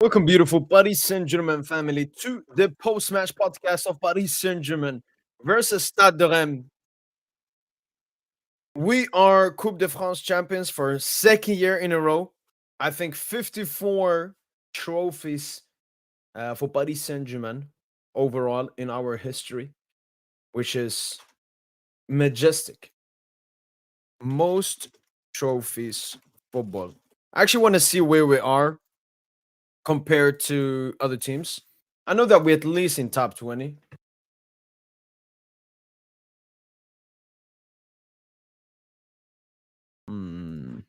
Welcome, beautiful Paris Saint-Germain family, to the post-match podcast of Paris Saint-Germain versus Stade De Reims. We are Coupe de France champions for second year in a row. I think 54 trophies for Paris Saint-Germain overall in our history, which is majestic. Most trophies football. I actually want to see where we are compared to other teams. I know that we're at least in top 20. Hmm.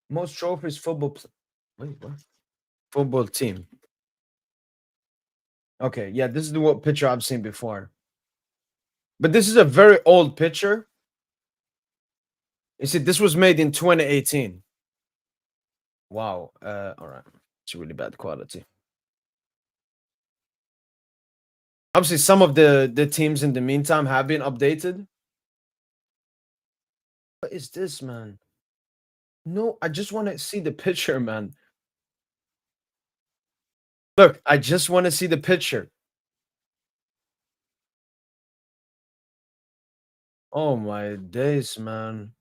Most trophies wait, what? Football team. Okay, yeah, this is the what picture I've seen before. But this is a very old picture. You see, this was made in 2018. Wow. All right. It's really bad quality. Obviously, some of the teams in the meantime have been updated. What is this, man? No, I just want to see the picture, man. Look, I just want to see the picture. Oh my days, man.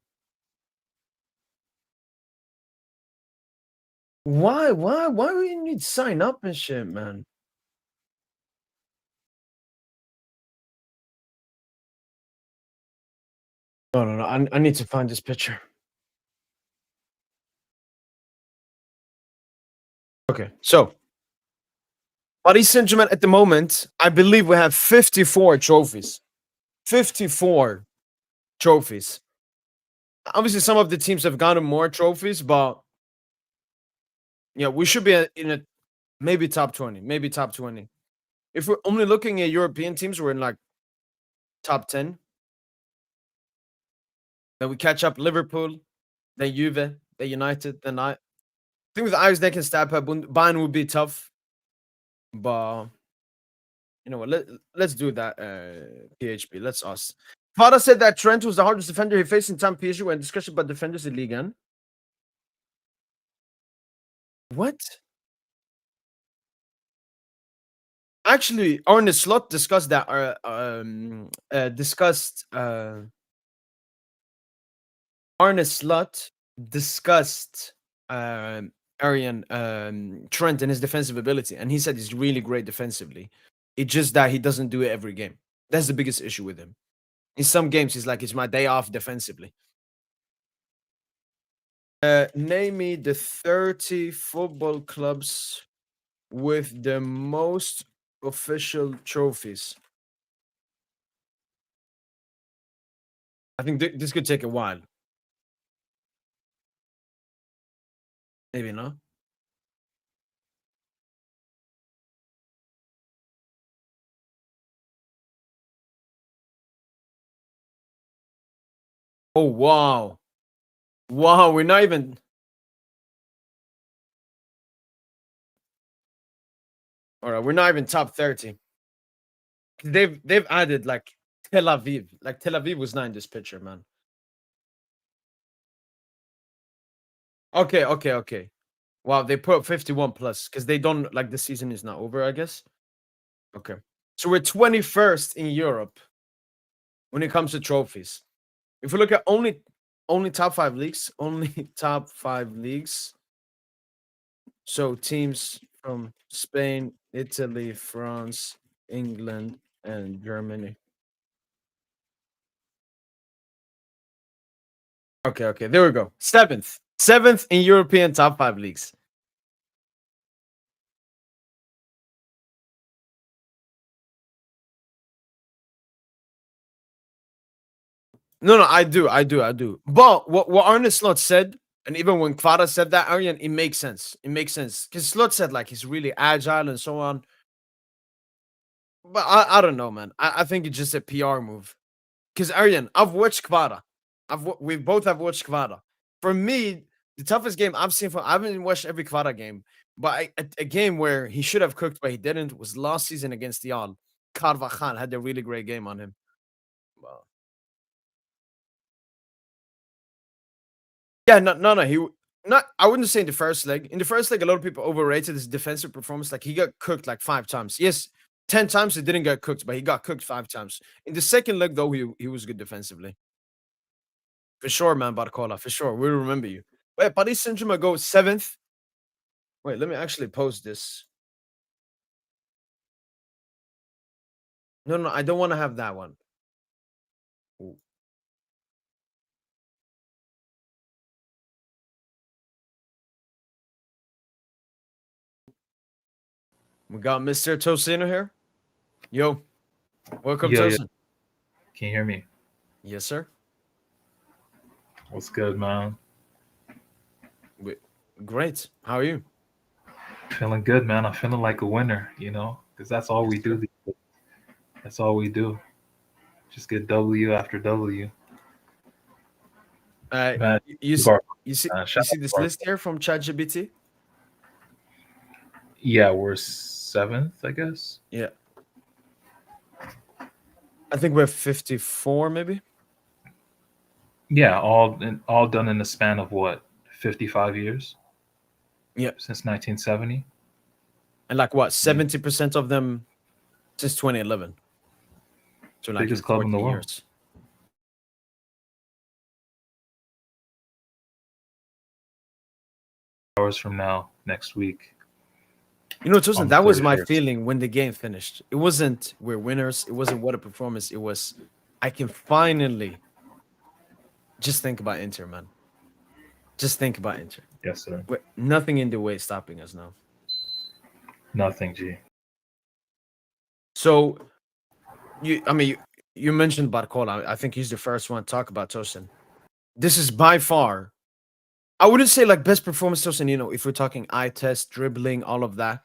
Why do you need to sign up and shit, man? No. I need to find this picture. Okay, so Paris Saint-Germain at the moment, I believe we have 54 trophies. 54 trophies. Obviously, some of the teams have gotten more trophies, but yeah, we should be in a maybe top 20, maybe top 20. If we're only looking at European teams, we're in like top 10. Then we catch up Liverpool, then Juve, then United, then I think with Ajax they can step up. Bayern would be tough, but you know what? Let's do that. PHP. Let's us. Fada said that Trent was the hardest defender he faced in time PSG when discussion about defenders in Ligue 1. What? Actually, Arne Slot discussed that. Arne Slot discussed Arian Trent and his defensive ability, and he said he's really great defensively. It's just that he doesn't do it every game. That's the biggest issue with him. In some games, he's like, it's my day off defensively. Name me the 30 football clubs with the most official trophies. I think this could take a while. Maybe not. Oh wow. Wow, we're not even. All right, we're not even top 30. They've added like Tel Aviv. Like Tel Aviv was not in this picture, man. Okay. Wow, they put 51 plus because they don't like the season is not over, I guess. Okay. So we're 21st in Europe when it comes to trophies. If we look at only top five leagues, only top five leagues. So teams from Spain, Italy, France, England, and Germany. Okay. There we go. Seventh in European top five leagues. No, I do. But what Arne Slot said, and even when Kvara said that, Aryan, it makes sense. It makes sense because Slot said like he's really agile and so on. But I don't know, man. I think it's just a PR move. Because Aryan, I've watched Kvara. We both have watched Kvara. For me, the toughest game I've seen I haven't watched every Kvara game, but a game where he should have cooked but he didn't was last season against Dial. Carvajal had a really great game on him. Well, yeah, no. Not, I wouldn't say in the first leg. In the first leg, a lot of people overrated his defensive performance. Like he got cooked like 5 times. Yes, 10 times he didn't get cooked, but he got cooked 5 times. In the second leg, though, he was good defensively. For sure, man, Barcola. For sure. We'll remember you. Wait, Paris Saint-Germain go 7th. Wait, let me actually post this. No, no, I don't want to have that one. Ooh. We got Mr. Tocino here. Yo, welcome, Yeah, yeah. Tosin. Can you hear me? Yes, sir. What's good, man? Great. How are you? Feeling good, man. I'm feeling like a winner, because that's all Yes, we do. sir. That's all we do. Just get W after W. Man, You Bar- you see shout out to this Bar- list here from ChatGPT? Yeah, we're 7th, I guess. Yeah. I think we're 54, maybe. Yeah, all done in the span of what, 55 years Yeah. since 1970. And like what, Yeah. 70% of them since 2011. So like in Biggest club in 40 the world. years. Hours from now, next week, You know, on Tosin, the that was my 31st. feeling when the game finished. It wasn't we're winners. It wasn't what a performance. It was I can finally just think about Inter, man. Just think about Inter. Yes, sir. Nothing in the way stopping us now. Nothing, G. So you mentioned Barcola. I think he's the first one to talk about Tosin. This is by far, I wouldn't say like best performance Tosin, if we're talking eye test, dribbling, all of that.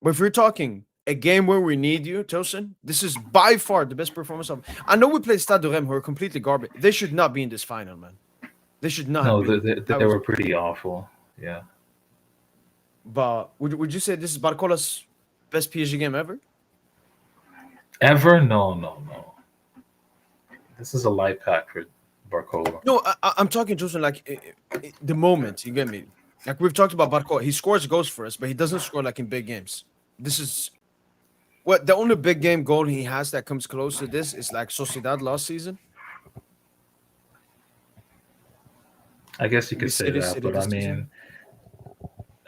But if we're talking a game where we need you, Tosin, this is by far the best performance of. I know we played Stade De Reims, who are completely garbage. They should not be in this final, man. They should not have No, been. they were pretty awful. Yeah. But would you say this is Barcola's best PSG game ever? Ever? No, no, no. This is a light pack for Barcola. No, I'm talking Tosin like the moment. You get me? Like we've talked about Barcola, he scores goals for us, but he doesn't score like in big games. This is what the only big game goal he has that comes close to this is like Sociedad last season. I guess you We could say say this that, but I this mean, season.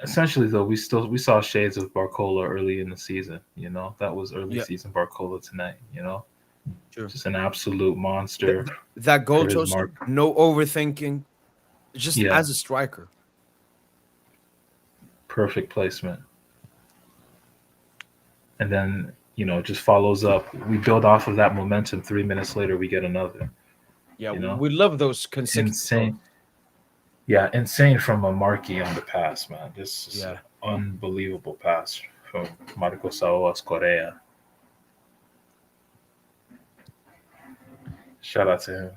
essentially though, we saw shades of Barcola early in the season. That was early Yeah, season Barcola tonight. sure. Just an absolute Th- monster th- that goal, for his Tosin, mark. no overthinking, just Yeah, as a striker. perfect placement, and then just follows up. We build off of that momentum. 3 minutes later, we get another. Yeah, You know, we love those consecutive goals. insane. Yeah, insane from a Marquis on the pass, man. This is Yeah. an unbelievable pass from Marco Saoas Correa. Shout out to him.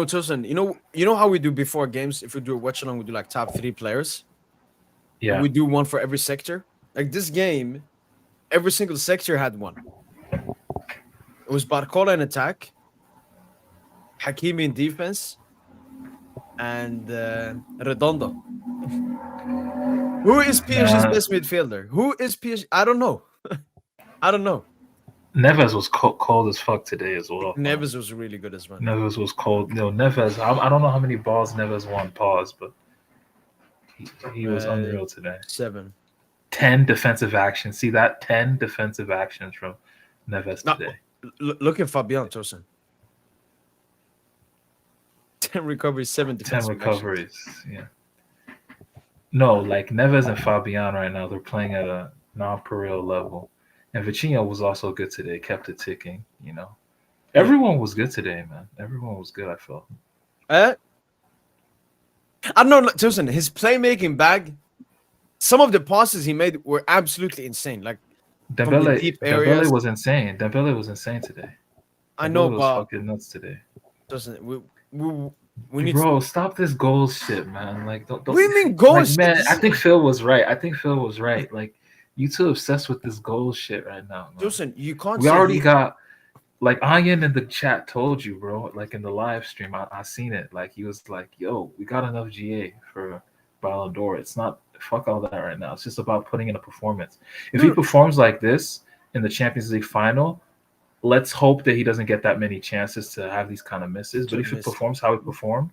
Tosin, you know how we do before games, if we do a watch along, we do like top 3 players. And Yeah, we do one for every sector. Like this game, every single sector had one. It was Barcola in attack, Hakimi in defense, and Redondo. Who is PSG's man. best midfielder? Who is PSG? I don't know. I don't know. Neves was cold as fuck today as well, man. Neves was really good as well. Neves was cold. Neves. I don't know how many balls Neves won. Pause, but he was Uh, unreal today. 7. 10 defensive actions. See that? 10 defensive actions from Neves Now, today. look at Fabian Tosin. 10 recoveries, 7 10 defensive recoveries. Yeah. No, like Neves and Fabian right now, they're playing at a non-pareil level. And Vitinho was also good today, kept it ticking. Everyone was good today, man. Everyone was good, I felt. I don't know, Tosin, his playmaking bag, some of the passes he made were absolutely insane. Like from the deep Dembele areas. was insane. Dembele was insane today. I know, Dembele was but fucking nuts today. Tosin, we need Bro, stop this goals shit, man. Like, don't, What do you mean like, goals? man, I think Phil was right. Like, you too obsessed with this goal shit right now, man. Tosin, you can't We say already got, like, Ian in the chat told you, bro. Like in the live stream, I seen it. Like he was like, "Yo, we got enough GA for Ballon d'Or. It's not fuck all that right now. It's just about putting in a performance. If No, he no, performs like this in the Champions League final, let's hope that he doesn't get that many chances to have these kind of misses. But to if he miss. performs how he performed,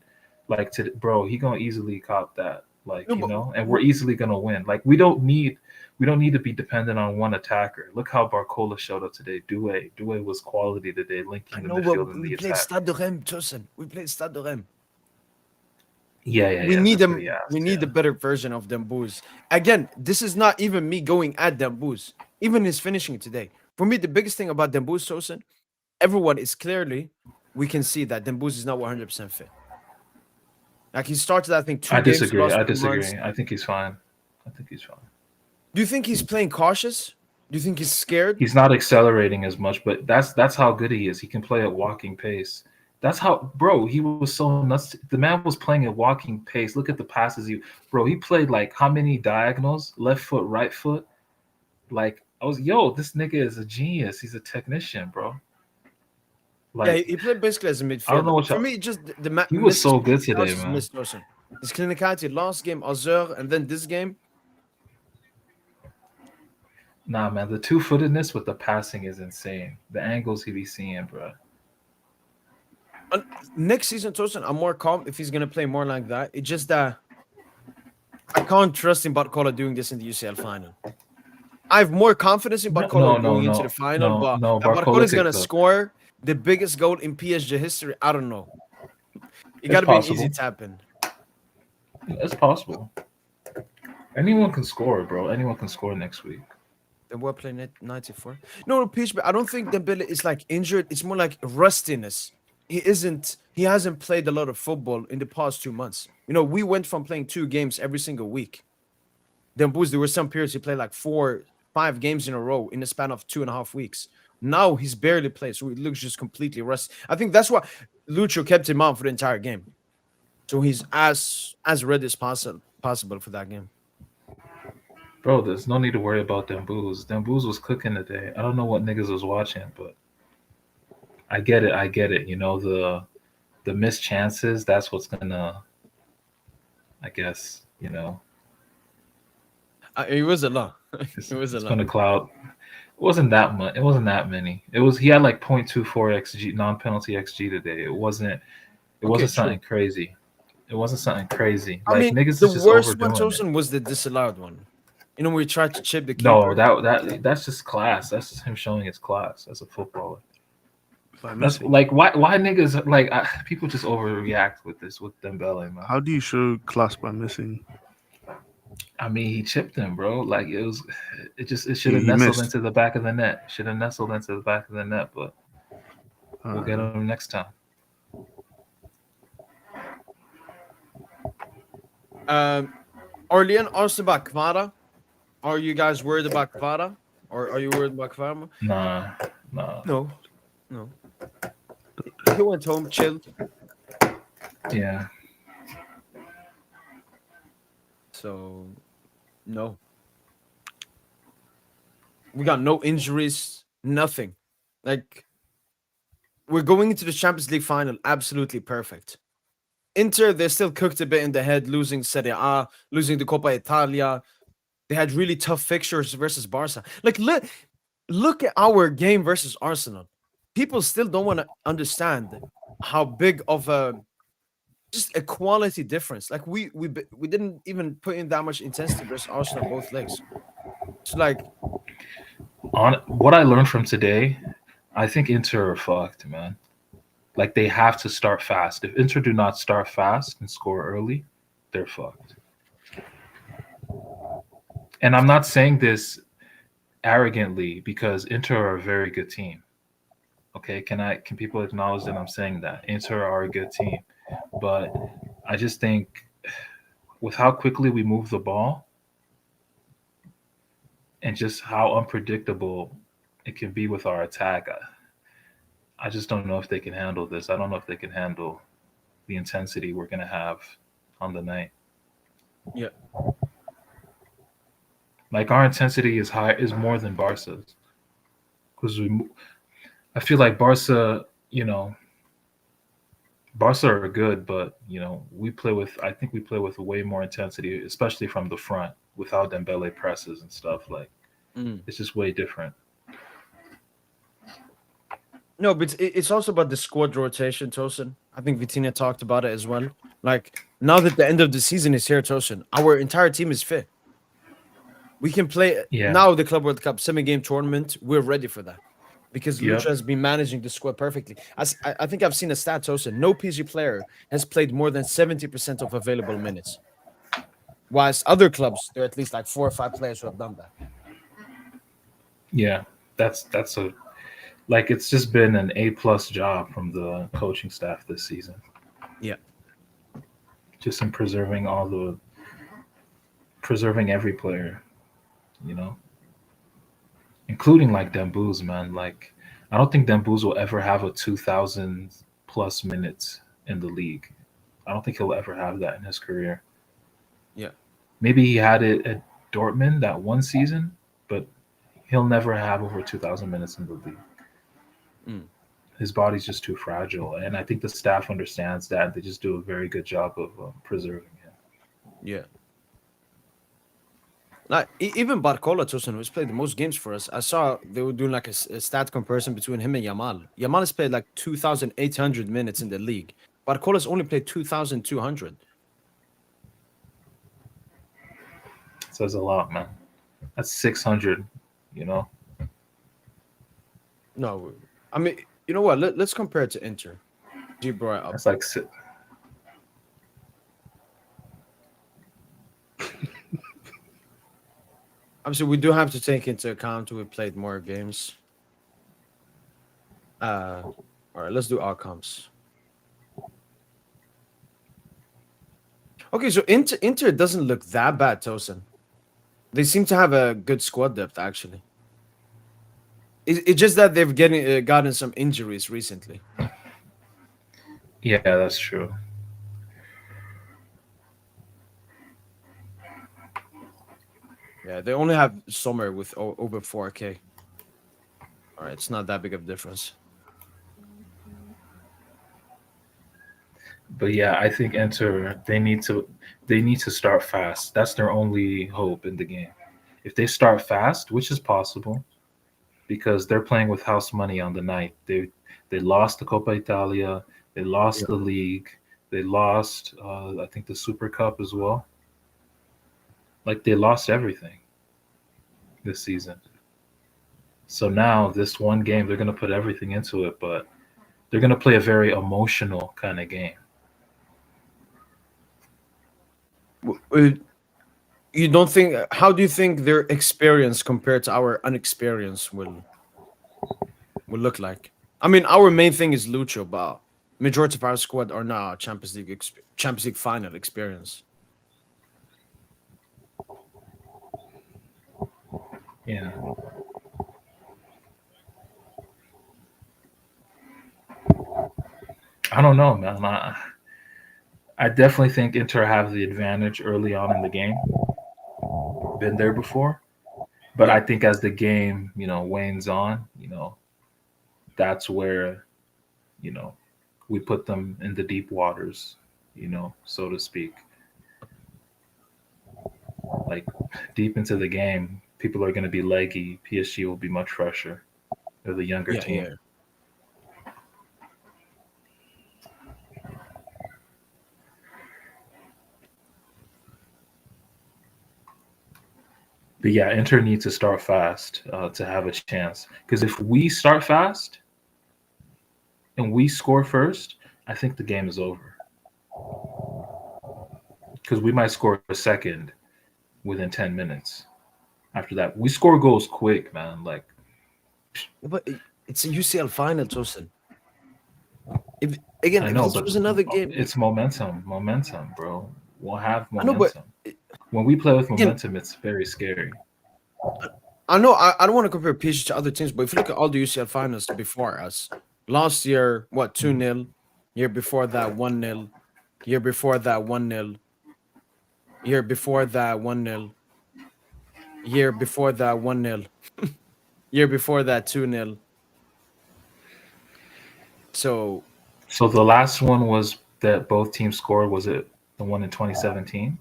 like to bro, he gonna easily cop that. Like, No, but and we're easily gonna win. Like we don't need to be dependent on one attacker. Look how Barcola showed up today. Doué was quality today, I linking the know, but midfield and we the played attack. Stade de Reims, Justin. We played Stade de Reims. Yeah, We need that's what he them. We asked. need Yeah, the better version of Dembouz. Again, this is not even me going at Dembouz. Even his finishing today. For me, the biggest thing about Dembouz, Tosin, everyone is clearly, we can see that Dembouz is not 100% fit. Like he started, I think, I 2 games, disagree. lost I 2 months. disagree. I think he's fine. I think he's fine. Do you think he's playing cautious? Do you think he's scared? He's not accelerating as much, but that's how good he is. He can play at walking pace. That's how, bro. He was so nuts. The man was playing at walking pace. Look at the passes. Bro. He played like how many diagonals? Left foot, right foot. Like this nigga is a genius. He's a technician, bro. Yeah, Like he played basically as a I don't know midfielder. what For y'all. me, just He was misses so good counts today, as man. missed Tosin. His clinicality last game, Azure, and then this game. Nah, man. The two-footedness with the passing is insane. The angles he be seeing, bro. And next season, Tosin, I'm more calm if he's gonna play more like that. It's just that I can't trust in Barcola doing this in the UCL final. I have more confidence in No, Barcola no, no, going into the no, final, no, but no. that Barcola Barcola is could gonna cook. score the biggest goal in PSG history. I don't know. It It's got to be an easy possible. tap in. It's possible. Anyone can score, bro. Anyone can score next week. Then we're playing at 94. No, Peach, but I don't think Dembele is like injured. It's more like rustiness. He isn't. He hasn't played a lot of football in the past 2 months. We went from playing 2 games every single week. Then Booz, there were some periods he played like 4, 5 games in a row in the span of 2.5 weeks. Now he's barely played, so he looks just completely rusty. I think that's why Lucho kept him on for the entire game. So he's as ready as possible for that game. Bro, there's no need to worry about them booze. Them booze was cooking today. I don't know what niggas was watching, but I get it. I get it. The missed chances. That's what's gonna. I guess It was a lot. it's, It was a it's lot. gonna cloud. It wasn't that much. It wasn't that many. He had like 0.24 xg non-penalty xg today. It wasn't. It Okay, wasn't true. something crazy. It wasn't something crazy. I Like mean, niggas the is just worst one overdoing it. chosen was the disallowed one. We tried to chip the No, keeper. that's just class. That's just him showing his class as a footballer. By That's missing. like why niggas like people just overreact with this with Dembele, man. How do you show class by missing? I mean, he chipped him, bro. Like it should He, have he nestled missed. into the back of the net. Should have nestled into the back of the net, but we'll get Uh, him next time. Orlean asked about Kvara. Are you guys worried about Kvara? Or are you worried about Kvara? Nah. No. No. He went home, chilled. Yeah. So, no. We got no injuries, nothing. Like, we're going into the Champions League final absolutely perfect. Inter, they're still cooked a bit in the head, losing Serie A, losing the Coppa Italia. They had really tough fixtures versus Barca. Like, look at our game versus Arsenal. People still don't want to understand how big of a just a quality difference. Like we didn't even put in that much intensity versus Arsenal both legs. It's like On what I learned from today, I think Inter are fucked, man. Like they have to start fast. If Inter do not start fast and score early, they're fucked. And I'm not saying this arrogantly because Inter are a very good team. Okay, can people acknowledge that I'm saying that Inter are a good team, but I just think with how quickly we move the ball and just how unpredictable it can be with our attack, I just don't know if they can handle this. I don't know if they can handle the intensity we're gonna have on the night. yeah. Like our intensity is more than Barca's because I feel like Barca, Barca are good, but we play with. I think we play with way more intensity, especially from the front, without Dembele presses and stuff. Like Mm. it's just way different. No, but it's also about the squad rotation, Tosin. I think Vitinha talked about it as well. Like now that the end of the season is here, Tosin, our entire team is fit. We can play Yeah. now the Club World Cup semi-game tournament. We're ready for that because Lucha Yep. has been managing the squad perfectly. I think I've seen a stat, Tosin. No PG player has played more than 70% of available minutes. Whilst other clubs, there are at least like 4 or 5 players who have done that. Yeah. That's a like it's just been an A+ job from the coaching staff this season, Yeah. just in preserving every player, you know, including like Dembouz, man. Like I don't think Dembouz will ever have a 2,000 plus minutes in the league. I don't think he'll ever have that in his career. Yeah. Maybe he had it at Dortmund that one season, but he'll never have over 2,000 minutes in the league. Mm. His body's just too fragile, and I think the staff understands that. They just do a very good job of preserving him. Yeah. Like even Barcola, Tosin, who's played the most games for us. I saw they were doing like a stat comparison between him and Yamal. Yamal has played like 2,800 minutes in the league. Barcola's only played 2,200. Says a lot, man. That's 600. You know, No, I mean, you know what? Let's compare it to Inter. G brought it up. that's like Obviously, we do have to take into account we played more games. All right, let's do outcomes. Okay, so Inter doesn't look that bad, Tosin. They seem to have a good squad depth, actually. It's just that they've gotten some injuries recently. yeah, that's true. Yeah, they only have Sommer with over 4K. All right, it's not that big of a difference. But yeah, I think Enter they need to start fast. That's their only hope in the game. If they start fast, which is possible, because they're playing with house money on the night. They lost the Coppa Italia, they lost Yeah. the league, they lost I think the Super Cup as well. Like they lost everything this season. So now this one game they're gonna put everything into it, but they're gonna play a very emotional kind of game. Uh, You don't think? How do you think their experience compared to our unexperience will look like? I mean, our main thing is Lucho, but majority of our squad are now Champions League final experience. Yeah. I don't know, man. I definitely think Inter have the advantage early on in the game. Been there before. But Yeah, I think as the game, wanes on, that's where, you know, we put them in the deep waters, so to speak. Like deep into the game, people are going to be leggy. PSG will be much fresher. They're the younger yeah, team. yeah. But yeah, Inter needs to start fast to have a chance. Because if we start fast and we score first, I think the game is over. Because we might score a second within 10 minutes. After that, we score goals quick, man. Like, But it's a UCL final, Tosin. If again, I if know, this but was another game, it's momentum, bro. We'll have I know, but momentum. When we play with again, momentum, it's very scary. I know I don't want to compare PSG to other teams, but if you look at all the UCL finals before us, last year, what, 2-0, year before that 1-0, year before that 1-0, year before that 1-0, year before that 1-0, year before that 2-0. So So the last one was that both teams scored. Was it the one in 2017?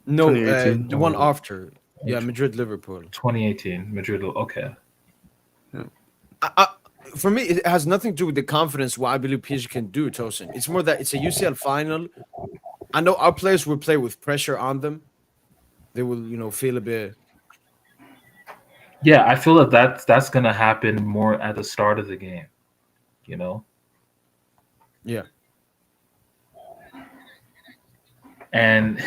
No, 2018. the Or one was it after. Yeah, Madrid Liverpool. 2018? Madrid. Okay. Yeah. I, for me, it has nothing to do with the confidence what I believe PSG can do, Tosin. It's more that it's a UCL final. I know our players will play with pressure on them. They will, feel a bit. Yeah, I feel that that's gonna happen more at the start of the game. You know, Yeah, and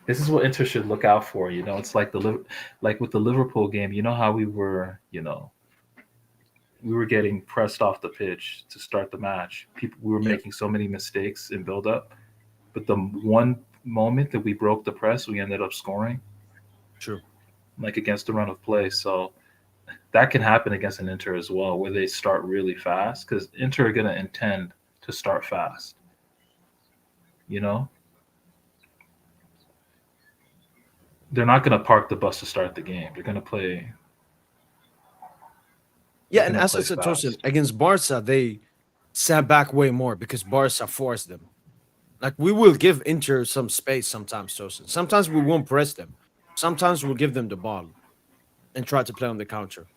this is what Inter should look out for. You know, it's like like with the Liverpool game. You know how we were getting pressed off the pitch to start the match. We were yeah, making so many mistakes in build up, but the one moment that we broke the press, we ended up scoring, true. like against the run of play. So that can happen against an Inter as well, where they start really fast because Inter are gonna intend to start fast. You know, they're not gonna park the bus to start the game. They're gonna play. Yeah, They're and gonna as I play said, Tosin, fast. against Barca, they sat back way more because Barca forced them. Like we will give Inter some space sometimes, Tosin. Sometimes we won't press them. Sometimes we'll give them the ball and try to play on the counter.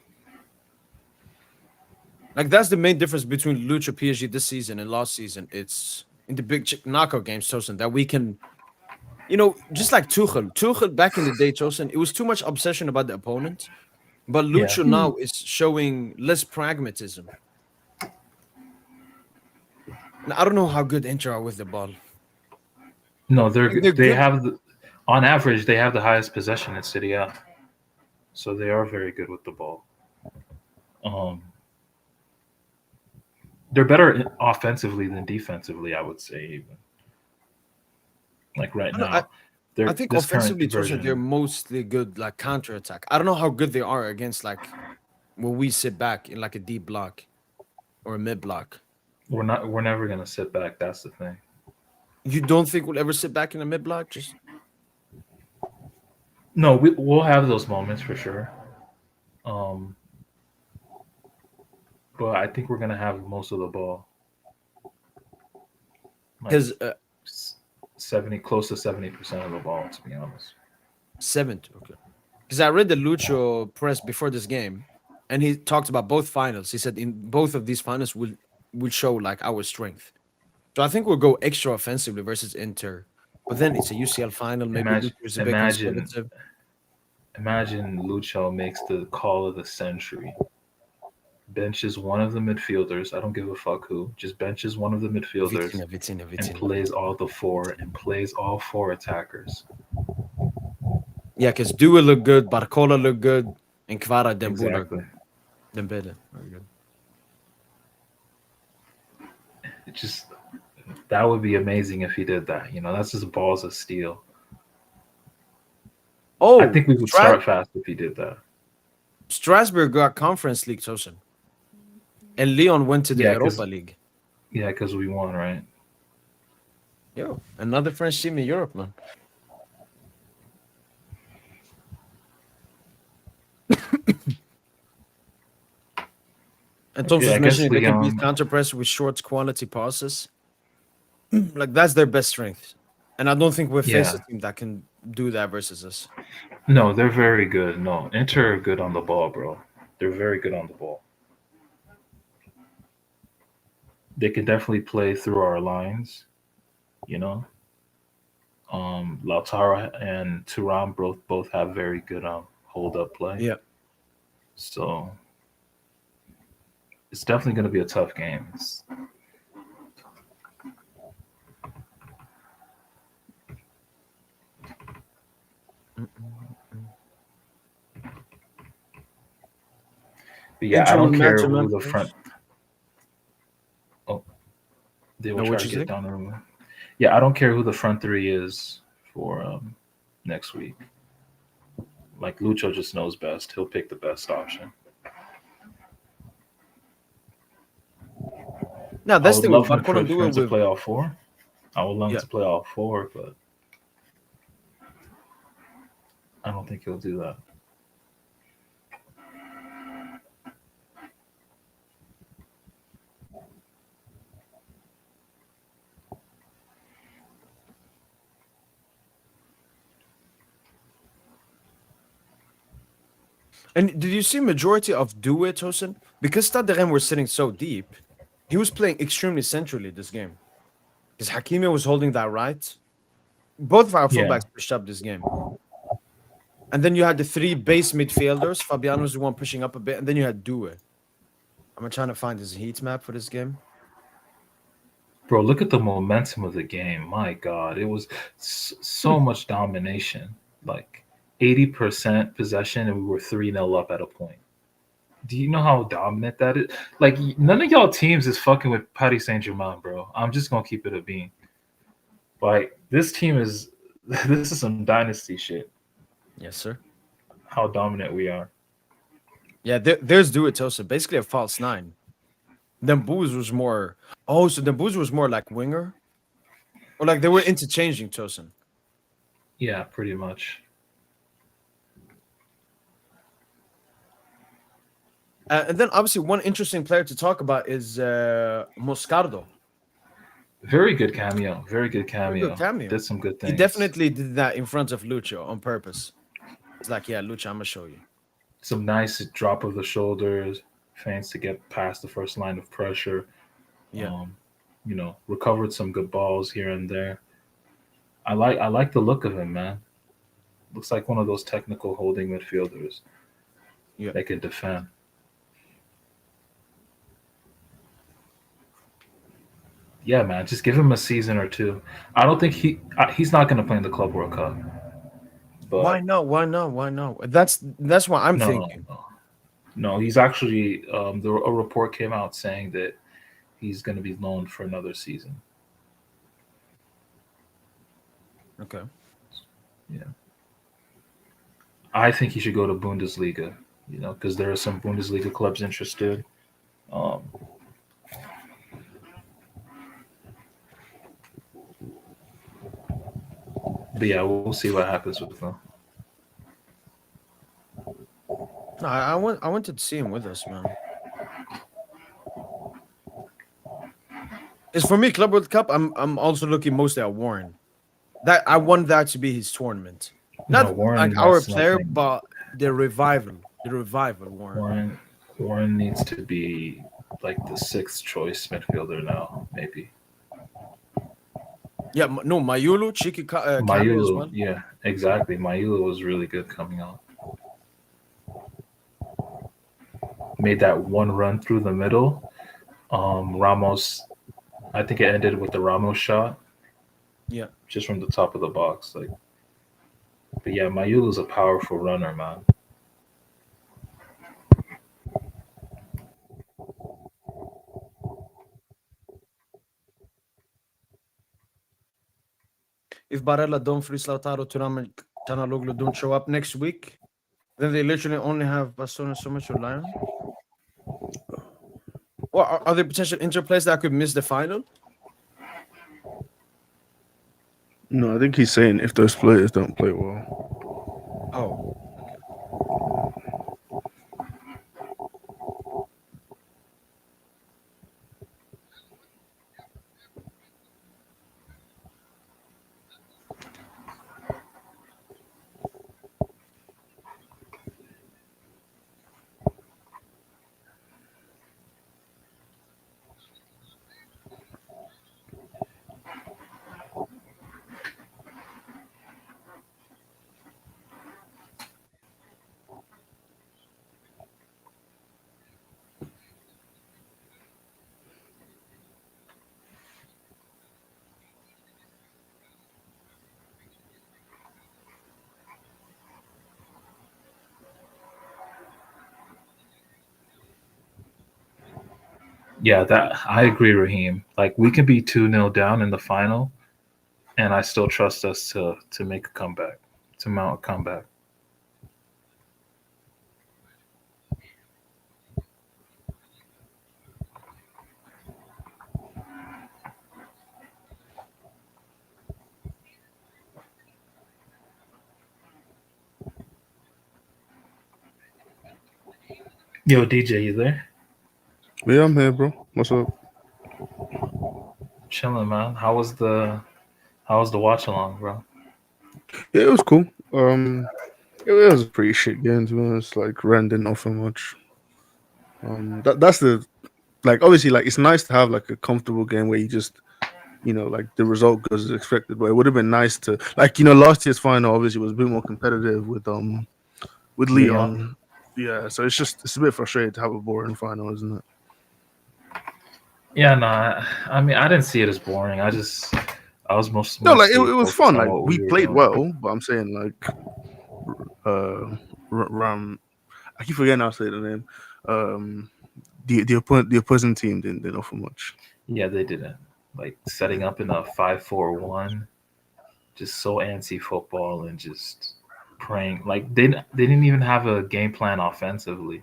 Like that's the main difference between Lucha PSG this season and last season. It's in the big knockout games, Tosin, that we can, just like Tuchel. Tuchel back in the day, Tosin, it was too much obsession about the opponent. But Yeah. Lucho now is showing less pragmatism. And I don't know how good Inter are with the ball. No, Like they're they good. have on average they have the highest possession in City A, so they are very good with the ball. Um, they're better offensively than defensively, I would say. Even like right I, don't know, I, now, I they're think this current offensively, Tosin, they're version. mostly good like counter attack. I don't know how good they are against like when we sit back in like a deep block or a mid block. We're not. We're never gonna sit back. That's the thing. You don't think we'll ever sit back in a mid block? Just No, we'll have those moments for sure. Um, but I think we're gonna have most of the ball, like because 70, close to 70% of the ball, to be honest. seventh. Okay. Because I read the Lucho press before this game, and he talked about both finals. He said in both of these finals will show like our strength. So I think we'll go extra offensively versus Inter. But then it's a UCL final. Maybe Imagine, Lucho is a bit imagine, conservative. imagine Lucho makes the call of the century. Benches one of the midfielders. I don't give a fuck who. Just benches one of the midfielders Vitinha, Vitinha, and Vitinha. plays all four attackers. Yeah, because Dua look good, Barcola look good, and Kvara Dembele are Exactly. good. Dembele are good. It just that would be amazing if he did that. You know, that's just balls of steel. I Oh, think we would start fast if he did that. Strasbourg got Conference League, Tosin. And Leon went to the Yeah, Europa League. because we won, right? Yo, another French team in Europe, man. And Thompson's Okay, I guess mentioning they we can beat counter press with short quality passes. Like that's their best strength. And I don't think we'll face a yeah. team that can do that versus us. No, they're very good. No, Inter are good on the ball, bro. They're very good on the ball. They can definitely play through our lines, you know. Lautaro and Turam both have very good hold up play. Yeah. So it's definitely going to be a tough game. But yeah, I Inter will don't match care a who man the front. first. Oh, they will No, try what to you get say? down the room. Yeah, I don't care who the front three is for next week. Like Lucho just knows best. He'll pick the best option. No, I that's would the thing with love him Barcola for do him it to with play all four. I would love him yeah. to play all four, but I don't think he'll do that. And did you see majority of Do It, Tosin? Because Stade de Reims were sitting so deep, he was playing extremely centrally this game. Because Hakimi was holding that right. Both of our Yeah. fullbacks pushed up this game. And then you had the three base midfielders. Fabiano was the one pushing up a bit. And then you had Due. I'm trying to find his heat map for this game. Bro, look at the momentum of the game. My God, it was so much domination. Like 80% possession, and we were 3-0 up at a point. Do you know how dominant that is? Like, none of y'all teams is fucking with Paris Saint-Germain, bro. I'm just gonna keep it a bean. Like, this team is this is some dynasty shit. Yes, sir. How dominant we are. Yeah, there's Do It, Tosin. Basically a false nine. Then Booz was more. Oh, so then Booz was more like winger? Or like they were interchanging, Tosin. Yeah, pretty much. And then obviously one interesting player to talk about is Moscardo. Very good cameo. Very good Very cameo. good cameo. Did some good things. He definitely did that in front of Lucho on purpose. It's like, yeah, Lucho, I'm gonna show you. Some nice drop of the shoulders, feints to get past the first line of pressure. Yeah. Recovered some good balls here and there. I like the look of him, man. Looks like one of those technical holding midfielders. Yeah. That can defend. Yeah, man, just give him a season or two. I don't think he's not going to play in the Club World Cup. But Why not? Why not? Why not? That's what I'm no, thinking. no, he's actually a report came out saying that he's going to be loaned for another season. Okay. Yeah. I think he should go to Bundesliga, because there are some Bundesliga clubs interested. But yeah, we'll see what happens with them. No, I wanted to see him with us, man. It's for me, Club World Cup. I'm also looking mostly at Warren. That I want that to be his tournament. Not Warren like our has player, nothing. but the revival. The revival, Warren. Warren needs to be like the sixth choice midfielder now, maybe. Yeah, no, Mayulu, Chiki, Cameo as well. Yeah, exactly. Mayulu was really good coming out. Made that one run through the middle. Ramos, I think it ended with the Ramos shot. Yeah. Just from the top of the box. But yeah, Mayulu's a powerful runner, man. If Barella, Dumfries, Lautaro, Thuram, and Canaloglu don't show up next week, then they literally only have Bastoni and so much to rely on. Or are there potential interplays that could miss the final? No, I think he's saying if those players don't play well. Oh. Yeah, that I agree, Raheem. Like we can be 2-0 down in the final, and I still trust us to make a comeback, to mount a comeback. Yo, DJ, you there? Yeah, I'm here, bro. What's up? Chilling, man. How was the watch along, bro? Yeah, it was cool. It was a pretty shit game, to be honest. Like, Ren didn't offer much. That's the like. Obviously, like it's nice to have like a comfortable game where you just like the result goes as expected. But it would have been nice to last year's final obviously was a bit more competitive with Leon. Leon. Yeah, so it's a bit frustrating to have a boring final, isn't it? Yeah, no, I mean, I didn't see it as boring. I was No, like it mostly was focused fun. on Like what we we were played doing. well, but I'm saying like Ram. I keep forgetting how to say the name. Um, the opposing team didn't offer much. Yeah, they didn't. Like setting up in a 5-4-1, just so anti football and just praying. Like they didn't even have a game plan offensively.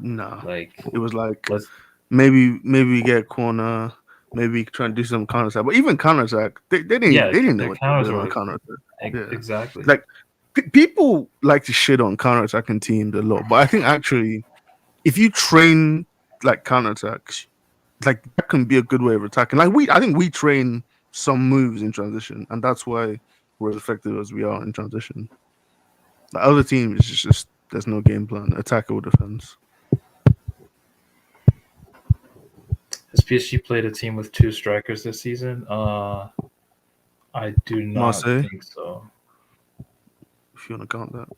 Nah, Like it was like let's maybe we get a corner, maybe try and do some counter attack. But even counter attack, yeah, they didn't know their what they were counters doing on were counter attack. Yeah, exactly. like people like to shit on counter attacking teams a lot, but I think actually if you train like counter attacks, like that can be a good way of attacking. Like I think we train some moves in transition, and that's why we're as effective as we are in transition. The other teams is just there's no game plan, attack or defense. Has PSG played a team with two strikers this season? I do not Marseille, think so. if you want to count that,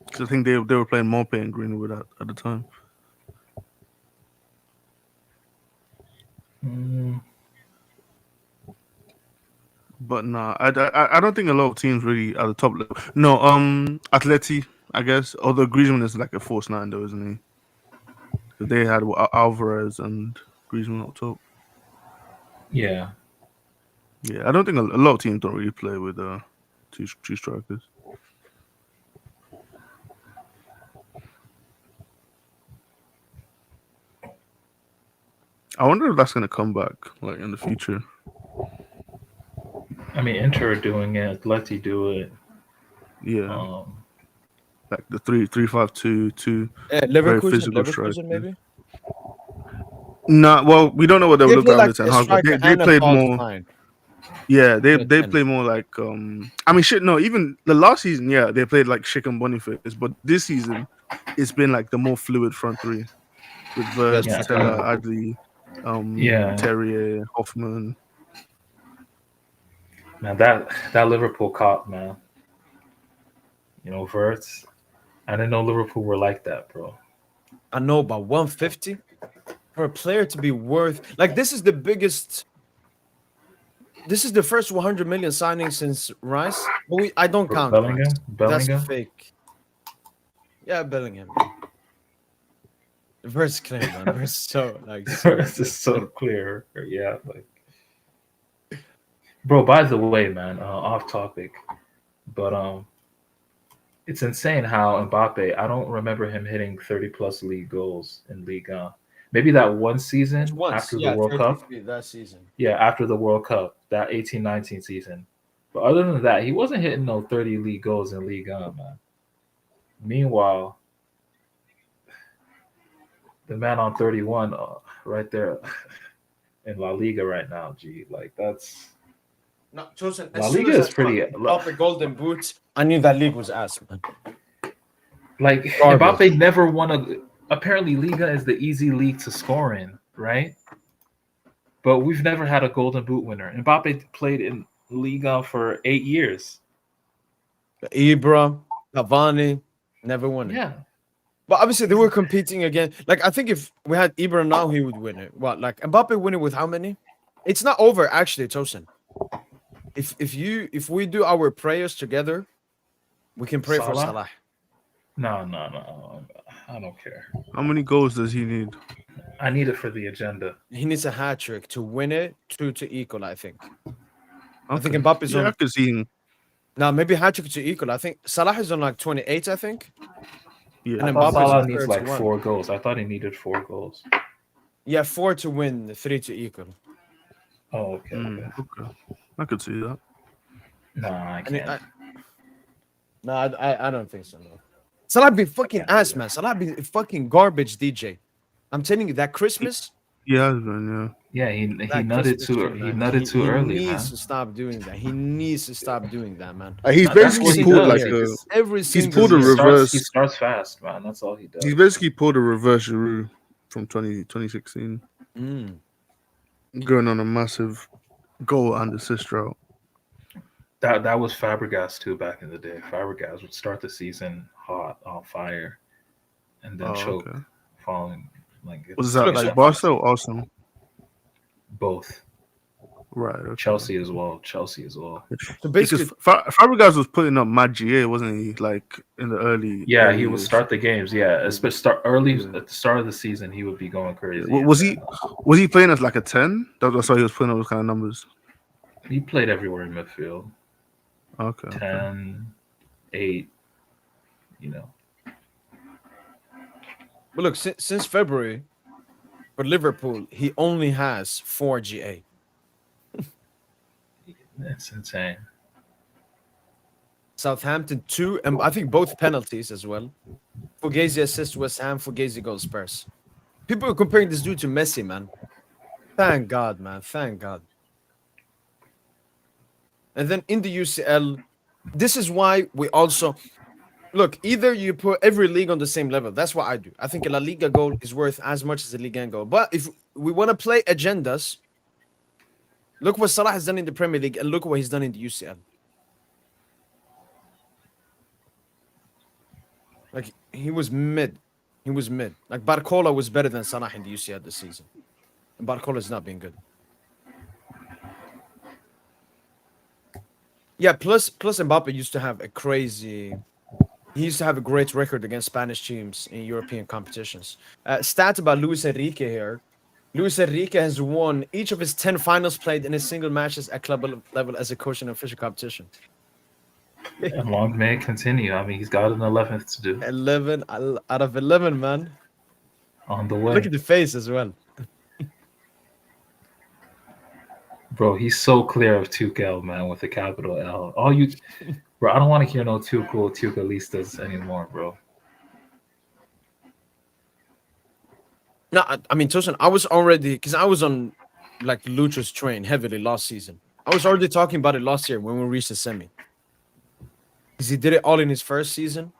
because I think they were playing Mope and Greenwood at the time. Mm, But nah, I don't think a lot of teams really at the top level. No, Atleti, I guess. Although Griezmann is like a force nine, though, isn't he? Because they had Alvarez and Griezmann up top. yeah, Yeah, I don't think a lot of teams don't really play with two strikers. I wonder if that's gonna come back like in the future. I mean Inter are doing it. Atleti do it. Yeah, Um, like the 3-5-2, two very physical strikers. Leverkusen maybe. Nah, well, we don't know what they would They look play like under like Ten a Hag, but striker they and a played false more. nine. Yeah, they Yeah, they 10. play more like I mean shit no, even the last season, yeah, they played like Schick and Boniface, but this season it's been like the more fluid front three with Verts, Yes, yeah, Vitella, Adli, yeah, Terrier, Hoffman. man. That Liverpool cop, man. You know, Verts. I didn't know Liverpool were like that, bro. I know, but 150 for a player to be worth like this is the biggest. This is the first 100 million signing since Rice, but I don't For count Rice. That's Bellingham. fake. Yeah, Bellingham. Verse clear, man. Verse so like so. It's just so clear. Yeah, like, bro. By the way, man, off topic, but it's insane how Mbappe. I don't remember him hitting 30+ league goals in Liga. Maybe that one Just season once, after the yeah, World Cup. 33 that season. Yeah, after the World Cup, that 18-19 season. But other than that, he wasn't hitting no 30 league goals in Liga, man. Meanwhile, the man on 31, right there in La Liga right now, G. Like that's No, Chosen, La as soon Liga as I is saw pretty. Mbappe golden boots, I knew that league was ass, man. Like Garbage. Mbappe never won a. Apparently, Liga is the easy league to score in, right? But we've never had a Golden Boot winner. Mbappe played in Liga for 8 years. Ibra, Cavani, never won it. Yeah, But obviously they were competing again. Like I think if we had Ibra now, he would win it. What like Mbappe win it with how many? It's not over actually, Chosen. If we do our prayers together, we can pray for Salah. Salah. No. I don't care. How many goals does he need? I need it for the agenda. He needs a hat trick to win it, two to equal. I think. I think Okay. Mbappe's Yeah, I on. could see him. Now maybe hat trick to equal. I think Salah is on like 28. I think. Yeah, And I then thought Mbappe's Salah on needs like 31. 4 goals. I thought he needed 4 goals. Yeah, 4 to win, 3 to equal. Oh, okay. Okay. I could see that. Nah, I And can't. no, I don't think so. No. Salah be fucking ass, man. Salah be fucking garbage, DJ. I'm telling you that Christmas Yeah, man, Yeah, he That nutted Christmas too tree, he man. nutted too He early, needs man. to stop doing that. He needs to stop doing that, man. He's No, that's Every what basically he pulled single like does. year, a. every He's single pulled a He year. starts reverse. fast, man. That's all he He's does. basically pulled a reverse Giroud from 2016, Mm. going on a massive goal and assist route. That was Fabregas too back in the day. Fabregas would start the season hot, on fire, and then Oh, choke okay. following like Was you that Look, know like so Barca or Arsenal? both. Right. Okay. Chelsea as well. Chelsea as well. so Because basically, Fabregas was putting up mad GA, wasn't he? Like in the Yeah, early he would years. start the games. Yeah, especially start early Yeah. at the start of the season, he would be going Yeah. crazy, and Was then he playing as like a 10? That's why he was putting up those kind of numbers. he played everywhere in midfield. Okay. Okay. 10, 8, you know. but look, since February for Liverpool, he only has 4 GA. It's insane. Southampton 2, and I think both penalties as well. Fugazi assists West Ham, Fugazi goals Spurs. People are comparing this dude to Messi, man. Thank God, man. Thank God. And then in the UCL, this is why we also look. Either you put every league on the same level. That's what I do. I think a La Liga goal is worth as much as a Liga 1 goal. But if we want to play agendas, look what Salah has done in the Premier League, and look what he's done in the UCL. Like he was mid. He was mid. Like Barcola was better than Salah in the UCL this season. And Barcola's not been good. Yeah, plus Mbappe used to have a crazy. He used to have a great record against Spanish teams in European competitions. Stat about Luis Enrique here. Luis Enrique has won each of his 10 finals played in his single matches at club level as a coach in official competition. And long may it continue. I mean, he's got an 11th to do 11 out of 11, man. on the Look way. at the face as well. Bro, he's so clear of Tuchel, man, with a capital L. Bro, I don't want to hear no Tuchelistas anymore, bro. No, I mean, Tosin, I was already, because I was on like Lucha's train heavily last season. I was already talking about it last year when we reached the semi. Because he did it all in his first season.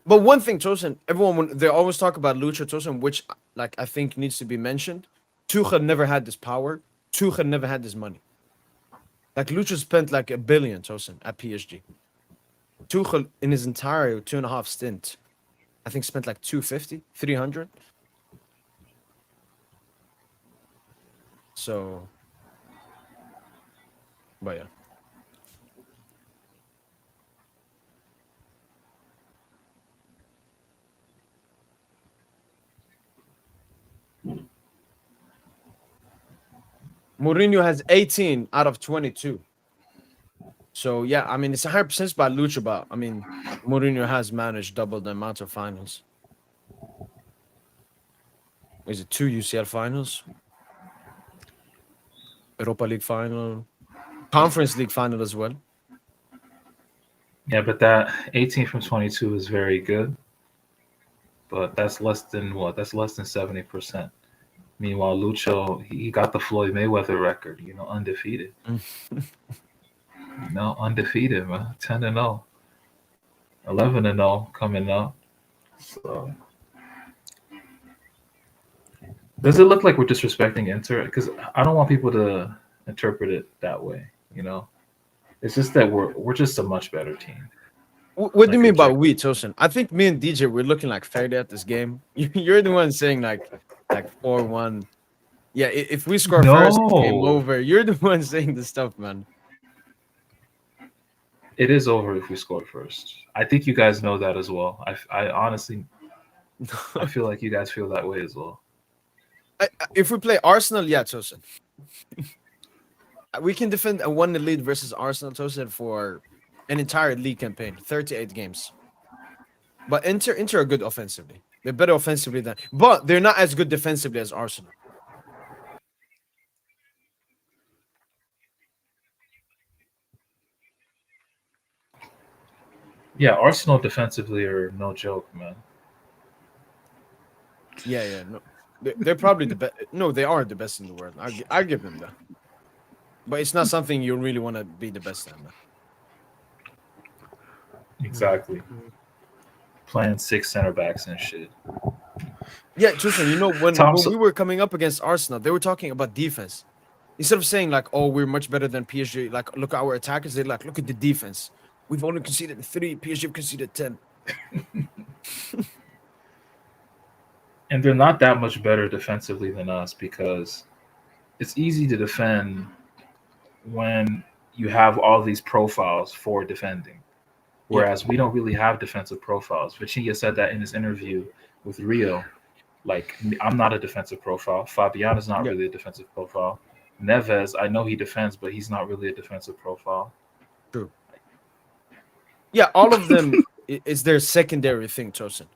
But one thing, Tosin, everyone, they always talk about Lucha, Tosin, which like I think needs to be mentioned. Tuchel never had this power. Tuchel never had this money. Like Lucha spent like $1 billion, Tosin, at PSG. Tuchel, in his entire 2.5 stint, I think spent like 250, 300. So, but yeah. Mourinho has 18 out of 22. So yeah, I mean it's 100% by Lucha, but I mean Mourinho has managed double the amount of finals. Is it 2 UCL finals? Europa League final, Conference League final as well. Yeah, but that 18 from 22 is very good. But that's less than what? That's less than 70%. Meanwhile, Lucho, he got the Floyd Mayweather record, undefeated. Undefeated, man. 10-0. 11-0 coming up. So does it look like we're disrespecting Inter? Because I don't want people to interpret it that way, It's just that we're just a much better team. What do you Like mean by object- we, Tosin? I think me and DJ we're looking like failure at this game. You're the one saying like 4-1. Yeah, if we score first, it's game No, over. You're the one saying the stuff, man. it is over if we score first. I think you guys know that as well. I honestly, I feel like you guys feel that way as well. If we play Arsenal, yeah, Tosin. We can defend a 1 lead versus Arsenal, Tosin, for an entire league campaign, 38 games. But Inter are good offensively. They're better offensively but they're not as good defensively as Arsenal. Yeah, Arsenal defensively are no joke, man. Yeah, no. They're probably the best. No, they are the best in the world. I give them that. But it's not something you really want to be the best at, man. Exactly. Playing 6 center backs and shit. Yeah, Tristan, you know, when Thompson- we were coming up against Arsenal, they were talking about defense. Instead of saying like, "Oh, we're much better than PSG," like, look at our attackers. They're like, "Look at the defense. We've only conceded 3. PSG have conceded 10." And they're not that much better defensively than us because it's easy to defend when you have all these profiles for defending. Whereas we don't really have defensive profiles. Vitinha said that in his interview with Rio. Like, I'm not a defensive profile. Fabian is not really a defensive profile. Neves, I know he defends, but he's not really a defensive profile. True. Yeah, all of them is their secondary thing, Tosin.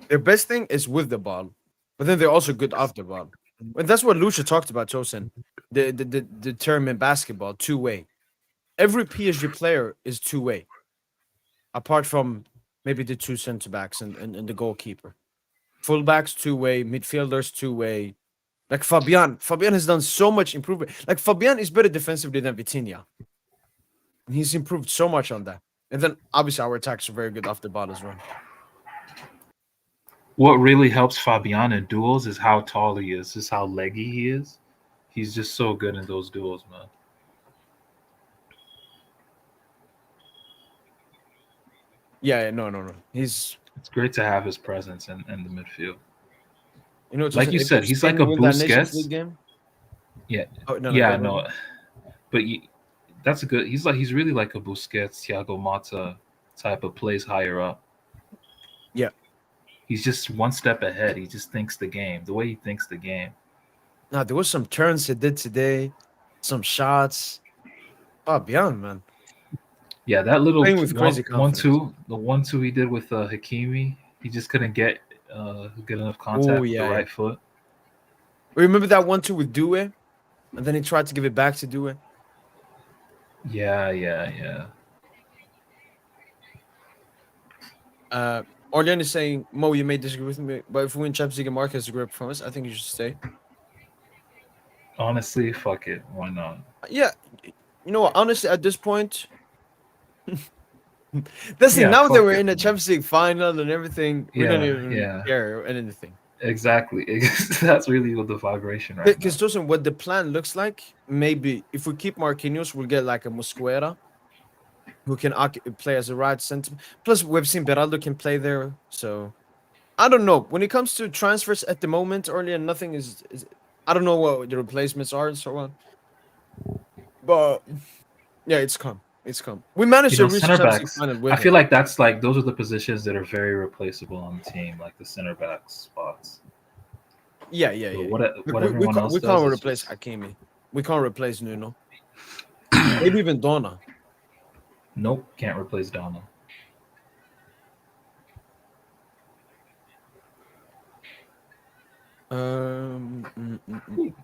Their best thing is with the ball, but then they're also good off the ball. And that's what Lucha talked about, Tosin. The term in basketball, two-way. Every PSG player is two-way, apart from maybe the 2 center backs and the goalkeeper. Fullbacks two-way, midfielders two-way. Like Fabian has done so much improvement. Like Fabian is better defensively than Vitinha. He's improved so much on that. And then obviously our attacks are very good off the ball as well. What really helps Fabian in duels is how tall he is, just how leggy he is. He's just so good in those duels, man. Yeah, no. It's great to have his presence in the midfield. You know, like you said, he's like a Busquets. Game? Yeah, Oh, no. But that's a good. He's really like a Busquets, Thiago Motta type of plays higher up. Yeah, he's just one step ahead. He just thinks the game, the way he thinks the game. Now there was some turns he did today, some shots. Oh, beyond man. Yeah, that little playing with crazy confidence. 1-2, the 1-2 he did with Hakimi, he just couldn't get good enough contact with the right foot. Remember that 1-2 with Due, and then he tried to give it back to Due. Yeah. Orlean is saying, Mo, you may disagree with me, but if we win Champions League and Mark has a great performance, I think you should stay. Honestly, fuck it. Why not? Yeah. You know what? Honestly, at this point, listen, now that we're in the Champions League final and everything, we don't even care anything. Exactly. That's really what the vibration right Because Tosin, what the plan looks like, maybe if we keep Marquinhos, we'll get like a Mosquera who can play as a right center. Plus, we've seen Beraldo can play there. So, I don't know. When it comes to transfers at the moment, earlier, nothing is I don't know what the replacements are and so on. But, yeah, it's come. We managed to reach the Champions League final with I feel like those are the positions that are very replaceable on the team, like the center back spots. Yeah. What everyone else we can't replace Hakimi. We can't replace Nuno. Maybe even Donna. Nope, can't replace Donna.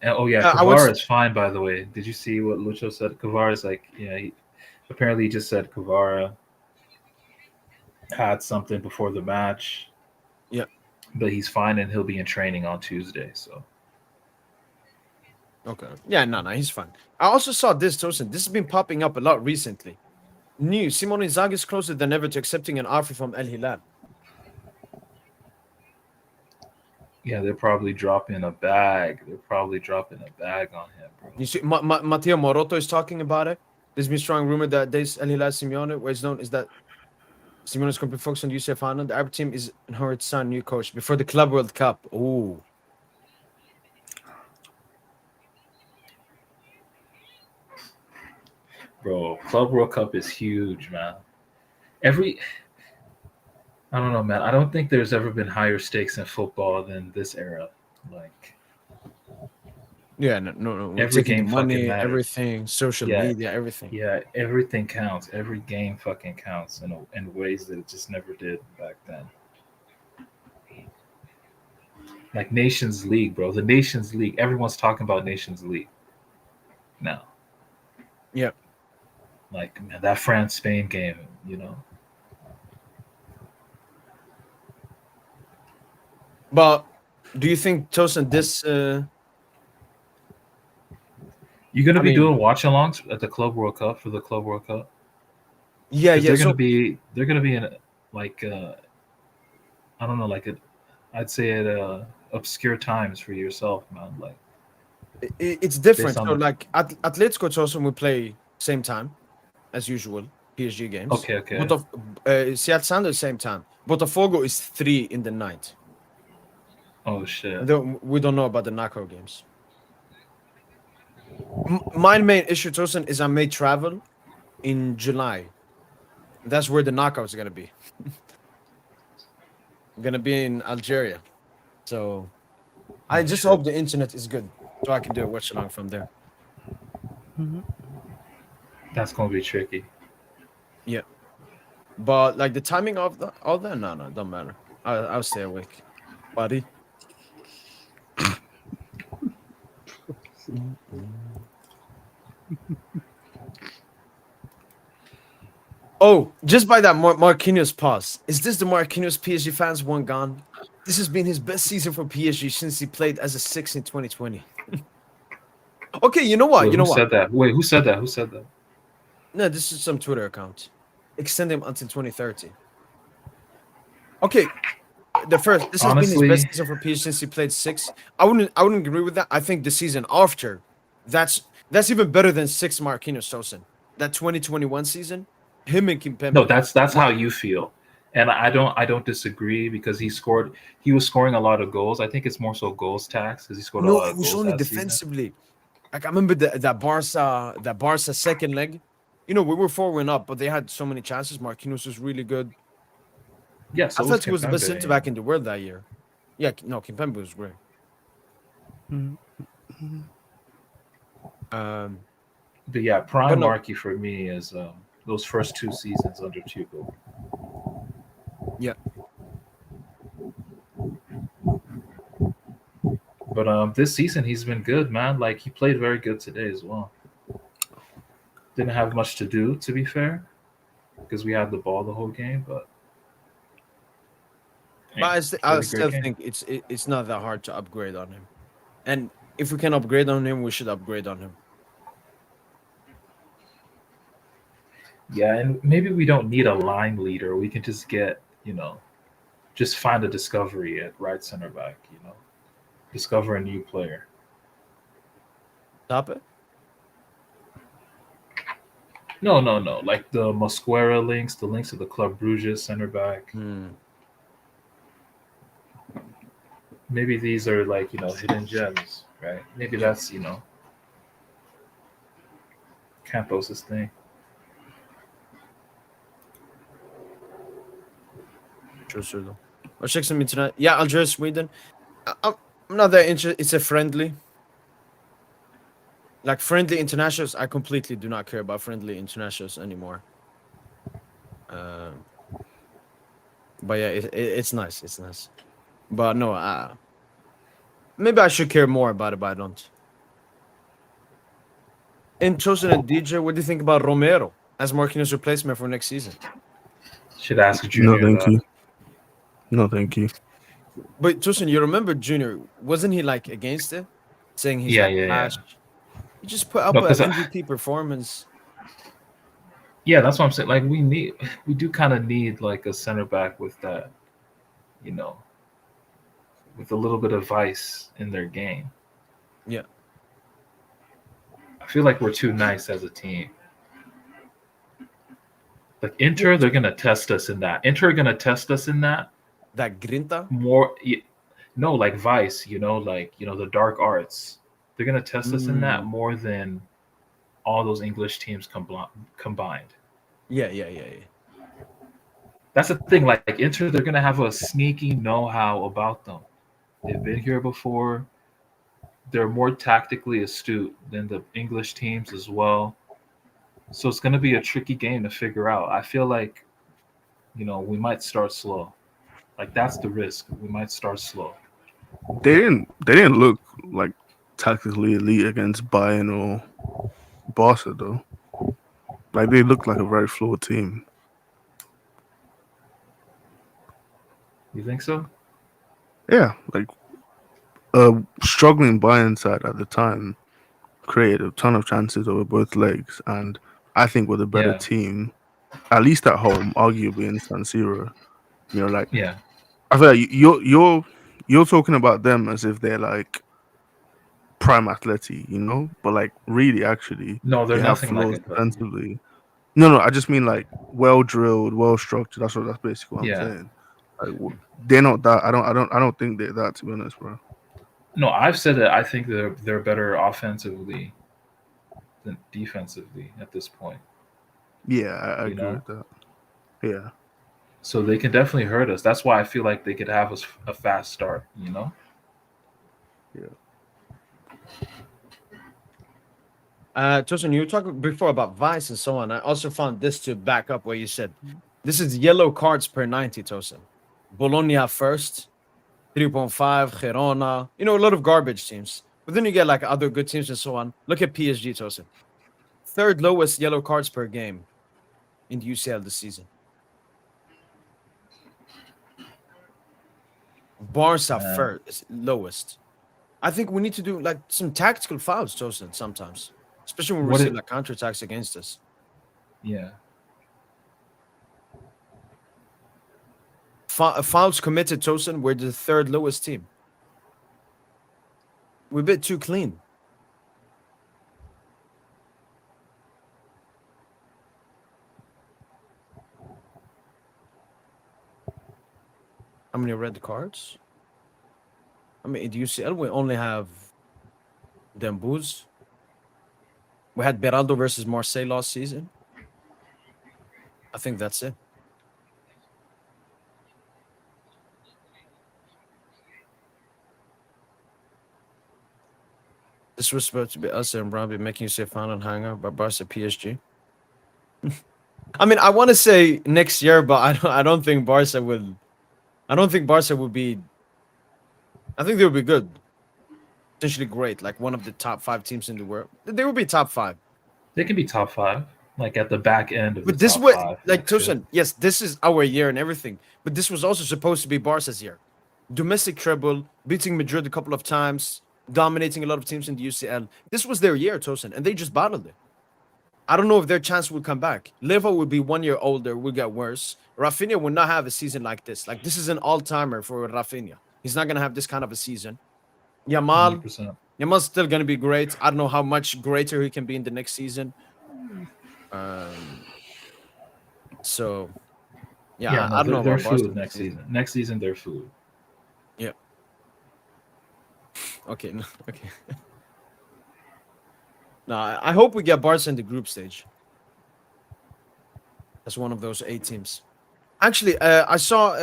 Kvara is fine, by the way. Did you see what Lucho said? Kvara is like, he apparently just said Kvara had something before the match. Yeah. But he's fine and he'll be in training on Tuesday, so. Okay. Yeah, no, he's fine. I also saw this, Tosin. This has been popping up a lot recently. Simone Inzaghi is closer than ever to accepting an offer from El Hilal. Yeah, they're probably dropping a bag. on him, bro. You see, Matteo Moroto is talking about it. There's been strong rumor that there's El Hilal Simeone, where it's known is that Simeone is going to focus on Youssef Hanan. The Arab team is Horrid's son, new coach, before the Club World Cup. Ooh. Bro, Club World Cup is huge, man. I don't know, man. I don't think there's ever been higher stakes in football than this era. Like, yeah, no. Every game, money, everything, social media, everything. Yeah, everything counts. Every game fucking counts in ways that it just never did back then. Like Nations League, bro. The Nations League. Everyone's talking about Nations League now. Yeah. Like, man, that France-Spain game, But Do you think Tosin this? You gonna I be mean, doing watch-alongs at the Club World Cup for the Club World Cup? yeah, Because yeah. So they're gonna be in like I don't know, like I'd say at obscure times for yourself, man. Like it's based different. on So the like Atletico Tosin will play same time as usual. PSG games. okay, okay. But of Seattle Sounders same time. Botafogo is 3 in the night. Oh shit. We don't know about the knockout games. My main issue, Tosin, is I may travel in July. That's where the knockouts are gonna be. I'm gonna be in Algeria. So I Oh just shit. hope the internet is good, so I can do a watch along from there. Mhm. That's gonna be tricky. Yeah, but like the timing of all that, no, no, don't matter. I'll stay awake, buddy. Oh, just by that Marquinhos pass. Is this the Marquinhos PSG fans one gone? This has been his best season for PSG since he played as a six in 2020. Okay, you know what? Wait, You who know what? said that? Wait, who said that? Who said that? No, this is some Twitter account. Extend him until 2030. Okay, the first. This has been his best Honestly, season for PSG since he played six. I wouldn't agree with that. I think the season after, that's even better than six Marquinhos Tosin. That 2021 season, him and no, Kimpembe. that's What? how you feel. And I don't disagree because he was scoring a lot of goals. I think it's more so goals tax because he scored a No, lot it of was goals only that season. defensively. Like I remember that Barca second leg. You know, we were 4-1 up, but they had so many chances. Marquinhos was really good. Yeah, I so was felt he was the best Kimpembe, center you know. back in the world that year. Yeah, no, Kimpembe was great. Mhm. Mhm. Um, But yeah, but prime no, Markey for me is those first two seasons under Tuchel. yeah. But this season he's been good, man. Like he played very good today as well. Didn't have much to do, to be fair, because we had the ball the whole game. But But hey, I played a great still game. think it's not that hard to upgrade on him. And if we can upgrade on him, we should upgrade on him. Yeah, and maybe we don't need a line leader. We can just get, just find a discovery at right center back. Discover a new player. Stop it. No, no, no. Like the Mosquera links, the links of the Club Bruges center back. Hmm. Maybe these are like hidden gems, right? Maybe Yeah, that's Campos's thing. true, sir. Though. I'll check some internet. Yeah, Algeria, Sweden. I'm not that interested. It's a friendly. Like friendly internationals, I completely do not care about friendly internationals anymore. Um, but yeah, it's nice. It's nice. But no, maybe I should care more about it, but I don't. And Chosen and DJ, what do you think about Romero as Marquinhos' replacement for next season? Should ask No, Junior thank that. you. No, thank you. But Chosen, you remember Junior? Wasn't he like against it, saying he's Yeah, like yeah, yeah. trash? He just put up No, an because MVP performance. yeah, that's what I'm saying. Like we do kind of need like a center back with that, you know, with a little bit of vice in their game. Yeah, I feel like we're too nice as a team. Like yeah. Inter, they're gonna test us in that. Inter are gonna test us in that That Grinta. more. No, like Vice, like the dark arts. They're gonna test us in that Mm, more than all those English teams combined. yeah, yeah, yeah, yeah. That's the thing. Like Inter, they're gonna have a sneaky know-how about them. They've been here before. They're more tactically astute than the English teams as well. So it's gonna be a tricky game to figure out. I feel like we might start slow. Like that's the risk. We might start slow. They didn't look like tactically elite against Bayern or Barca though. Like they looked like a very flawed team. You think so? Yeah, like struggling Bayern side at the time created a ton of chances over both legs, and I think with a better Yeah, team, at least at home, arguably in San Siro, like yeah. I feel like you're talking about them as if they're like prime athletic, but like really, actually, No, they're they have nothing like flaws Atleti. defensively. No, I just mean like well drilled, well structured. That's basically what I'm Yeah. saying. Like they're not that. I don't think they're that, to be honest, bro. No, I've said that I think they're better offensively than defensively at this point. Yeah, I You agree know, with that. Yeah. so they can definitely hurt us. That's why I feel like they could have us a fast start. You know. Yeah. Tosin, you were talking before about Vice and so on. I also found this to back up what you said. This is yellow cards per 90, Tosin. Bologna first, 3.5, Girona. A lot of garbage teams. But then you get like other good teams and so on. Look at PSG, Tosin. Third lowest yellow cards per game in the UCL this season. Barca Man, first, lowest. I think we need to do like some tactical fouls, Tosin, sometimes. Especially when we what receive it? like counterattacks against us. Yeah. Fouls committed, Tosin, we're the third lowest team. We're a bit too clean. How many red cards? I mean, in the UCL, we only have Dembuz. We had Beraldo versus Marseille last season. I think that's it. This was supposed to be us and Robbie making you say final hangout, but Barca PSG. I mean, I want to say next year, but I don't think Barca will. I don't think Barca will be. I think they'll be good, potentially great, like one of the top 5 teams in the world. They will be top 5. They can be top five, like at the back end of the But this top was five like next year. Tosin. Yes, this is our year and everything. But this was also supposed to be Barca's year. Domestic treble, beating Madrid a couple of times, dominating a lot of teams in the UCL. This was their year, Tosin, and they just battled it. I don't know if their chance will come back. Leva will be 1 year older, will get worse. Rafinha will not have a season like this. Like this is an all-timer for Rafinha. He's not gonna have this kind of a season. Hundred Yamal, percent. Yamal's still gonna be great. I don't know how much greater he can be in the next season. Um, so yeah, Yeah, I no, don't know they're about Barca food this next season. season. Next season, they're food. Yeah. Okay. Okay. No, I hope we get Barca in the group stage. That's one of those 8 teams. Actually, I saw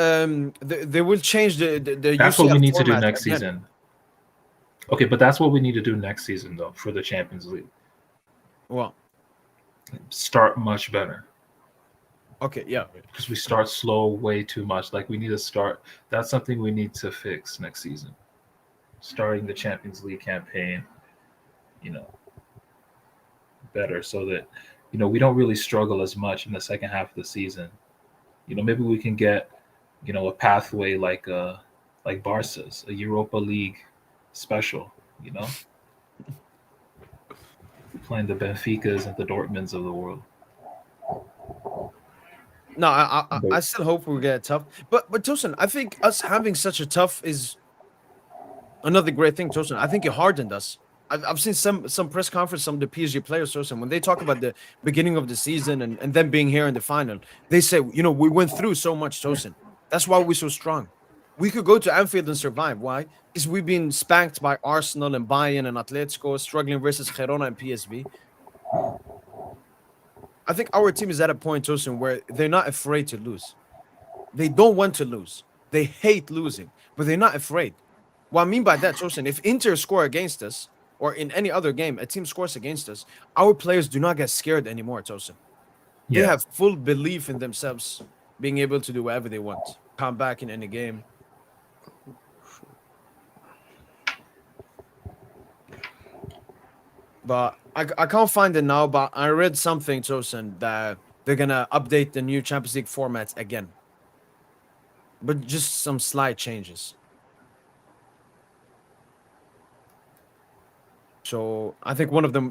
they will change the That's what UCL we need to do format next again. season. Okay, but that's what we need to do next season, though, for the Champions League. Well, Start much better okay, yeah. because we start slow way too much. Like we need to start. That's something we need to fix next season. Starting the Champions League campaign, you know, better so that we don't really struggle as much in the second half of the season. Maybe we can get a pathway like Barca's, a Europa League special. You know, playing the Benficas and the Dortmunds of the world. No, I But I still hope we get tough. But Tosin, I think us having such a tough is another great thing, Tosin. I think it hardened us. I've seen some press conference, some of the PSG players, Tosin, when they talk about the beginning of the season and then being here in the final, they say, we went through so much, Tosin. That's why we're so strong. We could go to Anfield and survive. Why? Because we've been spanked by Arsenal and Bayern and Atletico, struggling versus Girona and PSV. I think our team is at a point, Tosin, where they're not afraid to lose. They don't want to lose. They hate losing, but they're not afraid. What I mean by that, Tosin, if Inter score against us or in any other game, a team scores against us, our players do not get scared anymore, Tosin. They yeah, have full belief in themselves being able to do whatever they want, come back in any game. But I can't find it now, but I read something, Tosin, that they're going to update the new Champions League formats again, but just some slight changes. So I think one of them,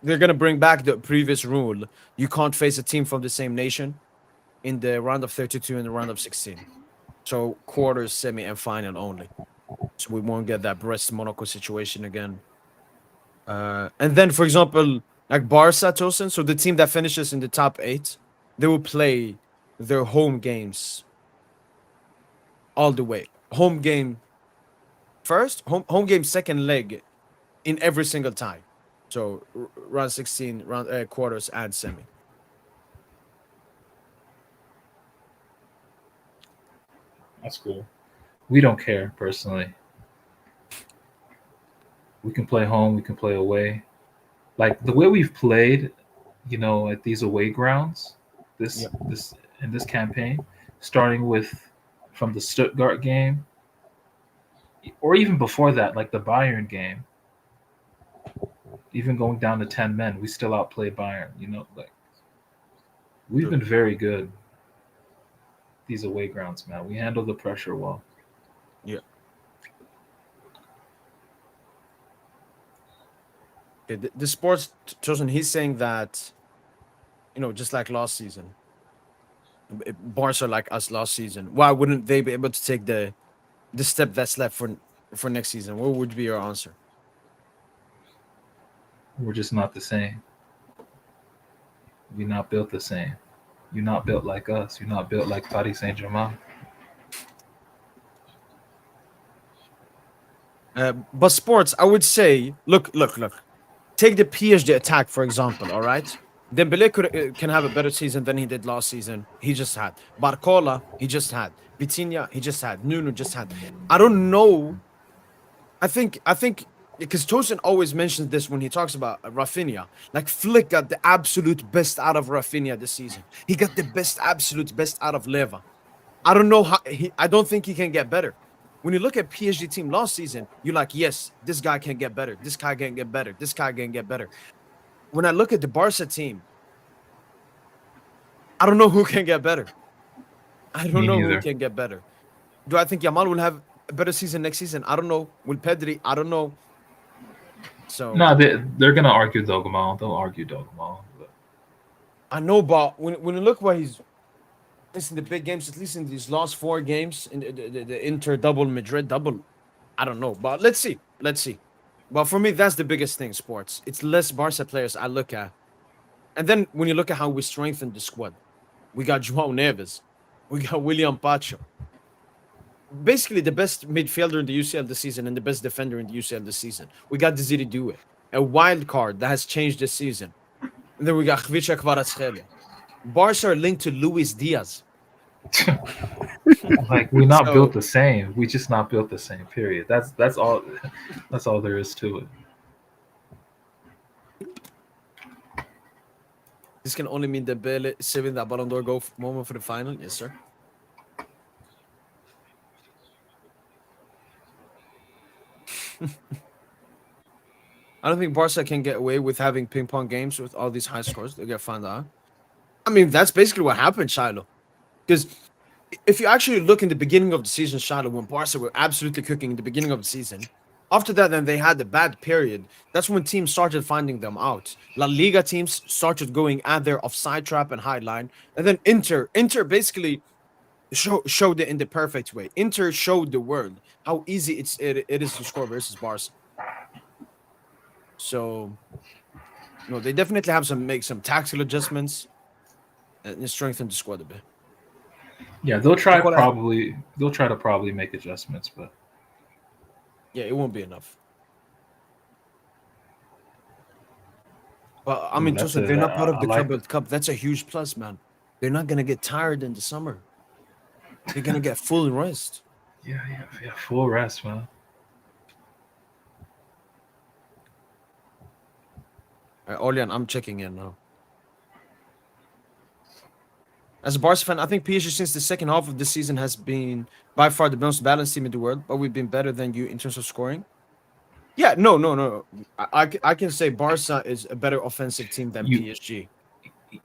they're gonna bring back the previous rule: you can't face a team from the same nation in the round of 32 and the round of 16. So quarters, semi, and final only. So we won't get that Brest Monaco situation again. And then, for example, like Barca, Tosin, so the team that finishes in the top 8, they will play their home games all the way. Home game first, home game second leg in every single tie. So round 16, round quarters, and semi. That's cool. We don't care personally. We can play home. We can play away. Like the way we've played, at these away grounds, this Yeah. this in this campaign, starting with from the Stuttgart game, or even before that, like the Bayern game, even going down to 10 men, we still outplayed Bayern. Like we've True. been very good these away grounds, man. We handle the pressure well. Yeah. Okay, the sports chosen. He's saying that just like last season, Barca like us last season. Why wouldn't they be able to take the step that's left for next season? What would be your answer? We're just not the same. We're not built the same. You're not built like us. You're not built like Paris Saint-Germain. But sports, I would say, look. Take the PSG attack for example. All right, Dembele can have a better season than he did last season. He just had Barcola. He just had Vitinha. He just had Nuno. Just had. I don't know. I think because Tosin always mentions this when he talks about Rafinha. Like Flick got the absolute best out of Rafinha this season. He got the absolute best out of Leva. I don't know how I don't think he can get better. When you look at PSG team last season, you're like, yes, this guy can get better. This guy can get better. This guy can get better. When I look at the Barca team, I don't know who can get better. I don't Me know who neither. can get better. Do I think Yamal will have a better season next season? I don't know. Will Pedri? I don't know. So No, they're gonna argue Dogma. They'll argue Dogma. But I know, but when you look what he's at least in the big games, at least in these last 4 games, in the Inter double, Madrid double, I don't know. But let's see. Let's see. But for me, that's the biggest thing, sports. It's less Barca players I look at. And then when you look at how we strengthened the squad, we got João Neves, we got William Pacho. Basically, the best midfielder in the UCL this season and the best defender in the UCL this season. We got Desiri Due, a wild card that has changed this season. And then we got Khvicha Kvaratskhelia. Barca are linked to Luis Diaz. like we're not built So the same. We just not built the same. Period. That's all. That's all there is to it. this can only mean Dembele saving that Ballon d'Or moment for the final. Yes, sir. I don't think Barca can get away with having ping pong games with all these high scores. They'll get found out. I mean, that's basically what happened, Shiloh. Because if you actually look in the beginning of the season, Shiloh, when Barca were absolutely cooking in the beginning of the season, after that, then they had the bad period. That's when teams started finding them out. La Liga teams started going at their offside trap and high line. And then Inter basically showed it in the perfect way. Inter showed the world how easy it is to score versus Barca. So, they definitely have make some tactical adjustments and strengthen the squad a bit. Yeah, they'll try Like what I, probably. They'll try to probably make adjustments, but yeah, it won't be enough. But I mean, that's Tosin, it. they're not part of I the like. Club Cup. That's a huge plus, man. They're not gonna get tired in the summer. They're gonna get full rest. Yeah. Full rest, man. All right, Olian, I'm checking in now. As a Barca fan, I think PSG since the second half of the season has been by far the most balanced team in the world, but we've been better than you in terms of scoring. Yeah, no. I can say Barca is a better offensive team than You PSG.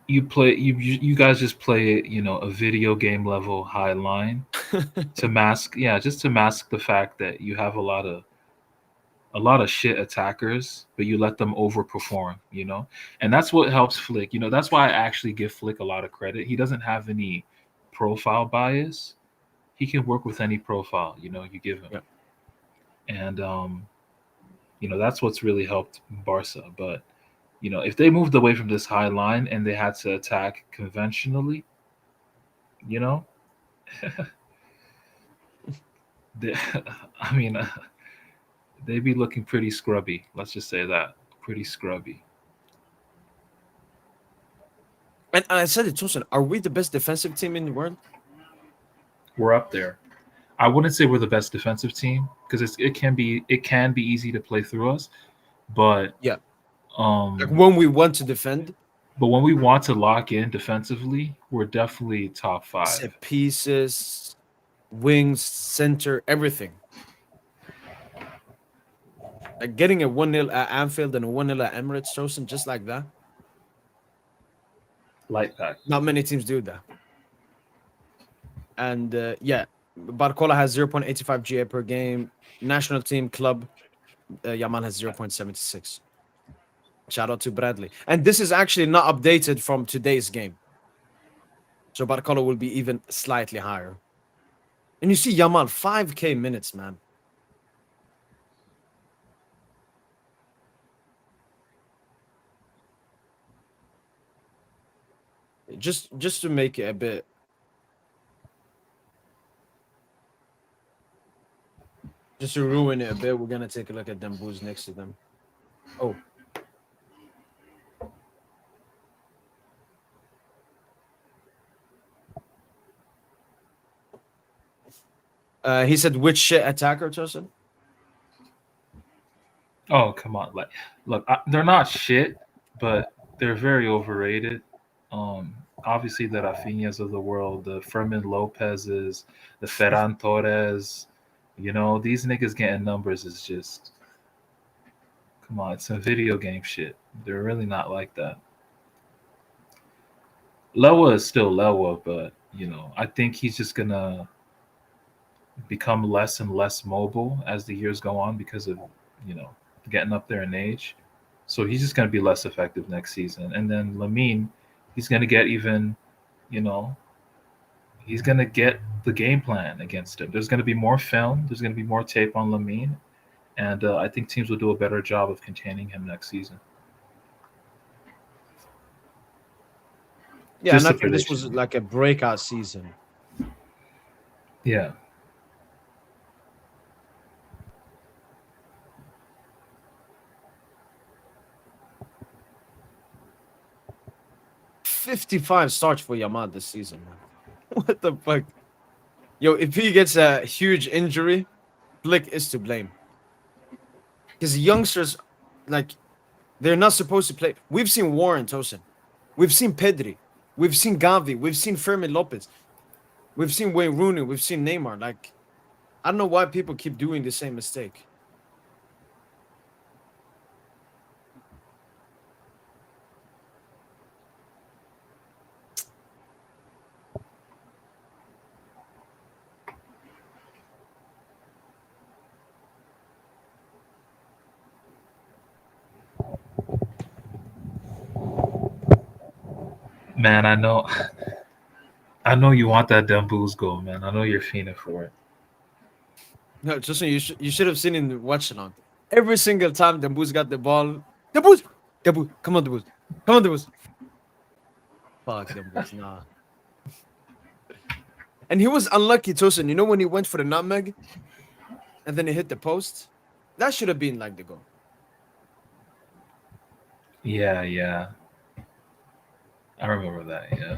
you play you guys just play a video game level high line to mask just to mask the fact that you have a lot of a lot of shit attackers, but you let them overperform, and that's what helps Flick. That's why I actually give Flick a lot of credit. He doesn't have any profile bias. He can work with any profile, you give him. Yeah. And that's what's really helped Barca. But if they moved away from this high line and they had to attack conventionally, you know, they, I mean, they'd be looking pretty scrubby. Let's just say that, pretty scrubby. And I said it, Tosin. Are we the best defensive team in the world? We're up there. I wouldn't say we're the best defensive team because it can be easy to play through us, but Yeah. um, Like when we want to defend, but when we want to lock in defensively, we're definitely top 5. set pieces, wings, center, everything. Like getting a 1-0 at Anfield and a 1-0 at Emirates, Tosin, just like that. Like that. Not many teams do that. And yeah, Barcola has 0.85 GA per game. National team club, Yaman has 0.76. Shout out to Bradley. And this is actually not updated from today's game. So Barcola will be even slightly higher. And you see Yaman, 5K minutes, man. Just to make it a bit. Just to ruin it a bit, we're gonna take a look at them booze next to them. Oh. He said which shit attacker, Tosin? Oh, come on. Look, they're not shit, but they're very overrated. Um, Obviously the Rafinhas of the world, the Fermin Lopez's, the Ferran Torres, these niggas getting numbers is just, come on, it's some video game shit. They're really not like that. Lewa is still Lewa, but I think he's just gonna become less and less mobile as the years go on because of getting up there in age. So he's just going to be less effective next season. And then Lamine, he's going to get even, he's going to get the game plan against him. There's going to be more film. There's going to be more tape on Lamine. And I think teams will do a better job of containing him next season. Yeah, Just and I a think this was prediction. like a breakout season. Yeah. 55 starts for Yamal this season, man. What the fuck? Yo, if he gets a huge injury, Flick is to blame. Because youngsters, like, they're not supposed to play. We've seen Warren, Tosin. We've seen Pedri. We've seen Gavi. We've seen Fermin Lopez. We've seen Wayne Rooney. We've seen Neymar. Like, I don't know why people keep doing the same mistake. Man, I know you want that Dembouz goal, man. I know you're fiending for it. No, Tosin, you should have seen in the watch along. Every single time Dembouz got the ball, Dembouz, Dembouz, come on, Dembouz, come on, Dembouz. Fuck Dembouz, nah. And he was unlucky, Tosin. You know when he went for the nutmeg, and then he hit the post. That should have been like the goal. Yeah. I remember that, yeah.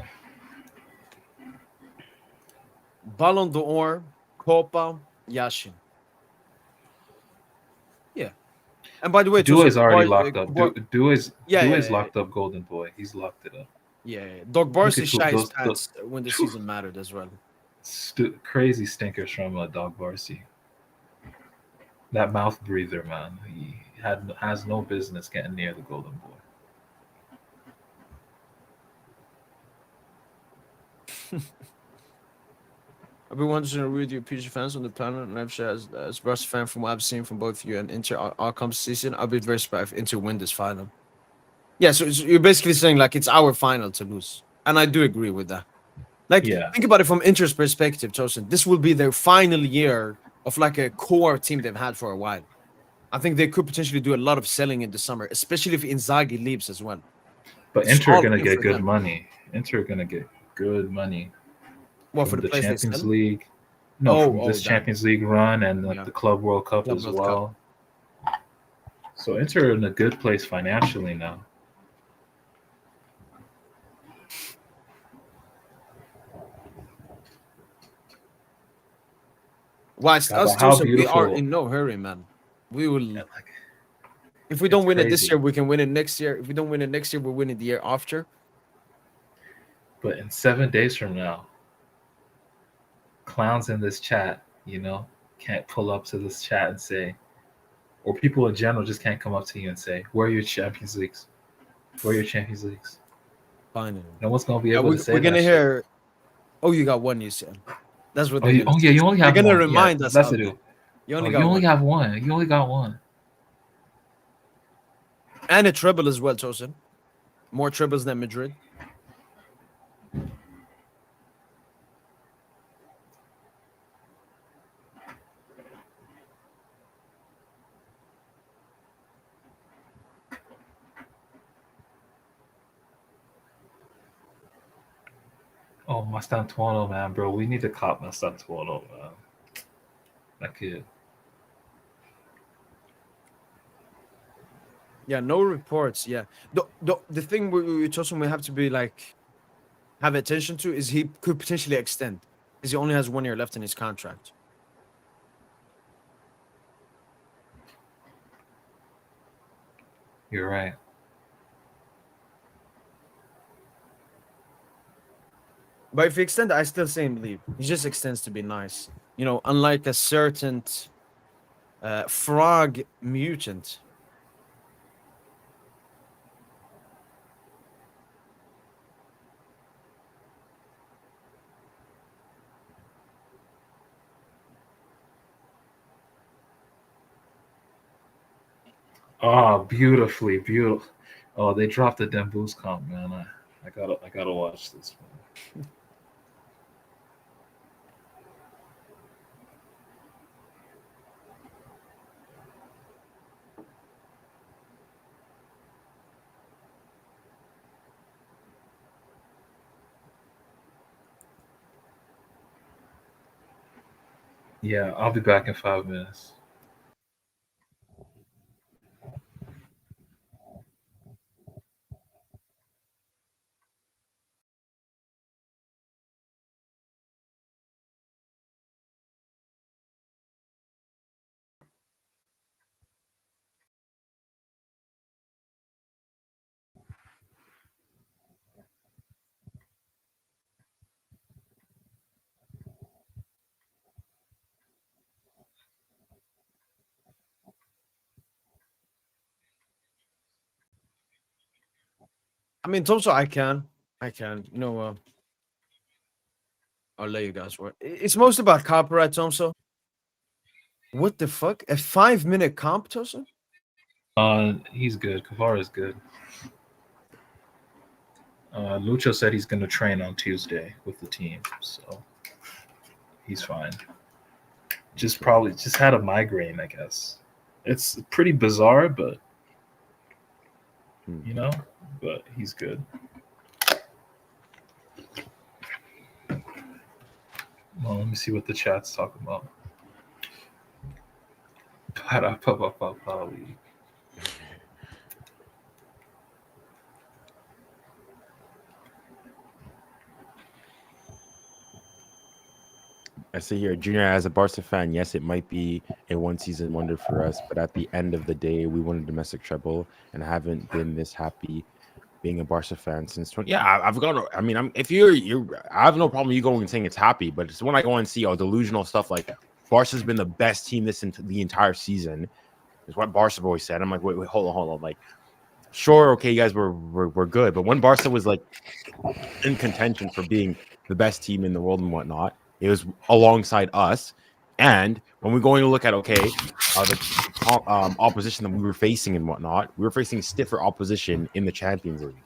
Ballon d'Or, Copa, Yashin. Yeah. And by the way, Due's Tosin, already locked up. Due's yeah. locked up Golden Boy. He's locked it up. Yeah. Dog Look Barsi at shot his those- pants when the season mattered as well. Crazy stinkers from Dog Barcy. That mouth breather, man. He has no business getting near the Golden Boy. I've been wondering to read your PSG fans on the planet, and I've shared as Barca fan from what I've seen from both you and Inter outcomes season. I'll be very surprised if Inter win this final. Yeah, so you're basically saying like it's our final to lose, and I do agree with that. Like, Yeah. think about it from Inter's perspective, Chosen. This will be their final year of like a core team they've had for a while. I think they could potentially do a lot of selling in the summer, especially if Inzaghi leaves as well. But It's Inter are all gonna in get for good them. money. Inter are gonna get good money What for from the the place they Champions sell? League. No, from Oh, this that Champions League run and yeah, the Club World Cup Club as World Cup. well. So Inter are in a good place financially now. Whilst God, but us, how Joseph, we are beautiful! in no hurry, man. We will. Like, If we it's don't win it this crazy. year, we can win it next year. If we don't win it next year, we'll win it the year after. But in 7 days from now, clowns in this chat, can't pull up to this chat and say, or people in general just can't come up to you and say, "Where are your Champions Leagues? Where are your Champions Leagues?" Finally, No one's gonna be yeah, able to say we're that gonna shit. hear. Oh, you got one, you said. That's what Oh, they're gonna oh say. yeah, you only They're have gonna one. Yeah, remind us that's how to bad. do. You Oh, only you got only one, have one. You only got one. and a treble as well, Chosen. More trebles than Madrid. Oh, Mastantuono, man, bro. We need to cop Mastantuono, man. That kid. Yeah, no reports. Yeah, the thing we Chosen we have to be like have attention to is he could potentially extend because he only has 1 year left in his contract. You're right. But if he extend, I still say him leave. He just extends to be nice. Unlike a certain frog mutant. Oh, beautifully, beautiful. Oh, they dropped the Dembouz comp, man. I gotta watch this one. Yeah, I'll be back in 5 minutes. I mean, Tomso, I can. I'll let you guys work. It's mostly about copyright, Tomso. What the fuck? A 5 minute comp, Toso? He's good. Kavara is good. Lucho said he's gonna train on Tuesday with the team, so he's fine. Just had a migraine, I guess. It's pretty bizarre, but you know, but he's good. Well, let me see what the chat's talking about. Parapapapapali. I see here, Junior, as a Barca fan, yes, it might be a one-season wonder for us, but at the end of the day, we won a domestic treble and haven't been this happy being a Barca fan since 20. Yeah, I've gone. I mean, if I have no problem you going and saying it's happy, but it's when I go and see delusional stuff like Barca's been the best team the entire season, is what Barca always said. I'm like, wait, hold on, like, sure, okay, you guys were good, but when Barca was like in contention for being the best team in the world and whatnot, It was alongside us. And when we're going to look at the opposition that we were facing and whatnot, we were facing stiffer opposition in the Champions League.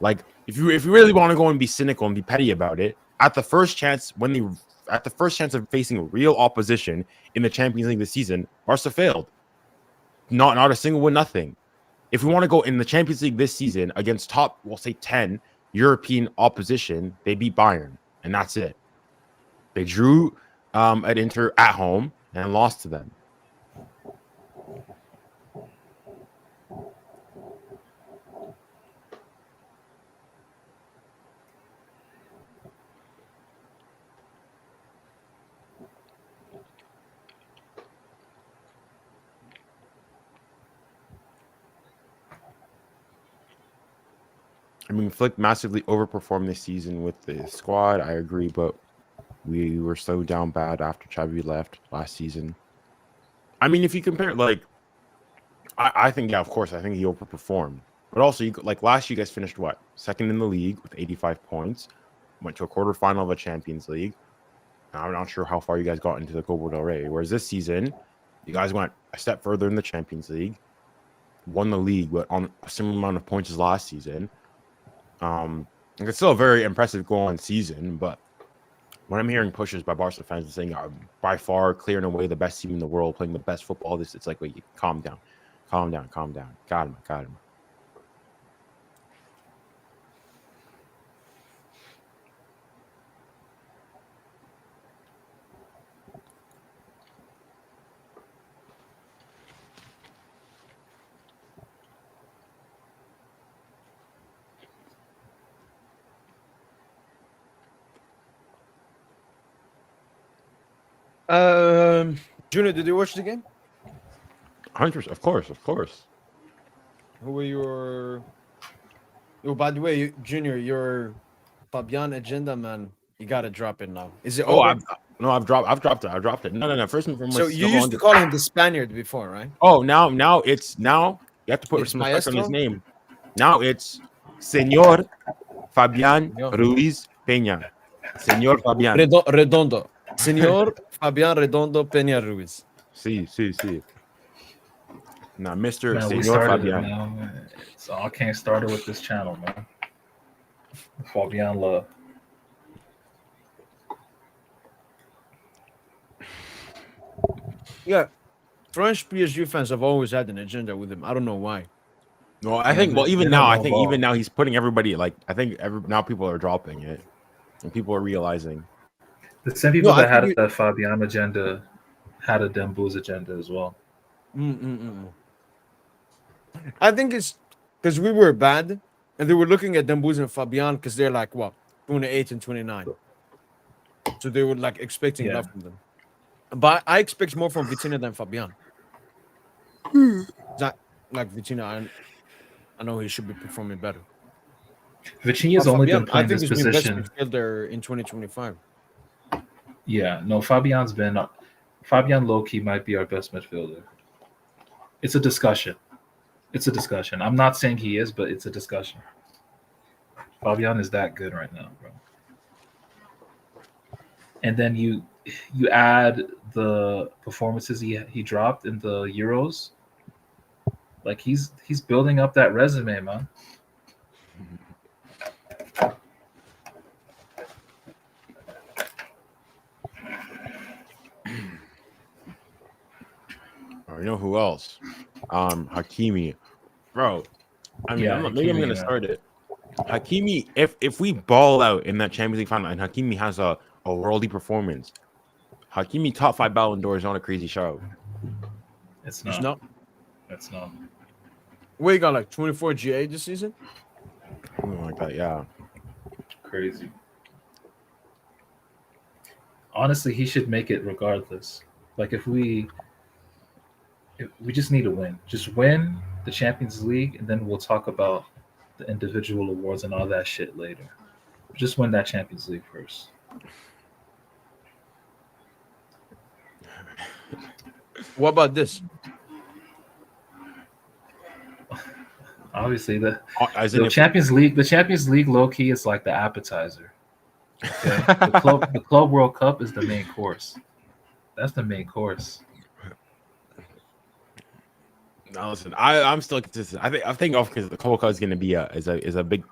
Like, if you really want to go and be cynical and be petty about it, at the first chance of facing real opposition in the Champions League this season, Barca failed. Not a single win, nothing. If we want to go in the Champions League this season against top, we'll say 10 European opposition, they beat Bayern, and that's it. They drew at Inter at home and lost to them. I mean, Flick massively overperformed this season with the squad. I agree, but we were so down bad after Xavi left last season. I mean, if you compare, like, I think, yeah, of course, I think he overperformed. But also, last year, you guys finished what? Second in the league with 85 points. Went to a quarterfinal of a Champions League. I'm not sure how far you guys got into the Copa del Rey. Whereas this season, you guys went a step further in the Champions League. Won the league, but on a similar amount of points as last season. It's still a very impressive goal-on season, but when I'm hearing pushes by Barca fans saying by far, clear and away the best team in the world, playing the best football, it's like, wait, calm down. Got him. Junior, did you watch the game? 100%, of course. Who were your? Oh, by the way, Junior, your Fabian agenda, man. You gotta drop it now. Is it? I've dropped it. No. First and foremost. So you used to call him the Spaniard before, right? Oh, now you have to put It's some respect on his Maestro? name. Now it's Señor Fabián Ruiz Peña. Señor Fabián. Redondo. Señor Fabian Redondo Peña Ruiz. Sí. Now, Mr. Man, we Señor started it Fabián. now, man. It's all can't start it with this channel, man. Fabian Love. Yeah, French PSG fans have always had an agenda with him. I don't know why. No, I think. Well, even They now, don't I know think ball. even now he's putting everybody now people are dropping it, and people are realizing. The same people No, I that had think that Fabian agenda had a Dembouz agenda as well. I think it's because we were bad, and they were looking at Dembouz and Fabian because they're like what 28 and 29, so they were like expecting Yeah. enough from them. But I expect more from Vitinha than Fabian. That like Vitinha, I know he should be performing better. Vitinha's But only Fabian, been I playing think this he's been best position. midfielder in 2025. Yeah, no, Fabian low key might be our best midfielder. It's a discussion. I'm not saying he is, but it's a discussion. Fabian is that good right now, bro. And then you add the performances he dropped in the Euros. Like he's building up that resume, man. Oh, you know who else? Hakimi, bro. I mean, Yeah, maybe I'm Hakimi, gonna man. start it. Hakimi, if we ball out in that Champions League final and Hakimi has a worldly performance, Hakimi top 5 Ballon d'Or is not a crazy show. It's It's not. not. It's not. We got like 24 GA this season. Something like that, yeah. Crazy. Honestly, he should make it regardless. Like if we just need to win. Just win the Champions League, and then we'll talk about the individual awards and all that shit later. Just win that Champions League first. What about this? Obviously, the As in Champions League low key is like the appetizer. Okay, the Club World Cup is the main course. That's the main course. No, listen, I'm still consistent. I think off because the Copa Cup is going to be a big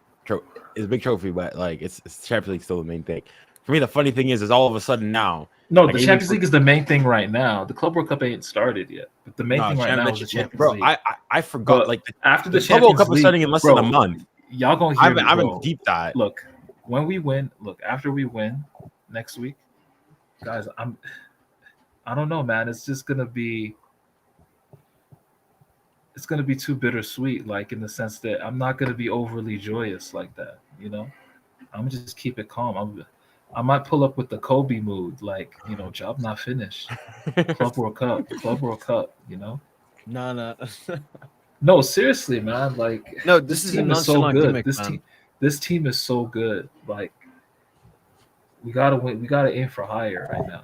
is a big trophy, but like it's Champions League still the main thing. For me, the funny thing is all of a sudden now. No, like, the Champions League is the main thing right now. The Club World Cup ain't started yet, but the main thing right now is the Champions bro, League. I forgot. But Like after the Club World Champions Cup is League, starting in less bro, than a month. y'all gonna I hear me, haven't bro. deep that. Look, when we win, after we win next week, guys, I don't know, man. It's gonna be too bittersweet, like in the sense that I'm not gonna be overly joyous like that, you know. I'm gonna just keep it calm. I might pull up with the Kobe mood, like, you know, job not finished. Club World Cup, you know. No. No, seriously, man. Like No, this this is a team is so nonchalant good. gimmick, man. This team is so good. Like we gotta win. We gotta aim for higher right now.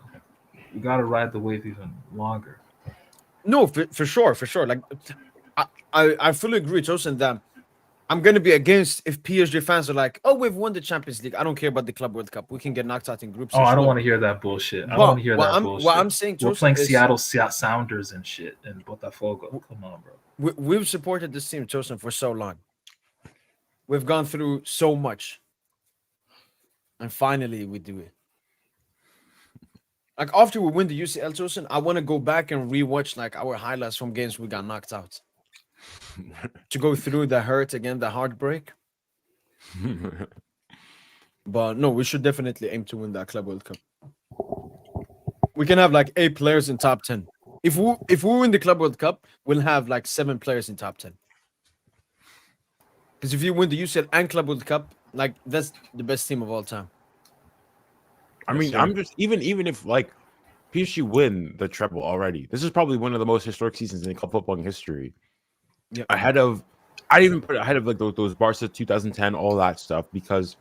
We gotta ride the wave even longer. No, for sure. Like, I fully agree, Tosin, that I'm gonna be against if PSG fans are like, "Oh, we've won the Champions League. I don't care about the Club World Cup. We can get knocked out in group Oh, stage." I don't No, want to hear that bullshit. I don't but want to hear that bullshit. what I'm saying, We're Tosin, playing is Seattle Sounders and shit and Botafogo. Come on, bro. we've supported this team, Tosin, for so long. We've gone through so much, and finally we do it. Like after we win the UCL, Tosin, I want to go back and rewatch like our highlights from games we got knocked out to go through the hurt again, the heartbreak. But no, we should definitely aim to win that Club World Cup. We can have like 8 players in top 10. If we win the Club World Cup, we'll have like 7 players in top 10. Because if you win the UCL and Club World Cup, like that's the best team of all time. I mean, sir. I'm just even if like PSG win the treble already, this is probably one of the most historic seasons in club football history. Yeah. Ahead of, I'd even put it ahead of like those Barca 2010, all that stuff, because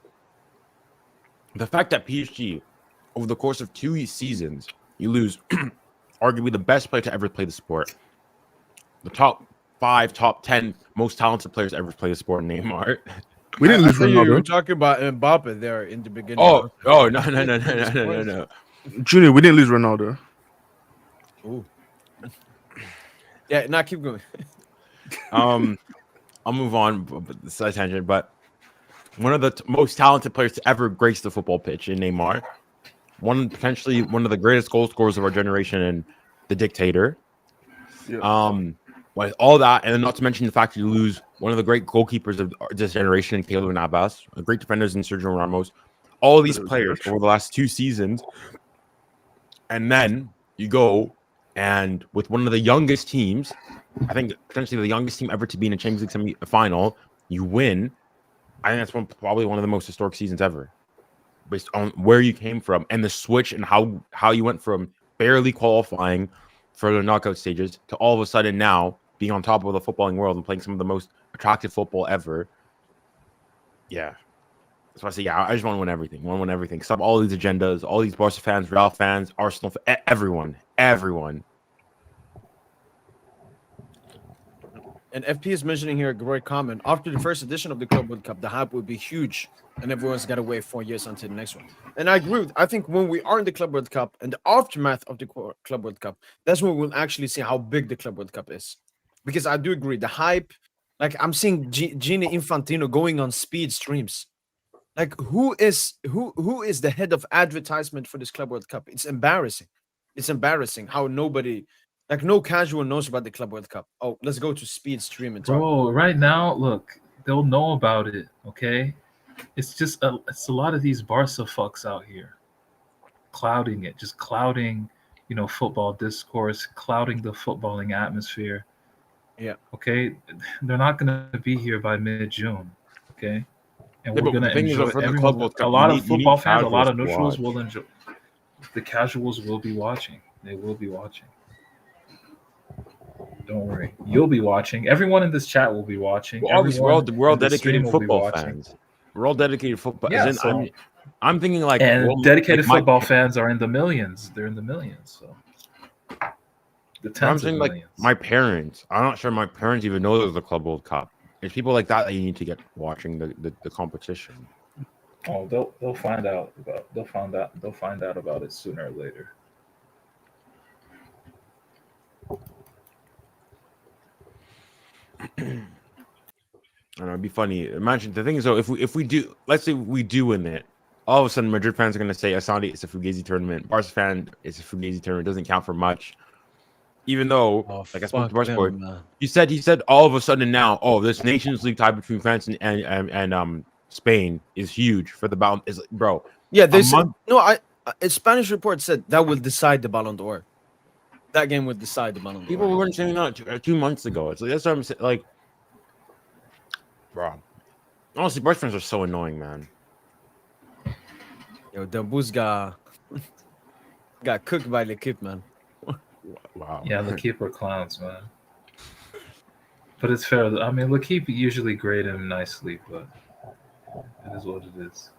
the fact that PSG over the course of 2 seasons you lose arguably the best player to ever play the sport, the top 5, top 10 most talented players ever play the sport, Neymar. We didn't I lose thought you were Ronaldo. talking about Mbappe there in the beginning. Oh no. Junior, we didn't lose Ronaldo. Ooh. Yeah, now keep going. I'll move on, side tangent, but one of the most talented players to ever grace the football pitch in Neymar, potentially one of the greatest goal scorers of our generation, and the dictator. Yeah. With all that, and then not to mention the fact that you lose one of the great goalkeepers of this generation, Keylor Navas, great defenders in Sergio Ramos, all these players over the last 2 seasons, and then you go and with one of the youngest teams, I think potentially the youngest team ever to be in a Champions League semi-final, you win. I think that's probably one of the most historic seasons ever, based on where you came from and the switch and how you went from barely qualifying for the knockout stages to all of a sudden now being on top of the footballing world and playing some of the most attractive football ever. Yeah. That's why I say, yeah, I just want to win everything. Want to win everything. Stop all these agendas, all these Barca fans, Real fans, Arsenal, everyone. And FP is mentioning here a great comment. After the first edition of the Club World Cup, the hype would be huge, and everyone's got to wait 4 years until the next one. And I agree. I think when we are in the Club World Cup and the aftermath of the Club World Cup, that's when we'll actually see how big the Club World Cup is. Because I do agree, the hype, like I'm seeing Gini Infantino going on speed streams. Like who is the head of advertisement for this Club World Cup? It's embarrassing. It's embarrassing how nobody, like no casual knows about the Club World Cup. Oh, let's go to speed stream and talk. Bro, right now, look, they'll know about it, okay? It's just it's a lot of these Barca fucks out here clouding it, just clouding, you know, football discourse, clouding the footballing atmosphere. Yeah. Okay, they're not gonna be here by mid-June. Okay, and Yeah, we're but gonna the thing is, enjoy. for the Everyone, Club World a Cup, lot you of need football fans, a lot casuals of to neutrals watch. will enjoy. The casuals will be watching. They will be watching. Don't worry, you'll be watching. Everyone in this chat will be watching. Well, obviously, we're all in this stream dedicated will be football watching. fans. We're all dedicated football. Yeah, As in, so- I'm thinking like, And well, dedicated like football fans are in the millions. They're in the millions. So the I'm tens of saying like millions. my parents. I'm not sure my parents even know there's a Club World Cup. It's people like that you need to get watching the competition. Oh, they'll find out about it sooner or later. I don't know, it'd be funny. Imagine the thing is though, if we do, let's say we do win it, all of a sudden Madrid fans are gonna say Asante it's a Fugazi tournament. Barca fan it's a Fugazi tournament. It doesn't count for much. Even though, Oh like I spoke to fuck Barca boy, them, man. he said all of a sudden now, oh, this Nations League tie between France and Spain is huge for the balance. Is bro, Yeah, a they said month. no. A Spanish report said that will decide the Ballon d'Or. That game would decide the Ballon People d'Or. were saying that 2 months ago. It's like that's what I'm saying. Like, bro, honestly, Barca fans are so annoying, man. Yo, Demboo's got cooked by l'équipe, man. Wow. Yeah, the keeper clowns, man. But it's fair. I mean, L'Equipe usually grade him nicely, but it is what it is.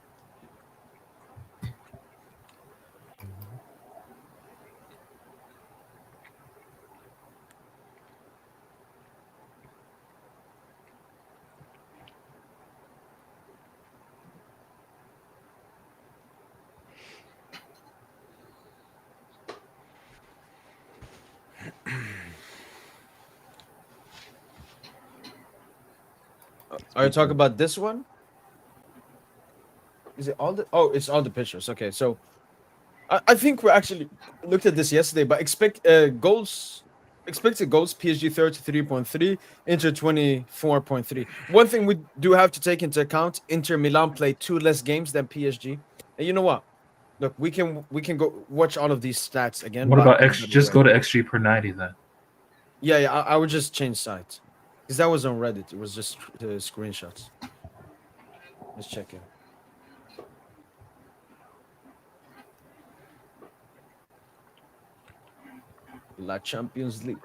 Are you talking about this one? Is it all the? Oh, it's all the pictures. Okay, so I think we actually looked at this yesterday, but expected goals PSG 33.3, Inter 24.3. One thing we do have to take into account: Inter Milan played 2 less games than PSG. And you know what? Look, we can go watch all of these stats again. What but about in a X? better Just way. go to XG per 90 then. Yeah. I would just change sites because that was on Reddit. It was just screenshots. Let's check it. La Champions League.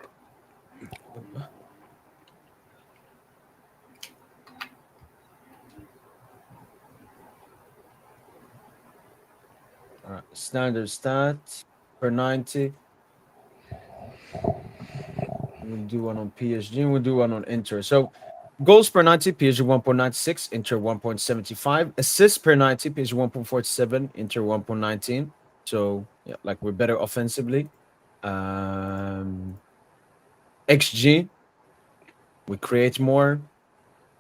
All right, standard stat per 90. We'll do one on PSG. We'll do one on Inter. So goals per 90, PSG 1.96, Inter 1.75. Assists per 90, PSG 1.47, Inter 1.19. So yeah, like we're better offensively. XG, we create more.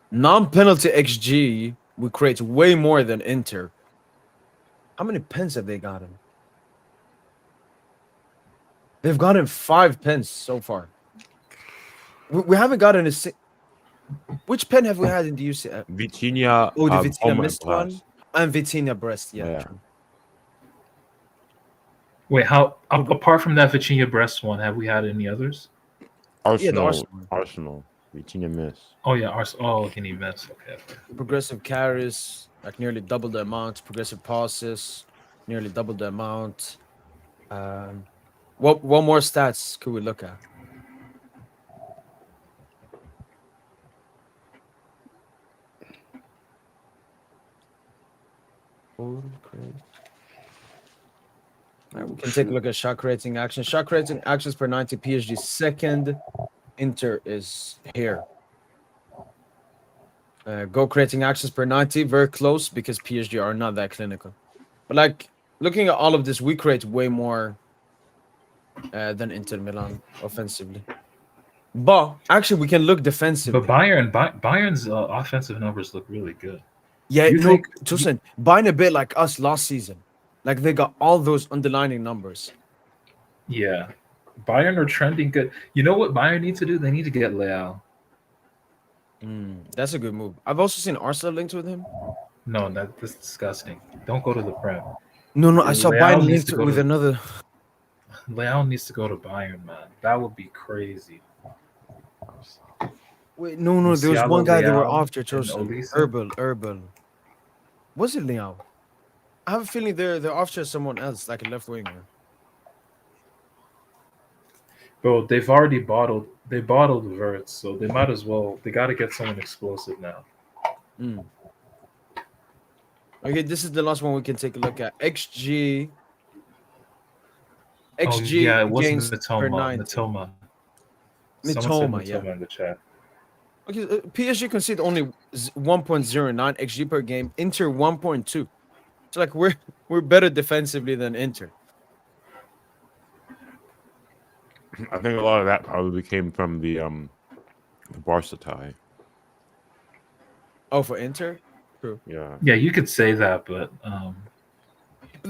Non-penalty XG, we create way more than Inter. How many pens have they gotten? They've gotten 5 pens so far. We haven't gotten a. Which pen have we had in the UCL? Vitinha, Oh, the Vitinha home and missed one, pass. and Vitinha Brest. Yeah, Yeah. true. Wait, how apart from that Virginia Brest one, have we had any others? Yeah, the Arsenal, Arsenal one. Arsenal, Vitinha miss. Oh yeah, oh, can he miss? Okay. Progressive carries, like nearly double the amount. Progressive passes, nearly double the amount. What more stats could we look at? Alright, we can take a look at shot creating action. Shot creating actions per 90, PSG second. Inter is here. Goal creating actions per 90, very close because PSG are not that clinical. But like looking at all of this, we create way more than Inter Milan offensively. But actually, we can look defensively. But Bayern's offensive numbers look really good. Yeah, You no, think- Tosin, buying a bit like us last season. Like they got all those underlining numbers. Yeah, Bayern are trending good. You know what Bayern need to do? They need to get Leao. That's a good move. I've also seen Arsenal linked with him. No, that's disgusting. Don't go to the Prem. No, I saw Leao Bayern needs linked to go with to- another. Leao needs to go to Bayern, man. That would be crazy. Wait, no. There was Musiala, one guy they were Leao, after, and Tosin. Olise. Herbal. Was it Leao? I have a feeling they're after someone else, like a left winger. Bro, they've already bottled. They bottled Verts, so they might as well. They got to get someone explosive now. Okay, this is the last one we can take a look at. XG. XG Oh yeah, it was against per Mitoma. 90. Mitoma. Someone said Mitoma, yeah. Mitoma in the chat. Okay, PSG concede only 1.09 xG per game. Inter 1.2. It's like we're better defensively than Inter. I think a lot of that probably came from the Barca tie. Oh, for Inter, true. Yeah. Yeah, you could say that, but But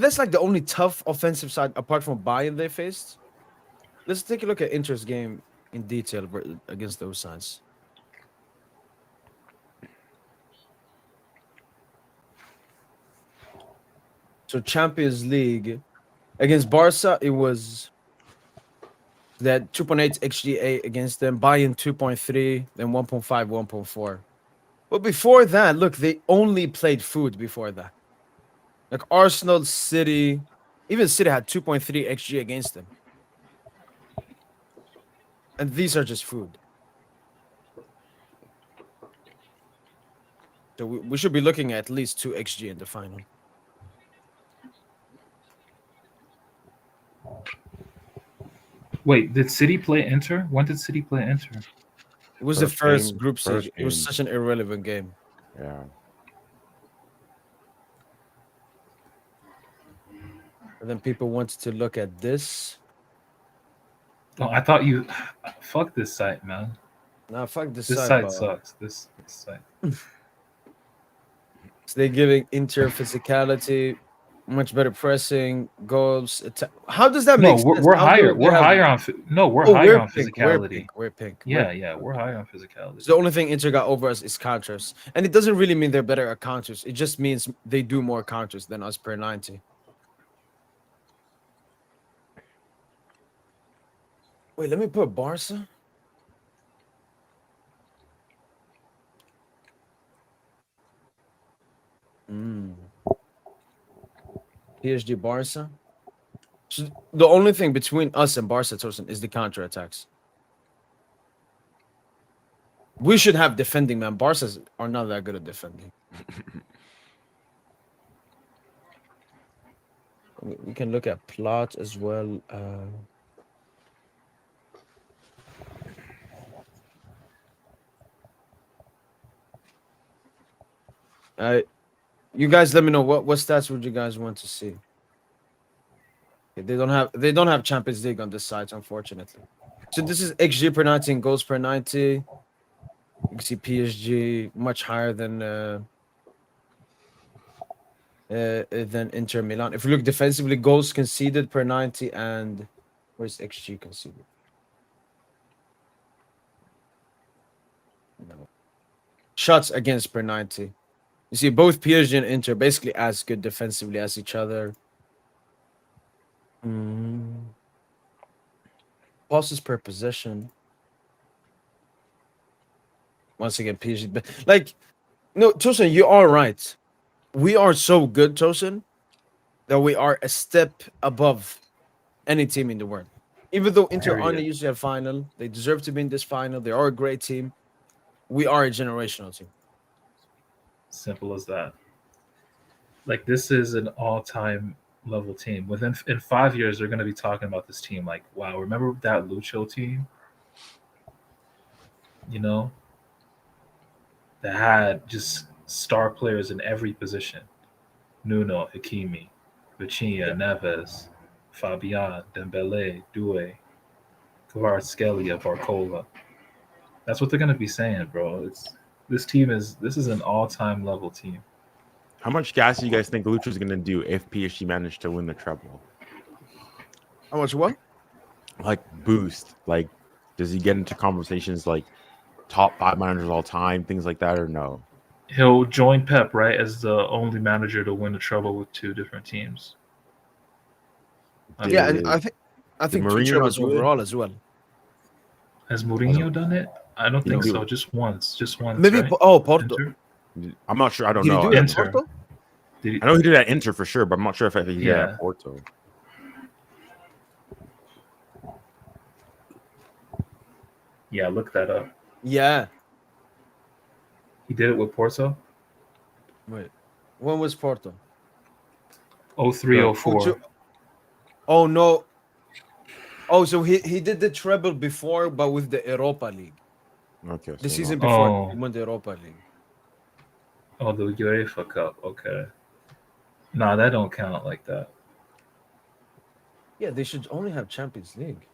that's like the only tough offensive side apart from Bayern they faced. Let's take a look at Inter's game in detail against those sides. So Champions League against Barca, it was that 2.8 XGA against them, Bayern 2.3, then 1.5, 1.4. But before that, look, they only played food before that. Like Arsenal, City, even City had 2.3 XG against them. And these are just food. So we should be looking at least 2 XG in the final. wait, did City play Inter? When did City play Inter? It was the First first game, group stage. first It was game. such an irrelevant game. Yeah. And then people wanted to look at this. Oh, I thought you. Fuck this site, man. Nah, fuck this This side, site bro. sucks. This site. So they're giving Inter physicality, much better pressing, goals. How does that No, make we're, sense? we're How do higher. they We're have- higher on. No, we're Oh, higher we're on pink. We're physicality. pink. We're pink. Yeah, We're- yeah, we're higher on physicality. So the only thing Inter got over us is counters, and it doesn't really mean they're better at counters. It just means they do more counters than us per 90. Wait, let me put Barca. PSG Barca. So the only thing between us and Barca, Tosin, is the counter attacks. We should have defending, man. Barca's are not that good at defending. We can look at plot as well. You guys, let me know what stats would you guys want to see. Okay, they don't have Champions League on this site, unfortunately. So this is XG per 90 and goals per 90. You can see PSG much higher than Inter Milan. If you look defensively, goals conceded per 90 and where's XG conceded? No. Shots against per 90. You see both PSG and Inter basically as good defensively as each other. Passes per possession. Once again, PSG. Like, no, Tosin, you are right. We are so good, Tosin, that we are a step above any team in the world. Even though Inter aren't Period. usually a final, they deserve to be in this final. They are a great team. We are a generational team. Simple as that. Like this is an all-time level team. In 5 years, they're going to be talking about this team. Like, wow, remember that Lucho team? You know, that had just star players in every position: Nuno, Hakimi, Vitinha, Neves, Fabian, Dembele, Doué, Kvaratskhelia, Barcola. That's what they're going to be saying, bro. This is an all-time level team. How much gas do you guys think Lucha's going to do if PSG managed to win the treble? How much what? Like boost? Like, does he get into conversations like top 5 managers all time, things like that, or no? He'll join Pep, right, as the only manager to win a treble with 2 different teams. Yeah, and I think two Mourinho trebles do it? overall as well. Has Mourinho done it? I don't think No. so. Just once. Maybe Right? Porto. Inter? I'm not sure. I don't Did he know. do it at Inter. Porto? Did he- I know he did at Inter for sure, but I'm not sure if he did Yeah. at Porto. Yeah, look that up. Yeah. He did it with Porto. Wait. When was Porto? 03, 04. Oh no. Oh, so he did the treble before, but with the Europa League. Okay, The so season not before Oh. they won the Europa League. Oh, the UEFA Cup. Okay. Nah, that don't count like that. Yeah, they should only have Champions League.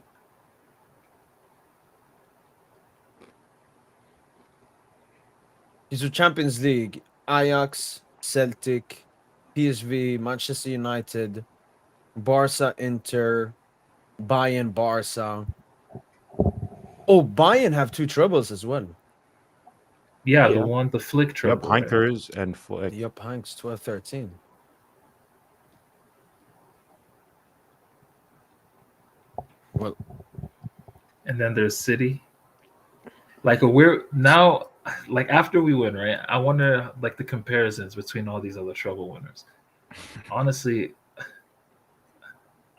These are Champions League: Ajax, Celtic, PSV, Manchester United, Barca, Inter, Bayern, Barca. Oh, Bayern have two trebles as well. Yeah, Yeah. the Flick Yep, treble. Right? Heinkers and Flick. Yup, Hanks, 12-13. Well, And then there's City. Like we're now, like after we win, right? I wonder like the comparisons between all these other treble winners. Honestly,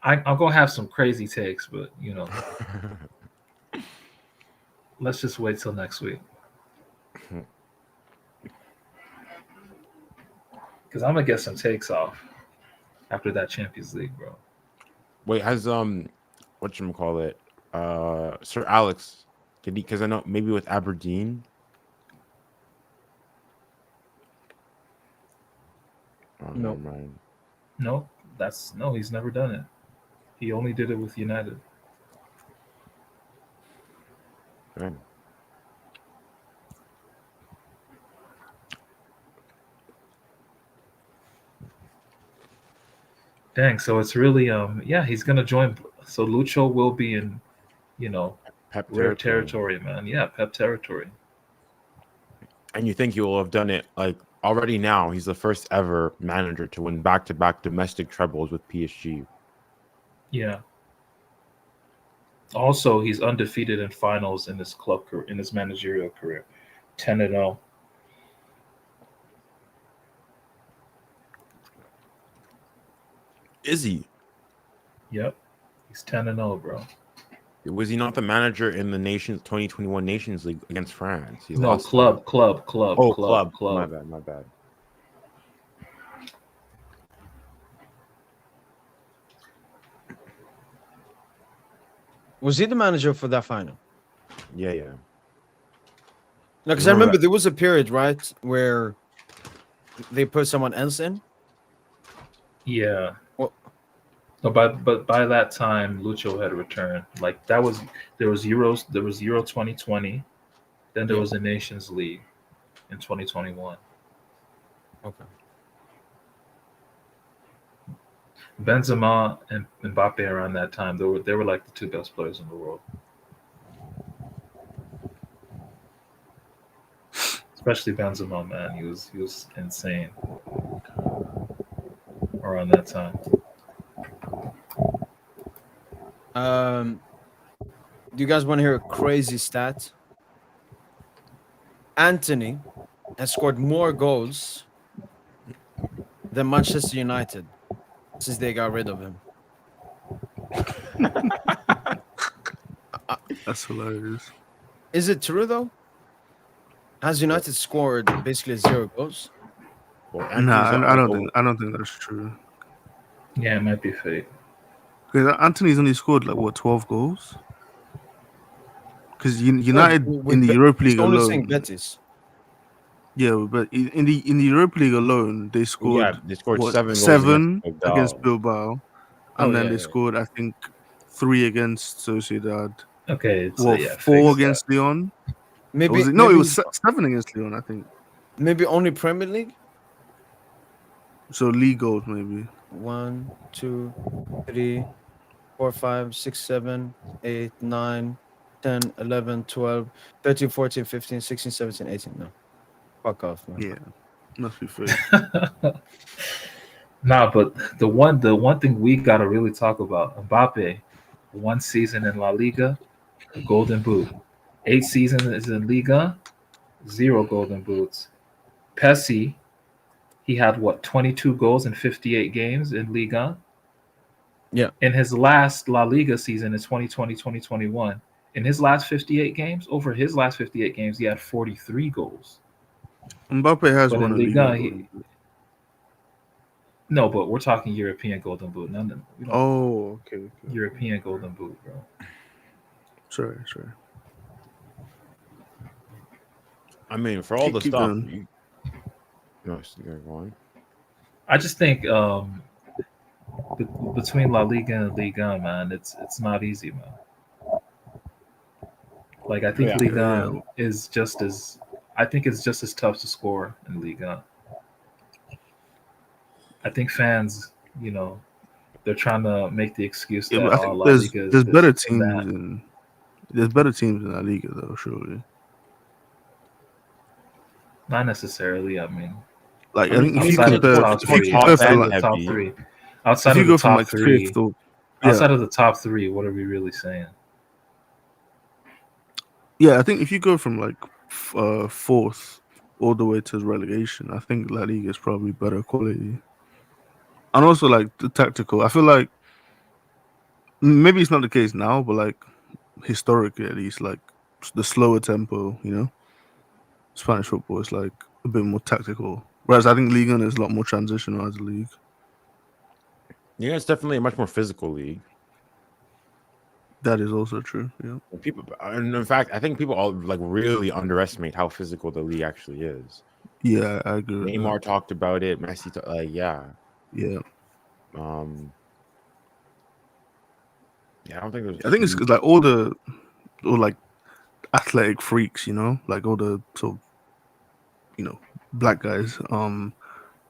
I'm gonna have some crazy takes, but let's just wait till next week. Because I'm gonna get some takes off after that Champions League, bro. Wait, has whatchamacallit, Sir Alex, did he? Because I know maybe with Aberdeen. Oh, No. never mind. No, he's never done it. He only did it with United. Dang. Dang, so it's really yeah, he's gonna join. So Lucho will be in, Pep rare territory. territory, man. Yeah, Pep territory. And you think he will have done it like already now? He's the first ever manager to win back-to-back domestic trebles with PSG. Yeah. Also, he's undefeated in finals in his in his managerial career, 10-0. Is he? Yep, he's 10-0, bro. Was he not the manager in the Nations 2021 Nations League against France? He No, lost. That. club. Oh, club. My bad. My bad. Was he the manager for that final? Yeah, yeah. No, because I Remember remember there was a period, right, where they put someone else in. Yeah. Well, No, but by that time, Lucho had returned. Like there was Euros, there was Euro 2020, then there Yeah. was the Nations League in 2021. okay. Benzema and Mbappe around that time, they were like the two best players in the world. Especially Benzema, man. He was insane around that time. Do you guys want to hear a crazy stat? Anthony has scored more goals than Manchester United since they got rid of him. That's hilarious. Is it true though? Has United scored basically 0 goals? Well, Nah, Anthony's I don't over- think I don't think that's true. Yeah, it might be fake. Because Anthony's only scored like what 12 goals. Because United in the Europa He's League only saying alone, Betis. yeah, but in the Europa League alone, they scored Yeah, they scored what, 7 goals seven against against Bilbao. Bilbao, Oh, and then yeah, they yeah. scored I think 3 against Sociedad. Okay, it's Well, yeah, fake 4 stat. against Leon. Maybe Was it? No, it was 7 against Leon, I think. maybe only Premier League. So league goals maybe. 1, 2, 3, 4, 5, 6, 7, 8, 9, 10, 11, 12, 13, 14, 15, 16, 17, 18. No. Fuck off, man. Yeah, must be fake. Nah, but the one thing we gotta really talk about, Mbappe, 1 season in La Liga, Golden Boot. 8 seasons in Liga, 0 Golden Boots. Pessi, he had what 22 goals in 58 games in Liga. Yeah. In his last La Liga season in 2020-2021, in his last 58 games, over his last 58 games, he had 43 goals. Mbappe has But won in a Liga, league. no, but we're talking European Golden Boot. No, we don't Oh, okay. European Golden Boot, bro. Sorry. I mean, for all the Keep stuff, going. no, go on. I just think between La Liga and Liga, man, it's not easy, man. Like I think Yeah. Liga is just as I think it's just as tough to score in Liga. I think fans, they're trying to make the excuse Yeah, that but I think La there's Liga is there's better this and teams that. in there's better teams in La Liga though, surely. Not necessarily. I mean, Like I I mean, think if I you mean, outside of the compare, top if you three, compare top from outside of end like the top heavy. three, if outside you of the go from top like fifth three, or outside of the top three, what are we really saying? I think if you go from like fourth all the way to relegation, I think La Liga is probably better quality. And also like the tactical. I feel like maybe it's not the case now, but like historically at least, like the slower tempo, Spanish football is like a bit more tactical. Whereas I think Liga is a lot more transitional as a league. Yeah, it's definitely a much more physical league. That is also true. Yeah. And in fact, I think people all like really underestimate how physical the league actually is. Yeah, I agree with that. Neymar talked about it. Messi, yeah. Yeah. Yeah, I don't think there's. I think it's 'cause, like all like athletic freaks, like all the sort of, black guys,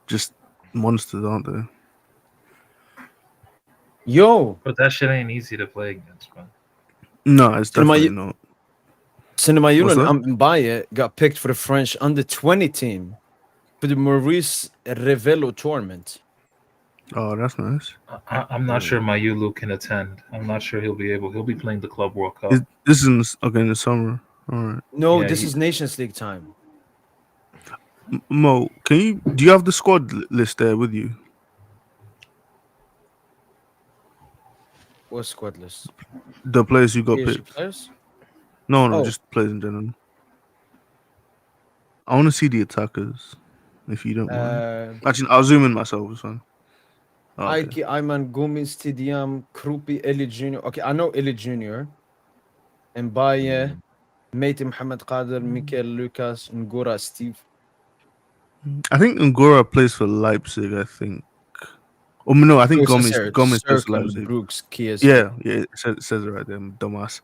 just monsters, aren't they? Yo, But that shit ain't easy to play against, man. No, it's Cinema, definitely not. Cinema What's Yulan that? Mbaye got picked for the French under-20 team for the Maurice Revello tournament. Oh, that's nice. I'm not sure Mayulu can attend. I'm not sure he'll be able. He'll be playing the Club World Cup. This is okay in the summer. All right. No, Yeah, this he- is Nations League time. Mo, do you have the squad list there with you? What squad list? The players you got PSG picked? players? No, Oh. just players in general. I want to see the attackers, if you don't mind. Actually, I'll zoom in myself. It's fine. Oh, okay. Aiki, Ayman, Gomis, Tidiam, Krupi, Eli Jr. Okay, I know Eli Jr. Mbaye, Mate Mohamed Qadir, Mikel Lucas, Ngora Steve. I think Ngora plays for Leipzig. I think. Oh no, I think Gomez plays for Circle, Leipzig. Brooks, Kies. Yeah, it says it right there, dumbass.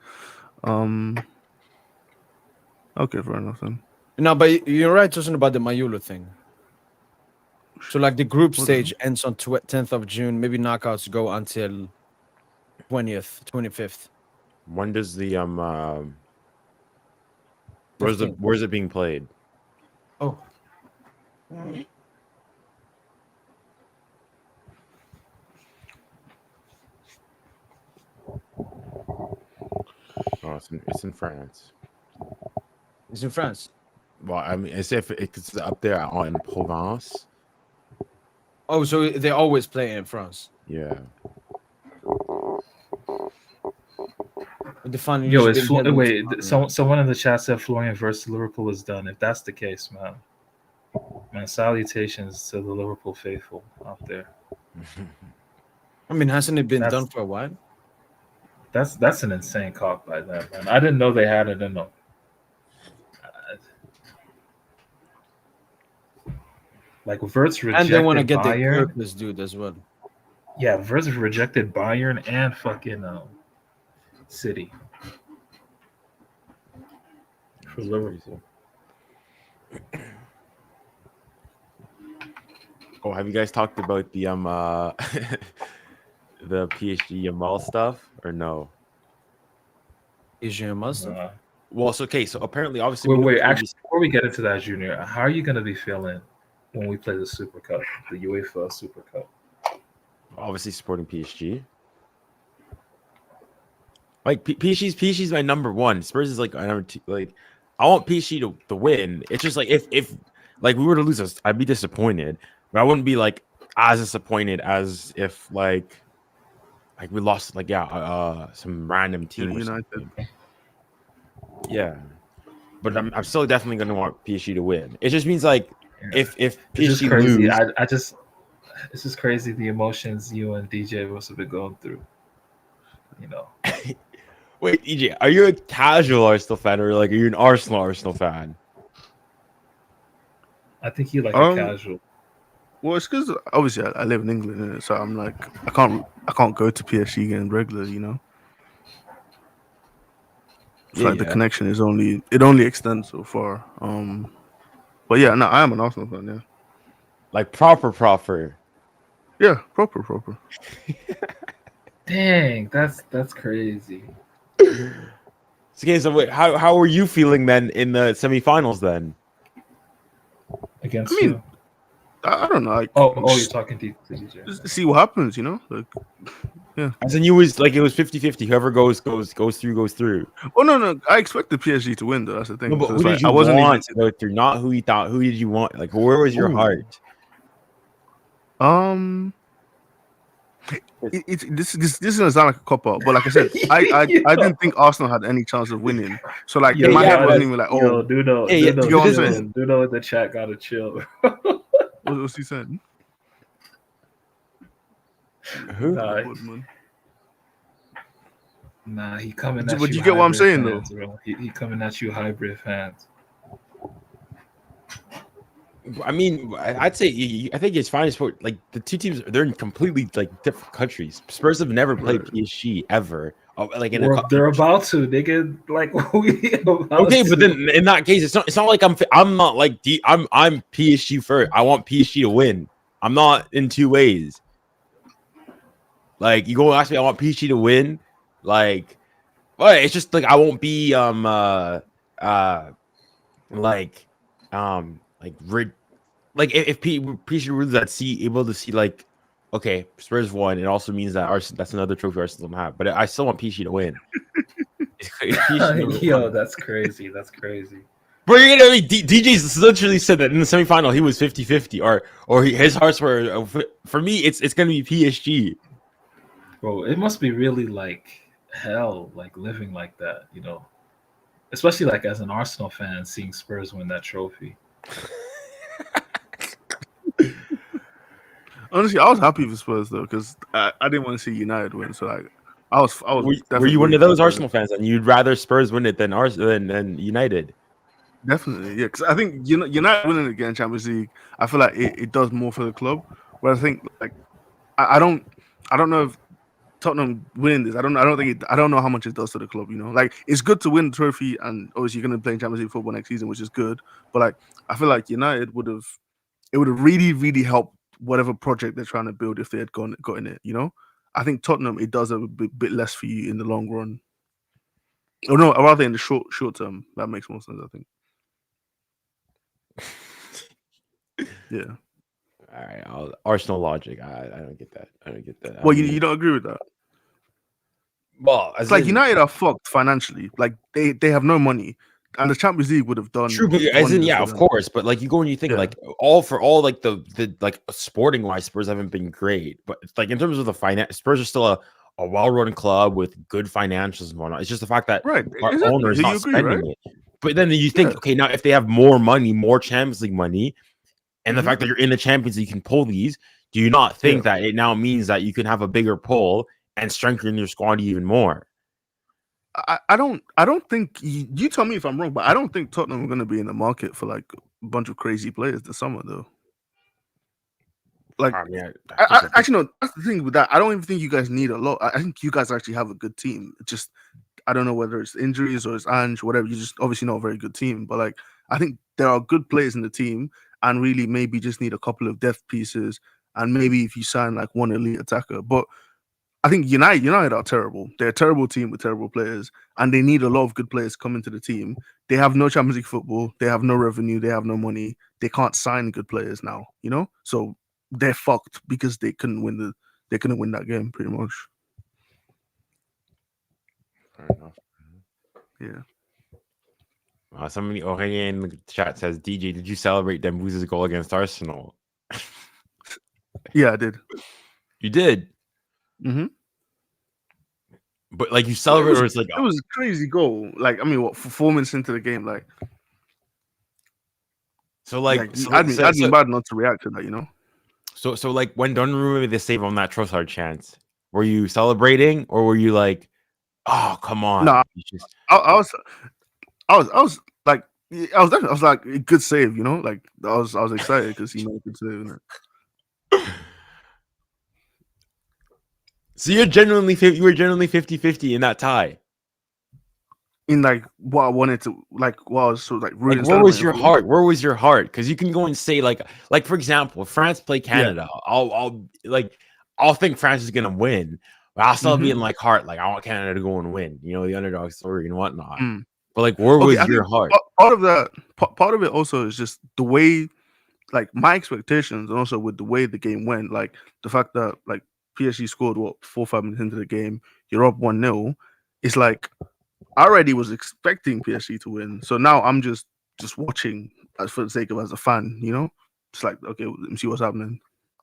Okay, fair enough then. No, but you're right talking about the Mayulu thing. So like the group stage ends on 10th of June. Maybe knockouts go until 20th, 25th. When does the where's it being played? Oh. Oh, it's in France. It's in France. Well, I mean, it's if it's up there in Provence. Oh, so they always play in France. Yeah. The fun. Yo, someone in the chat said Florian versus Liverpool is done. If that's the case, man, salutations to the Liverpool faithful out there. I mean, hasn't it been done for a while? That's an insane cock by them, man. I didn't know they had it in them. Like Verts rejected and they want to get Bayern. the purpose dude as well. Yeah, Verts rejected Bayern and fucking City for Liverpool. Oh, have you guys talked about the the PSG Yamal stuff or no? PSG Yamal stuff. Well, so apparently, obviously, Wait. Actually, before we get into that, Junior, how are you gonna be feeling when we play the Super Cup, the UEFA Super Cup? Obviously, supporting PSG. Like PSG's my number one. Spurs is like my number two. Like, I want PSG to win. It's just like if like we were to lose, I'd be disappointed, but I wouldn't be like as disappointed as if like we lost some random team. United. Yeah, but I'm still definitely gonna want PSG to win. It just means like if PSG crazy. lose, It's just crazy the emotions you and DJ must have been going through. Wait, DJ, are you a casual Arsenal fan or like are you an Arsenal fan? I think he like a Um, casual. well, it's because obviously I live in England, innit? So I'm like I can't go to PSG game regular, you know. It's like the Yeah. connection is only extends so far. But yeah, no, I am an Arsenal fan. Yeah, Like proper. yeah, proper. Dang, that's crazy. Okay, so wait, how are you feeling then in the semifinals then? Against I mean, who? I don't know. Like, Oh, you're talking to DJ. just see what happens, you know. Like, yeah. As in you was like it was 50-50. Whoever goes through. Oh no, I expected PSG to win though. That's the thing. No, but So who it's did like you I wasn't even. want to go through? Not who you thought. Who did you want? Like where was your Ooh. heart? This is gonna sound like a cop out, but like I said, I didn't think Arsenal had any chance of winning. So like Yo, in my yeah, head wasn't guys, even like, yo, oh, Duno, Yeah, Duno, you get what I'm chill. saying? Duno in the chat gotta chill. What's he saying? Who? Nah, What, man? Nah, he coming But at you you. get what I'm hybrid saying, fans, bro. He coming at you, hybrid fans. I mean, I'd say I think it's fine. For like the two teams, they're in completely like different countries. Spurs have never played Right. PSG ever. Like in They're about to. They get like we about okay, but to. then in that case, it's not like I'm not like I'm PSG first. I want PSG to win. I'm not in two ways. Like you go ask me, I want PSG to win. Like, well, it's just like I won't be like like if PSG lose that able to see like okay Spurs won, it also means that Arsenal that's another trophy Arsenal don't have. But I still want PSG to win. Yo, that's crazy. That's crazy. Bro, you're gonna DJ's literally said that in the semifinal he was 50-50 or his hearts were for me it's gonna be PSG. Bro, it must be really like hell, like living like that, you know. Especially like as an Arsenal fan, seeing Spurs win that trophy. Honestly, I was happy for Spurs though because I didn't want to see United win. So like, I was Were definitely you one rooting of for those Spurs. Arsenal fans and you'd rather Spurs win it than than United? Definitely, yeah. Because I think United winning again Champions League, I feel like it does more for the club. Whereas I think like I don't know if Tottenham winning this. I don't think I don't know how much it does to the club. You know, like it's good to win the trophy, and obviously you're going to play in Champions League football next season, which is good. But like I feel like United would have really helped whatever project they're trying to build if they had gotten it. You know, I think Tottenham it does a bit less for you in the long run. Or no, rather in the short term. That makes more sense. I think. Yeah. All right, Arsenal logic. I don't get that. I don't get that. Well, you don't agree with that? Well, It's like United are fucked financially. Like they have no money, and the Champions League would have done. True, but as in, wonders yeah, for of them. course. But like you go and you think Yeah. like all like the like sporting wise, Spurs haven't been great. But it's like in terms of the finance, Spurs are still a well run club with good financials and whatnot. It's just the fact that Right, our exactly. owner is You not agree, spending right? it. But then you think, Yeah. okay, now if they have more money, more Champions League money, and the Mhm. fact that you're in the Champions League, you can pull these. Do you not think Yeah. that it now means that you can have a bigger pull and strengthen your squad even more? I don't think you tell me if I'm wrong, but I don't think Tottenham are going to be in the market for like a bunch of crazy players this summer though. Like, I mean, actually no, that's the thing with that. I don't even think you guys need a lot. I think you guys actually have a good team. It's just I don't know whether it's injuries or it's Ange, whatever. You just obviously not a very good team, but like I think there are good players in the team, and really maybe just need a couple of depth pieces, and maybe if you sign like one elite attacker, but. I think United are terrible. They're a terrible team with terrible players, and they need a lot of good players coming to the team. They have no Champions League football. They have no revenue. They have no money. They can't sign good players now. You know, so they're fucked because they couldn't win that game pretty much. fair enough. Yeah. Somebody in the chat says, DJ, did you celebrate Dembuse's goal against Arsenal? Yeah, I did. You did. Mm-hmm. But like you celebrate, or it's like it was a crazy goal. Like I mean, what 4 minutes into the game, like so like I'd be bad not to react to that, you know. So like when Donnarumma made the save on that Trossard chance, were you celebrating or were you like, oh come on? No, I was like I was like, a good save, you know. Like I was excited because he made a good save. Innit? So you were genuinely 50-50 in that tie. In like what I wanted to, like what I was sort of like Like, rooting. where was your heart? Where was your heart? Because you can go and say like for example, if France play Canada, I'll think France is gonna win, but I'll still be in like heart, like I want Canada to go and win, you know, the underdog story and whatnot. But like, where Okay, was I your think heart? part of that, part of it also is just the way, like my expectations, and also with the way the game went, like the fact that like PSG scored 4-5 minutes into the game, you're up 1-0. It's like I already was expecting PSG to win, so now I'm just watching as for the sake of as a fan, you know. It's like okay, let me see what's happening.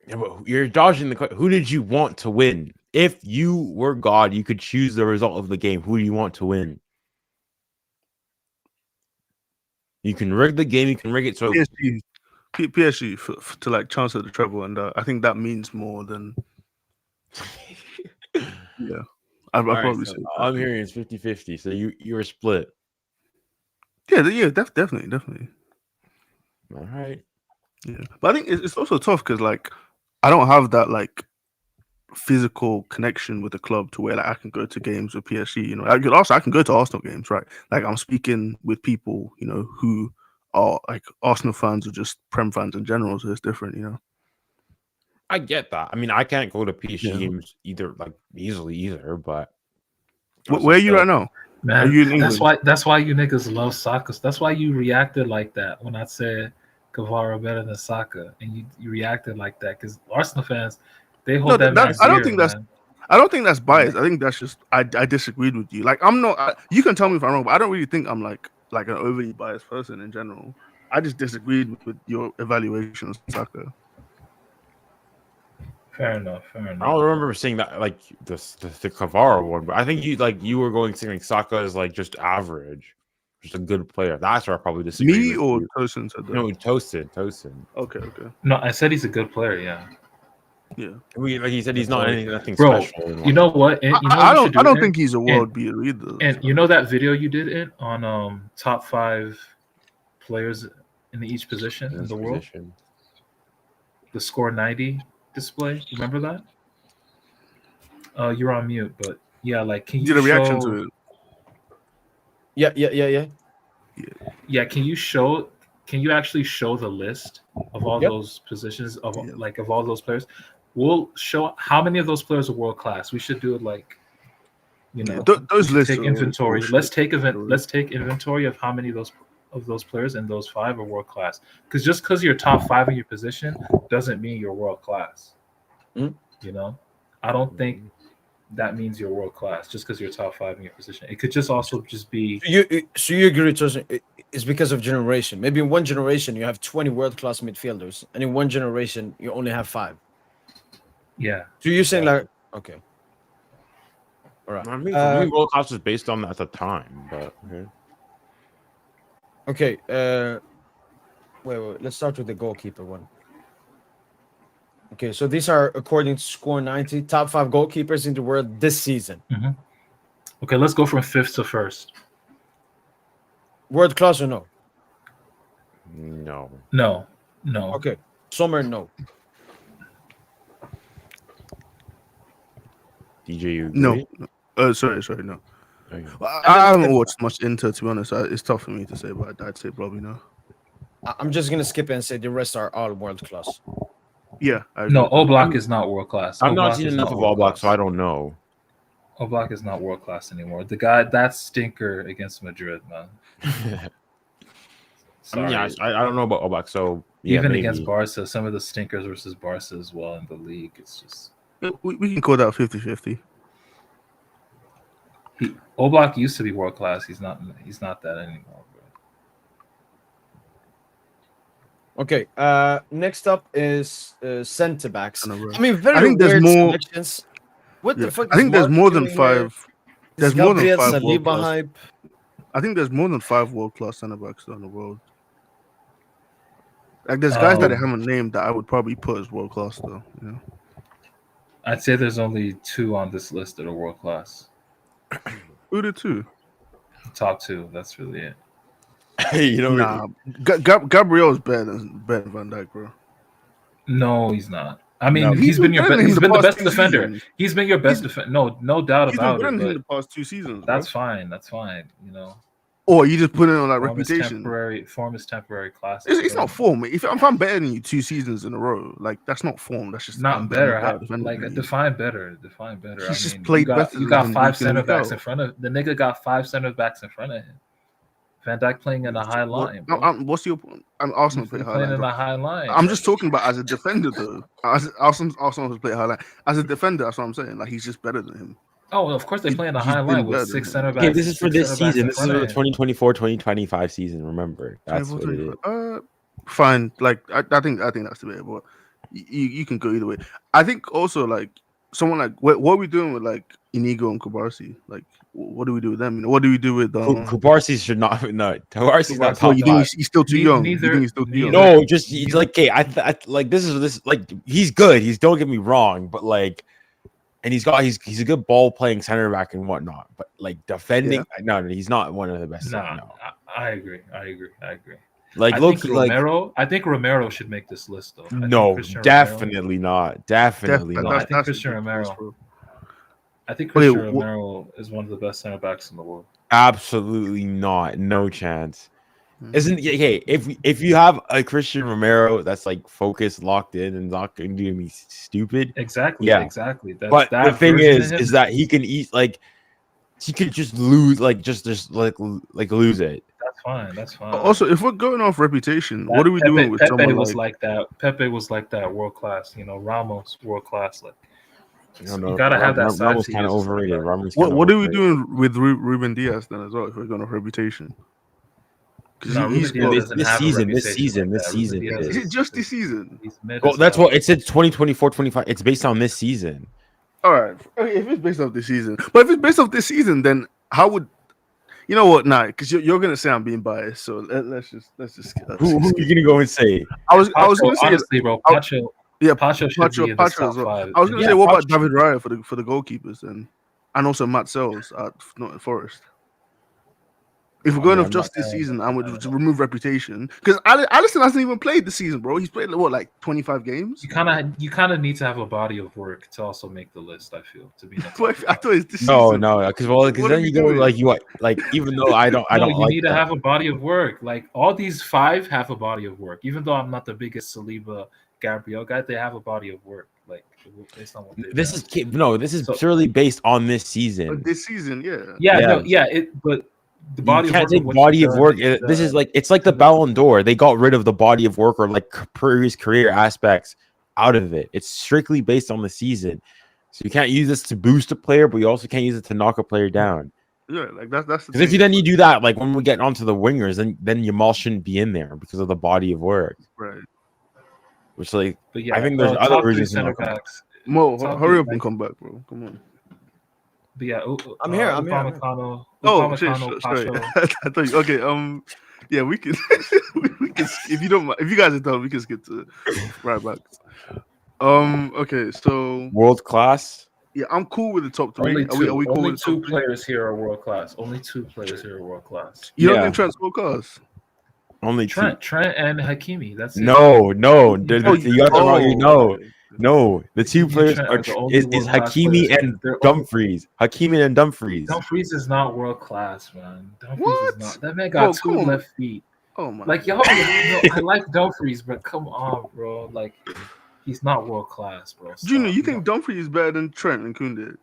Yeah, but you're dodging the question. Who did you want to win? If you were God, you could choose the result of the game. Who do you want to win? You can rig the game. You can rig it so PSG to like chance at the treble, and I think that means more than yeah. I'll All right, probably so say I'm hearing it's 50-50. So you were split. yeah, definitely. All right. Yeah, but I think it's also tough because like I don't have that like physical connection with the club to where like I can go to games with PSG. You know, I can go to Arsenal games, right? Like I'm speaking with people, you know, who are like Arsenal fans or just Prem fans in general. So it's different, you know. I get that. I mean, I can't go to PSG Yeah. games either, like easily either. But Where are you right now? Are Man, you in England? that's why you niggas love soccer. That's why you reacted like that when I said Kavara better than Saka, and you reacted like that because Arsenal fans they No, hold that man I don't dear, think that's. man. I don't think that's biased. I think that's just I disagreed with you. Like I'm not. You can tell me if I'm wrong, but I don't really think I'm like an overly biased person in general. I just disagreed with your evaluation of Saka. Fair enough. I don't remember saying that like the Kavara one. But I think you were going saying like Saka is like just average, just a good player. That's where I probably disagree Me with or you. Tosin said that? No, Toasted. Okay. No, I said he's a good player. Yeah, Yeah. Like he said, he's not nothing bro. special. You know what? And you know what you should do. I don't Ant? think he's a world beater either. And you know that video you did it on top 5 players in each position in the world. The score 90 display. Remember that? You're on mute, but yeah, like can you did a reaction show? to it? Yeah. Yeah, can you show? Can you actually show the list of all Yep. those positions of Yeah. like of all those players? We'll show how many of those players are world class. We should do it like, you know, Those we should lists take are inventory. bullshit. Let's take inventory of how many of those players in those 5 are world class. Because just because you're top 5 in your position doesn't mean you're world class. Mm. You know, I don't think that means you're world class just because you're top 5 in your position. It could just also just be So you agree, Tosin? It's because of generation. Maybe in one generation you have 20 world class midfielders, and in one generation you only have 5. yeah. So you're saying like okay, all right. I mean, for me, world class was based on that at the time, but Okay. Wait. Let's start with the goalkeeper one. Okay, so these are according to Score 90, top 5 goalkeepers in the world this season. Okay, let's go from 5th to 1st. World class or no? No. Okay, Sommer, no. DJ, you agree? No. Sorry, no. Okay. I haven't watched much Inter, to be honest. It's tough for me to say, but I'd say probably no. I'm just gonna skip it and say the rest are all world class. Yeah, I agree No, with that. Oblak is not world class. I've not Oblak seen is enough not of world All Black, class. so I don't know. Oblak is not world class anymore. The guy that stinker against Madrid, man. I mean, yeah, I don't know about All Black, so yeah, even maybe. against Barca, some of the stinkers versus Barca as well in the league. It's just We can call that 50-50. Oblak used to be world class. He's not that anymore. Bro. Okay, next up is center backs. I know, bro. I mean, very I think there's weird more. selections. What Yeah. the fuck? I think there's Mark more than doing here? 5. Is There's more than Gabriel 5 world Saliba class. hype? I think there's more than 5 world class center backs in the world. Like there's guys that I haven't named that I would probably put as world class though. You know, I'd say there's only 2 on this list that are world class. who the 2? Top 2. That's really it. You know, Nah, Gabriel's better than Van Dijk, bro. No, he's not. I mean, No. He's been better than him he's the been the past best 2 defender. seasons. He's been your best defender. No doubt He's been about better it. than him But the past 2 seasons, bro. that's fine. That's fine. You know, Or you just put it on like form is reputation. temporary. Form is temporary. Class. It's not form. If I'm better than you 2 seasons in a row, like that's not form. That's just Not I'm better. better defender Like than you. define better. Define better. He's I just mean, played better you than got him five week in, center week backs out. in front of the nigga. Got 5 center backs in front of him. Van Dijk playing in a high line. Bro. What's your point? Arsenal He's play been high playing line. in Bro. a high line. I'm just talking about as a defender though. As Arsenal has played high line. As a defender, that's what I'm saying. Like he's just better than him. Oh, of course they play in a He's high been line with better 6 than center him. backs. Okay, this is for 6 this center backs season. in This is front for of the him. 2024-2025 season. Remember, that's what it is. Fine. Like I think that's debatable. You can go either way. I think also like someone like what are we doing with like Inigo and Kubarsi? Like what do we do with them? What do we do with Kubarsi should not. No, Kubarsi's not Kubarsi- top you think five. he's still too young? You think he's still too young? No, just he's like, okay, I like this like he's good. He's don't get me wrong, but like, and he's a good ball playing center back and whatnot. But like defending, no, he's not one of the best. Nah, No, I agree. like I Loki, think like Romero. I think Romero should make this list though. I think no, Christian definitely not, definitely No, not. I think Christian ridiculous, Romero. bro. I think Okay, Christian Romero is one of the best center backs in the world. Absolutely not, no chance. Mhm. Isn't okay if you have a Christian Romero that's like focused, locked in, and not going to do me stupid. Exactly. Yeah. Exactly. But that the thing version of is him that he can eat like he could just lose like just lose it. That's fine. Also, if we're going off reputation, what are we doing with Pepe someone was like? like that. Pepe was like that world class. You know, Ramos world class. Like I don't know. you gotta have that side. Ramos to kind of you, just like overrated. that. Ramos What are we overrated. doing with Ruben Diaz then as well? If we're going off reputation, because No, he's Ruben Diaz got. doesn't have a reputation this season, like that. Ruben Diaz Is it just this season? He's mid Well, as that's hell. what it said. 2024-25. It's based on this season. All right, okay, if it's based off this season, but if it's based off this season, then how would you know what? Nah, because you're gonna say I'm being biased. So let's just Who are you gonna go and say? I was gonna say honestly, bro, I'll- Pacho. yeah, Pacho should be in the Pacho top as well. 5. I was gonna Yeah, say what about Pacho. David Raya for the goalkeepers then, and also Matt Sells at Forest. If we're going off just this season, and we to remove reputation, because Alisson hasn't even played this season, bro. He's played like 25 games. You kind of need to have a body of work to also make the list. I feel to be. In the top But I five. thought it's this No, season. because What are then we you go doing? like even though I don't You like need to that. have a body of work. Like all these 5 have a body of work. Even though I'm not the biggest Saliba, Gabriel guy, they have a body of work. Like based on what they. This is purely based on this season. But this season, yeah. But the body You can't of take work. body of work. This is like it's like the Ballon d'Or. They got rid of the body of work or like previous career aspects out of it. It's strictly based on the season. So you can't use this to boost a player, but you also can't use it to knock a player down. Yeah, like that's the Because if thing. you do that, like when we get onto the wingers, then Yamal shouldn't be in there because of the body of work. Right. Which like But yeah, I think there's top other 3 reasons. center backs. Mo, Top hurry three, up and like- come back, bro. Come on. But yeah, I'm here. Upamecano, Oh, shit, Upamecano, sorry. Pacho. I thought you, okay. Yeah, we can. we can. If you don't mind, if you guys are done, we can skip to right back. Okay, so World class. yeah, I'm cool with the top 3. Only Are we cool only with the 2 top 3? players here are world class. Only 2 players here are world class. You don't Yeah. think Trent's world class? Only Trent and Hakimi. That's it. No. Oh, You got the wrong. No. The 2 Hakimi players and Trent are are the only is world-class Hakimi players. and They're Dumfries. Hakimi and Dumfries. Dumfries is not world class, man. Dumfries What? is not. That man Bro, got 2 come on. left feet. Oh my. Like yo, I like Dumfries, but come on, bro. Like he's not world class, bro. Stop. Junior, you think Dumfries is better than Trent and Koundé?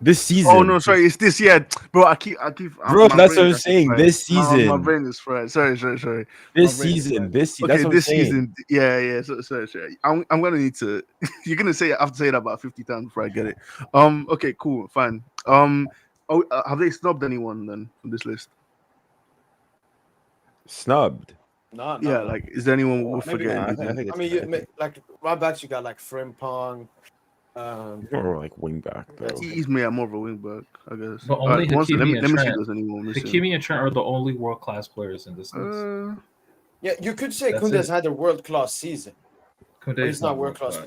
This season. Oh no, sorry, it's this. Yeah, bro. I keep. Bro, my that's brain what I'm is saying. fried. This My season. brain is fried. Sorry. This My brain is season. fried. That's Okay, what this I'm saying. season. Yeah. Sorry. I'm gonna need to. You're gonna say I have to say it about 50 times before I get it. Okay. Cool. Fine. Have they snubbed anyone then from this list? Snubbed. No, Yeah. Like, is there anyone we're maybe forgetting? not. I think I mean, like right backs, you got like Frimpong. Or like wing back though. He's more of a wing back, I guess. But only Hakimi let me and see if Trent. there's anyone missing. Hakimi and Trent are the only world class players in this list. Yeah, you could say That's Koundé's it. had a world class season. Koundé he's is not world-class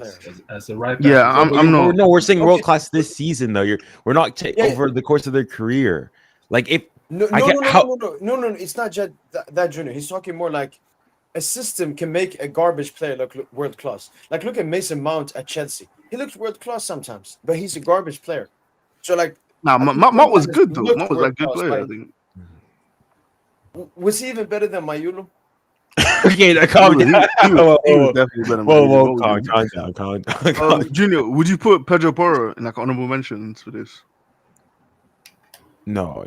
as a right back. Yeah, I'm not. No, we're saying Okay. world class this season though. We're not Yeah. over the course of their career. Like if No, I no, get no, no, how- no, no, no, no, no. It's not just that Junior. He's talking more like a system can make a garbage player look world class. Like look at Mason Mount at Chelsea. He looks world class sometimes, but he's a garbage player. So like, Nah, I think Mount was Fernandes good though. looked Mount was a world good class, player. I like, think. was he even better than Mayulu? Okay, calm He, down. he was, Whoa, he was whoa, definitely better than whoa, Mayulu. whoa, What was calm he? down, calm down. Calm down. Junior, would you put Pedro Porro in like honorable mentions for this? No.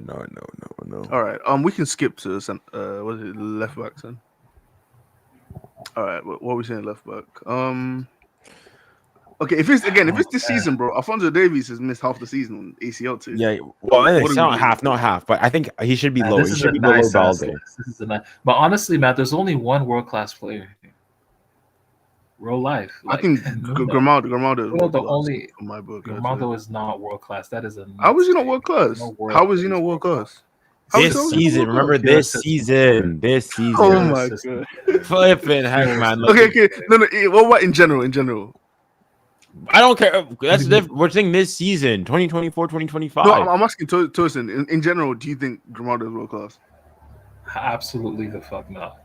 All right. We can skip to what is it, left back then? All right. What are we saying left back? Okay. If it's this season, bro, Alfonso Davies has missed half the season on ACL too. Yeah, well, What it's do we not do? half, not half, but I think he should be low. This He is should a be below nice ass Balde. list. This is a nice. But honestly, Matt, there's only one world class player here. Real life. I think Grimaldo is Nuno, world the class only in my book. Grimaldo is not world class. That is a. How is he not mistake. world class? No world How is he class. not world class? This is he season, world class? remember Pure this system. season, this season. Oh Pure my system. Flipping heck, Pure man. system. Okay. No. What about in general? I don't care. That's different. We're saying this season, 2024, 2025. No, I'm asking Tosin. In general, do you think Grimaldo is world class? Absolutely the fuck not.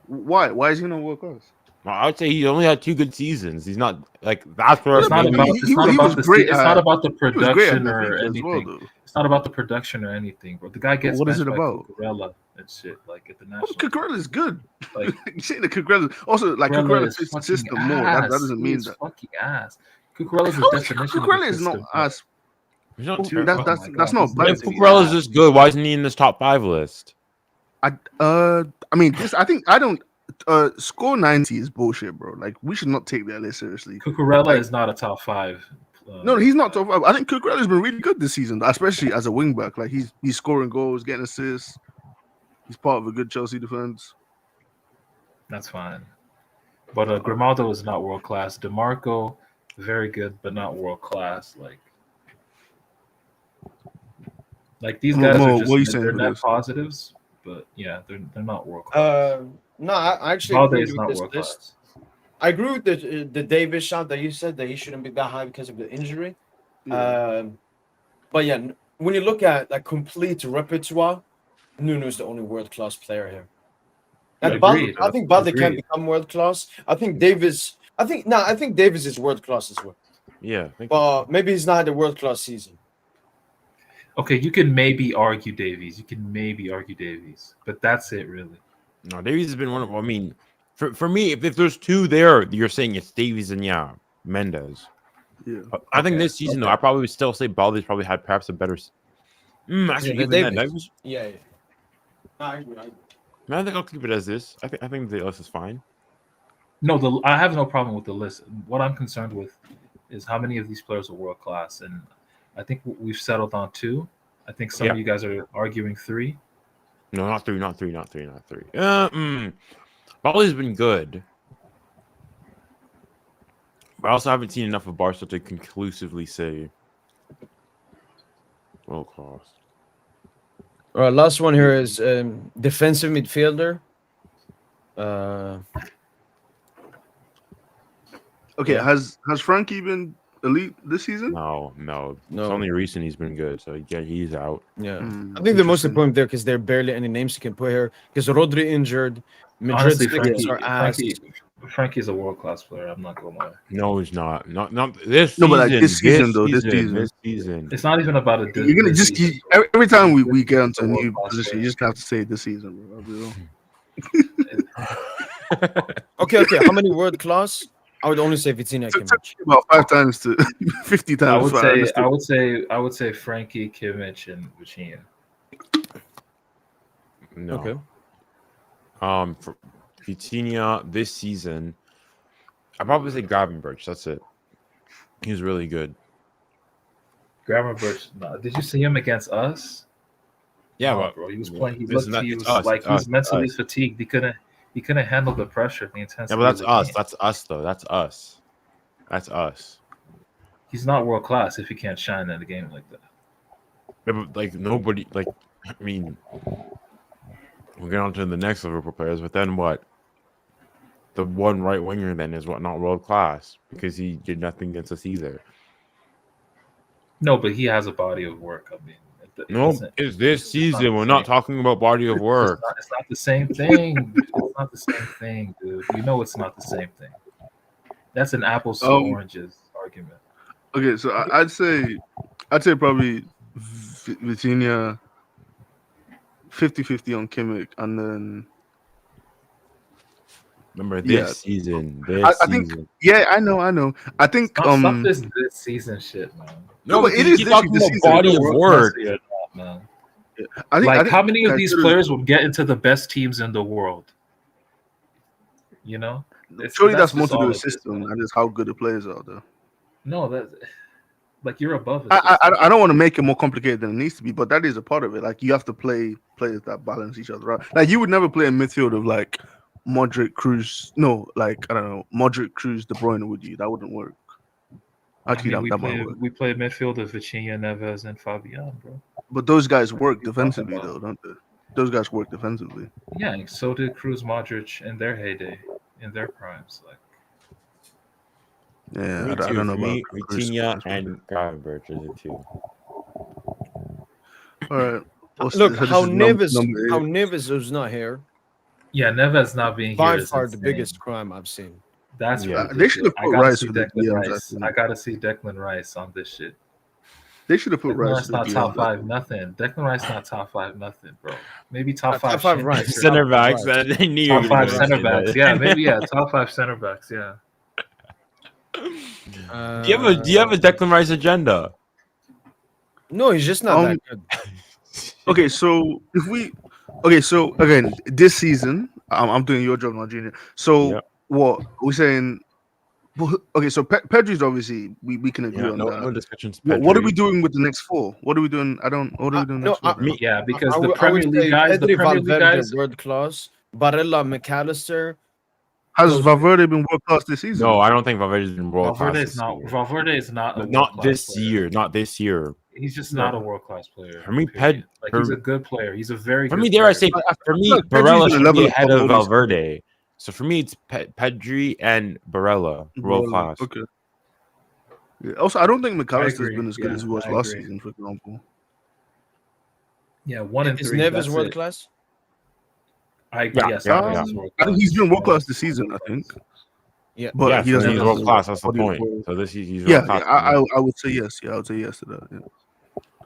Why? Why is he not world class? I would say he only had 2 good seasons. He's not like that's where It's not he- about. he- It's he not was about the. great It's at- not about the He was great at production or Benfica as anything. well, though. It's not about the production or anything, bro. The guy gets What is benched it by about? Cucurella and shit, like at the Well, national. Cucurella is good. Like You saying that Cucurella also like Cucurella is fits the fucking system more. That doesn't He mean is that. fucking ass. Cucurella's the How is definition of Cucurella the is not system, bro. as. he's not That's terrible. that's not he's bad. If to me. Cucurella's this good, why isn't he in this top 5 list? I mean this. I think I don't. Score 90 is bullshit, bro. Like we should not take that list seriously. Cucurella is not a top 5. No, he's not top 5. I think Cucurella's been really good this season, especially as a wingback. Like he's scoring goals, getting assists. He's part of a good Chelsea defense. That's fine. But Grimaldo is not world class. DeMarco, very good, but not world class. Like these guys Mo, are what are you just saying they're for net this? positives, but yeah, they're not world class. No, I actually Balde agree is with not this world list. class. I agree with the Davis shot that you said that he shouldn't be that high because of the injury. Yeah. But yeah, when you look at like complete repertoire, Nuno's the only world class player here. And Agreed. I think Balde can Agreed. become world class. I think Davis. I think Davis is world class as well. Yeah, But maybe he's not had a world class season. Okay, you can maybe argue Davies. But that's it, really. no, Davies has been one of. I mean, for me, if there's 2 there, you're saying it's Davies and Mendes. Yeah. I think Okay, this season though, okay. I probably would still say Balde's probably had perhaps a better. Actually, Yeah, even the then, Davies. Yeah. I agree. I think I'll keep it as this. I think the list is fine. No, I have no problem with the list. What I'm concerned with is how many of these players are world class, and I think we've settled on 2. I think some of you guys are arguing 3. No, not 3. Balde's been good. But I also haven't seen enough of Barca to conclusively say world class. All right, last one here is defensive midfielder. Okay, Yeah. has Frankie been elite this season? No. No. It's only recent he's been good. So yeah, he's out. Yeah, Hmm, I think the most interesting. important there because there are barely any names you can put here because Rodri injured. Madrid's Honestly, fixtures are ass. Frankie's a world class player. I'm not gonna lie. No, he's not. Not this No, season. but like this season though, this season. This season. It's not even about a. You're gonna this just season. every time we This get season's into a a new world-class position, player. you just have to say this season, bro. I'll be real. Okay. How many world class? I would only say Vitinha Took Kimmich. me about 5 times to 50 times. I would before say understood. I would say Frankie, Kimmich, and Vitinha. No. Okay. For Vitinha this season, I'd probably say Gravenberch. That's it. He's really good. Gravenberch. No, did you see him against us? Yeah, No, but bro, he was playing. He listen, looked. He it's was us, like it's he was us, mentally us. fatigued. He couldn't handle the pressure, the intensity. Yeah, but that's of the us. game. That's us, though. That's us. That's us. He's not world class if he can't shine in a game like that. Yeah, but like nobody, like I mean, we'll get on to the next Liverpool players, but then what? The one right winger then is what not world class because he did nothing against us either. No, but he has a body of work. I mean, No, listen, it's this not season. the We're not same. talking about body of work. It's not the same thing. It's not the same thing, dude. You know it's not the same thing. That's an apples to oranges argument. Okay, so I'd say probably Vitinha 50-50 on Kimmich, and then Remember yeah, this season. I think I know. I think Stop this season shit, man. No, but it because you is keep literally talking the about season. body of World work. class or not, man. I think How many of these consider- players would get into the best teams in the world? You know, Surely that's more just to do all with it is, system man. and just how good the players are, though. No, that like you're above it. I don't want to make it more complicated than it needs to be, but that is a part of it. Like you have to play players that balance each other out. Like you would never play a midfield of like Modric, Cruz. No, like I don't know, Modric, Cruz, De Bruyne. Would you? That wouldn't work. Actually, that might work. we play midfield of Vitinha, Neves, and Fabian, bro. But those guys work What are you talking defensively, about? though, don't they? Those guys work defensively. Yeah, so did Cruz, Modric in their heyday, in their primes. Like, Yeah, Me I too. don't know For me, about Cruz. Vitinha and Gravenberch are the two. All right. Look, So this how is Neves, how eight. Neves was not here. yeah, Neves not being By here is far insane. the biggest crime I've seen. That's Yeah. ridiculous. They should have I put gotta Rice see for the Declan DMs. Rice. I gotta see Declan Rice on this shit. They should have put Declan Rice Rice for the not DMs. top five nothing. Declan Rice not top five nothing, bro. Maybe top five. Top five chin- Rice. Center backs. Right. I knew you were Top gonna five say center that. backs. Yeah, maybe top five center backs. Yeah. Do you have a Declan Rice agenda? No, he's just not that good. Okay, so so again, this season, I'm doing your job now, Junior. So Yep. what we're saying? Okay, so Pedri's obviously we can agree Yeah, on no that. discussions. What are Pedri. we doing with the next four? What are we doing? What are we doing No, next four? me- Yeah, because I the would Premier League say guys, the Pedri, Premier League Valverde, guys, world class. Barella, McAllister. Has those- Valverde been world class this season? No, I don't think Valverde's been world class. Valverde is not a But not world-class this player. year. Not this year. He's just not a world class player. For me, period. for- he's a good player. He's a very For good me, dare I player. say, for me, like Pedri's Barella on a should level be of ahead of Valverde. Valverde. So for me, it's Pedri and Barella, world class. Okay. Yeah. Also, I don't think McAllister's agree. been as good Yeah, as he was I last agree. season, for example. Yeah, 1 and Is 3. Neves that's world it. class? I agree. Yeah, Yes, yeah, Neves yeah. is world I think class. he's been world class this season. I think. Yeah. But Yeah, he so doesn't. he's Neves world is class. That's the body of point. work. So he's Yeah, world class. I would say yes. Yeah, I would say yes to that. Yeah.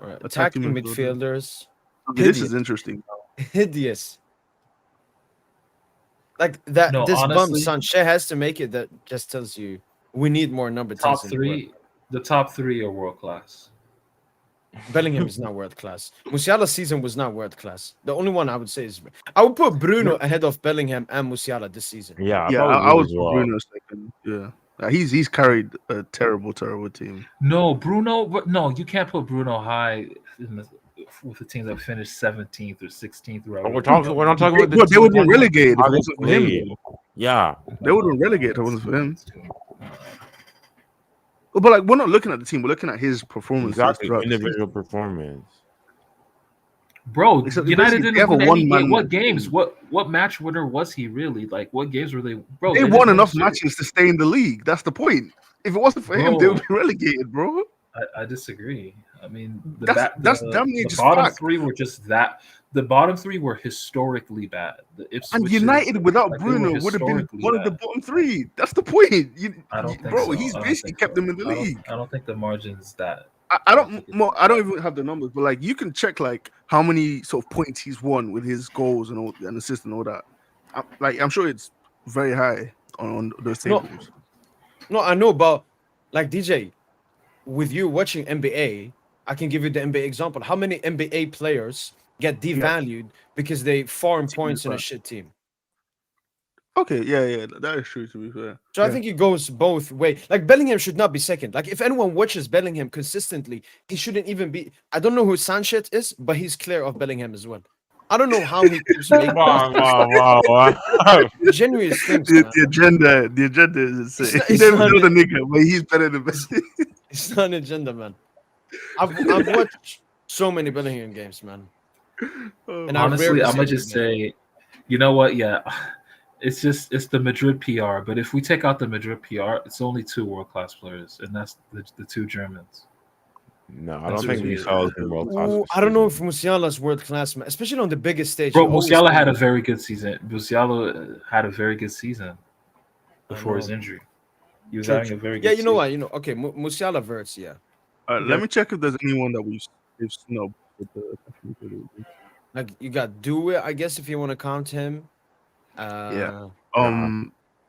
Right. Attacking Attacking midfielder. midfielders. Okay, this is Hideous. interesting. Hideous. Like that. No, this bum honestly- Sanchez has to make it. That just tells you we need more number 10s. Top in the world. 3. The top 3 are world class. Bellingham is not world class. Musiala's season was not world class. The only one I would say is I would put Bruno ahead of Bellingham and Musiala this season. Yeah, Yeah, probably I would as put well. Bruno second. Yeah, he's carried a terrible team. No, Bruno. No, you can't put Bruno high with a team that finished 17th or 16th. We're not talking about They would have been team relegated if it how they wasn't for him. played. Yeah, They would have been relegated if it wasn't for him. But like, we're not looking at the team. We're looking at his performance. exactly. throughout the Individual performance. Bro, Except United basically, didn't they have a win any one-man game. What team. games? What match winner was he really? Like, what games were they? Bro, They just won won enough shit. matches to stay in the league. That's the point. If it wasn't for him, they Bro. would be relegated, bro. I disagree. I mean, That's damn near the just bottom fact. 3 were just that. The bottom 3 were historically bad. The And Ipswich United without like, they were Bruno would have been historically one of the bad. bottom 3. That's the point. I don't think bro, so. he's I don't basically think kept so. them in the league. I don't think the margin's that. I don't even have the numbers, but like you can check like how many sort of points he's won with his goals and assists and all that. I'm sure it's very high on those No. tables. No, I know, but like DJ, with you watching NBA, I can give you the NBA example. How many NBA players get devalued because they farm points in a shit team? Okay, yeah, that is true. To be fair, So I think it goes both ways. Like Bellingham should not be second. Like if anyone watches Bellingham consistently, he shouldn't even be. I don't know who Sanchez is, but he's clear of Bellingham as well. I don't know how he keeps making Wow. genuine things. the agenda is insane. It's not- He it's never not know the a- nigga, but he's better than Messi. It's not an agenda, man. I've watched so many Bellingham games, man. And I Honestly, rarely I'm see gonna his just name. say, you know what? Yeah, it's the Madrid PR. But if we take out the Madrid PR, it's only 2 world class players, and that's the 2 Germans. No, I That's don't think really Musiala's been world class. Ooh, I don't know if Musiala's world class, man, especially on the biggest stage. Bro, he always Musiala had a can- very good season. Musiala had a very good season before his know. injury. He was True, having a very Yeah, good you know season. what? You know, okay, Musiala verts, yeah. Let me check if there's anyone that we've snubbed with the Like you got Do It, I guess, if you want to count him. Yeah.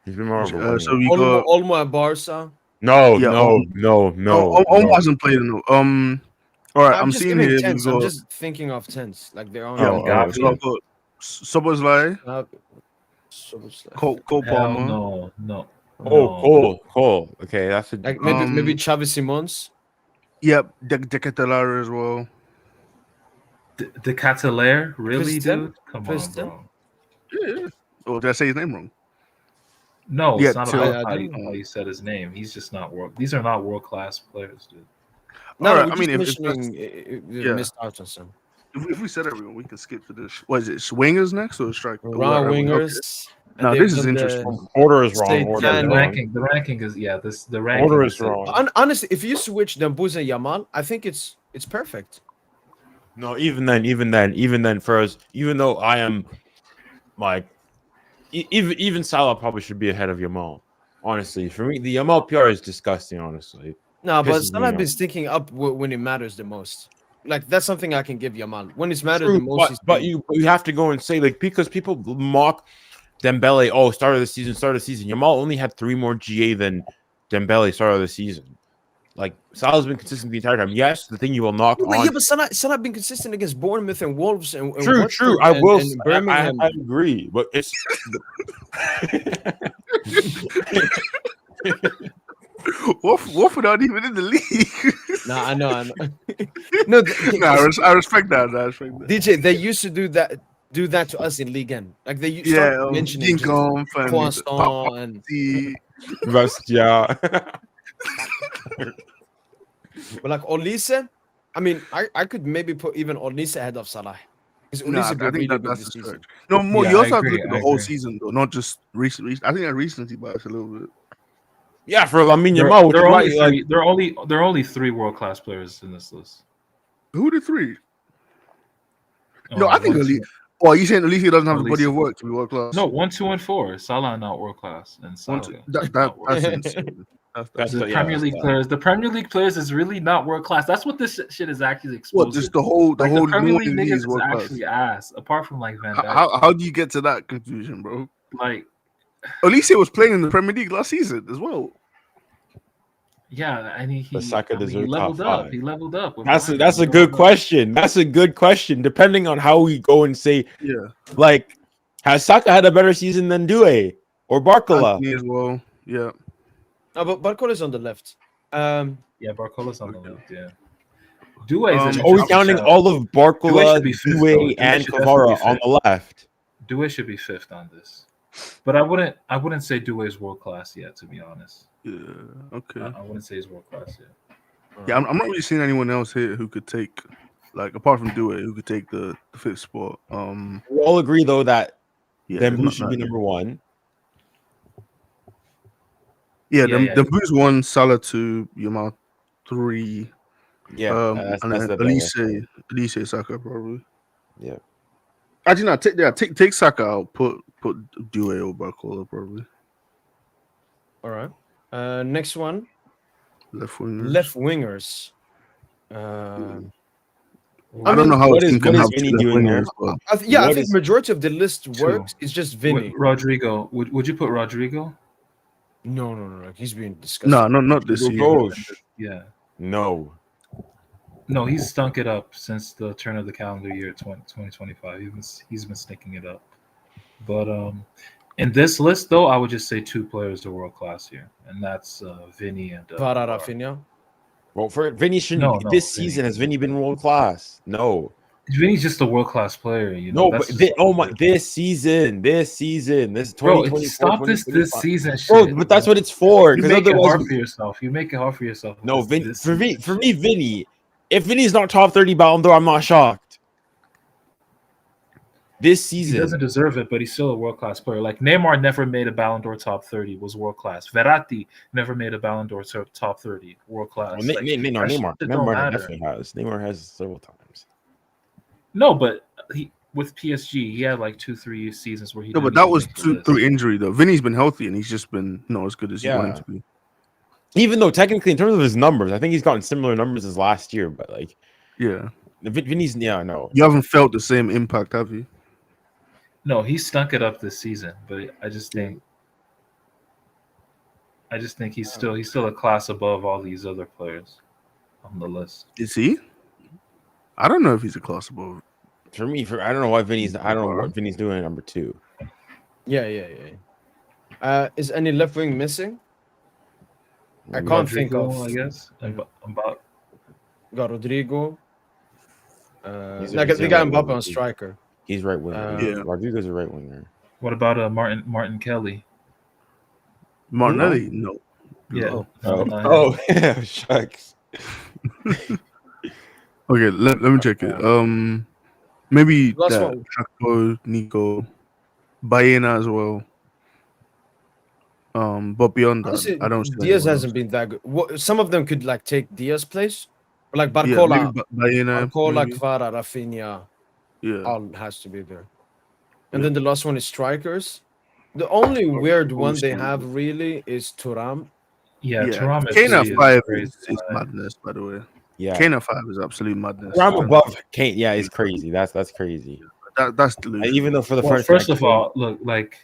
He's been more of a So winger. we Olmo, got Olmo at Barca. No, yeah. no. Hasn't played enough. All right, I'm I'm just seeing giving here tens. we I'm got just thinking of tens. Like they're on. yeah. Oh, Oh, So I've Gavi? got Soboslai, So Cole Hell Palmer. no. Cole. Okay, that's a like maybe Um, Xavi Simons. Yep, Decatelara as well. De Catelaire? Really, Christian? dude? Come on, Christian? bro. Yeah. Oh, did I say his name wrong? No, Yeah, it's not Till. about I how do. you said his name. He's just not world. These are not world class players, dude. No, All right. we're I just mean, if that's, mentioning yeah. missed out on some. if we said everyone, we can skip to this. What is it? Swingers next or strike? Round Okay. wingers. And Now they've this is done interesting. order is wrong. Say Order Yeah, is the Tan- wrong. ranking is the Order ranking is wrong. Honestly, if you switch Dembuz and Yamal, I think it's perfect. No, even then, for us, even though I am like, even Salah probably should be ahead of Yamal. Honestly, for me, the Yamal PR is disgusting. Honestly, No, but Pisses me Salah off. been sticking up when it matters the most. Like that's something I can give Yamal. When it's mattered True, the most, but you have to go and say like because people mock Dembele. Oh, start of the season. Yamal only had 3 more GA than Dembele start of the season. Like Salah's been consistent the entire time. Yes, the thing you will knock on. Yeah, but Salah been consistent against Bournemouth and Wolves and True. Watford I will. and Birmingham. I agree, but it's. Watford aren't even in the league. Nah, I know. No, I respect that. I respect that. DJ, they used to do that to us in Ligue 1. Like they Yeah, start mentioning just Ginkamp and Croissant and Bastia. but like Olise, I mean, I could maybe put even Olise ahead of Salah. Because Nah, Olise I been think really that, good that's this the season. stretch. No, more. Yeah, You I also have to agree, look at I the whole agree. season, though, not just recent. I think that recency bias a little bit. Yeah, for Lamine There, Yamal, which there is are why, only like, three. There are only 3 world class players in this list. Who are the 3? No, I think One, Elise. two- Oh, you saying Elise doesn't have the body Elise. of work to be world class? No, 1, 2, and 4. Salah not world class, and One, Saka that not world that's class. insane. That's The yeah, Premier that's League that. players. The Premier League players is really not world class. That's what this shit is actually What? exposing. Just the whole Like no the Premier one League in the league niggas is is world class. actually ass. Apart from like Van Dijk. How do you get to that conclusion, bro? Like, Elise was playing in the Premier League last season as well. yeah, I mean But Saka he deserves leveled top up. 5. He leveled up. with That's Bayern. that's He a good leveled up. question. That's a good question. Depending on how we go and say, Yeah, like, has Saka had a better season than Due or Barcola? Anthony as well. Yeah, No, but Barcola's on the left. Yeah, Barcola's on the left. Yeah. Due is an Are Are we interesting counting shout. all of Barcola, should be fifth, though. Due, Due and should definitely Kvara be on the left? Due should be 5th on this. But I wouldn't say Due is world class yet, to be honest. yeah, okay. I wouldn't say he's world class yet. Yeah, I'm not really seeing anyone else here who could take, like, apart from Due, who could take the 5th spot. We all agree though that Yeah, Dembele not should be that. number 1. Yeah, Yeah, the Blues 1, Salah 2, Yamal 3. Yeah, And then the Elise Saka probably. Yeah. Actually, no, take Saka out. Put Due or Barcola probably. All right. Next one, Left wingers. left wingers. I don't know how what a is- team can what is have Vinny 2 left doing there? wingers, but I What think is- majority of the list 2. works. It's just Vinny. Rodrigo. Would you put Rodrigo? No. He's being disgusting. no, not this Rodrigo. season. Yeah. No. No, he's stunk it up since the turn of the calendar year 2025. He's been stinking it up. But in this list, though, I would just say 2 players are world class here, and that's Vinny and Kvara, Kvara. Rafinha. Well, for Vinny shouldn't. No, this Vinny. season has Vinny been world class? No. Vinny's just a world class player, you know. No, That's but just oh my! This season, this bro, 2024, stop this 2025. season Bro, shit. but that's what it's for. You Because make it otherwise, hard for yourself. You make it hard for yourself. no, with this season for shit. me, Vinny. If Vinny's not top 30 Ballon d'Or, I'm not shocked. This He season, doesn't deserve it, but he's still a world-class player. Like Neymar never made a Ballon d'Or top 30, was world-class. Verratti never made a Ballon d'Or top 30, world-class. well, Like, Neymar, that shit don't matter. definitely has. Neymar has several times. No, but with PSG, he had like 2-3 seasons where he No, didn't but that even was make the list. through injury though. Vinny's been healthy and he's just been not as good as he wanted Yeah. to be. Even though technically, in terms of his numbers, I think he's gotten similar numbers as last year. But like, Yeah, Vinny's, no. you haven't felt the same impact, have you? No, he stunk it up this season, but I just think he's still a class above all these other players on the list. Is he? I don't know if he's a class above. For me, I don't know why Vinny's. I don't know what Vinny's doing at number 2. Yeah. Is any left wing missing? I can't think Rodrigo, of. I guess. About Got Rodrigo. He's Like a the guy right Mbappe winger. on striker. He's right winger. Yeah. Rodrigo's a right winger. what about Martin Kelly? Martinelli? No. Yeah. Oh, yeah, shucks. Okay, let me check it. Maybe Last that one. Chaco, Nico, Baena as well. But beyond that, Honestly, I don't see Diaz anyone hasn't been that good. Some of them could like take Diaz's place, but like else. Yeah, Barcola, maybe Baena. maybe. Kvara, Rafinha, Yeah. all has to be there. And Yeah. then the last one is strikers. The only weird one they striker. have really is Thuram. Yeah, Thuram is Kane at crazy. 5 Crazy. is madness, by the way. Yeah, Kane at 5 is absolute madness. I'm above Kane. Yeah, it's crazy. That's crazy. That's delusional. Even though for the Well, first of all, look, like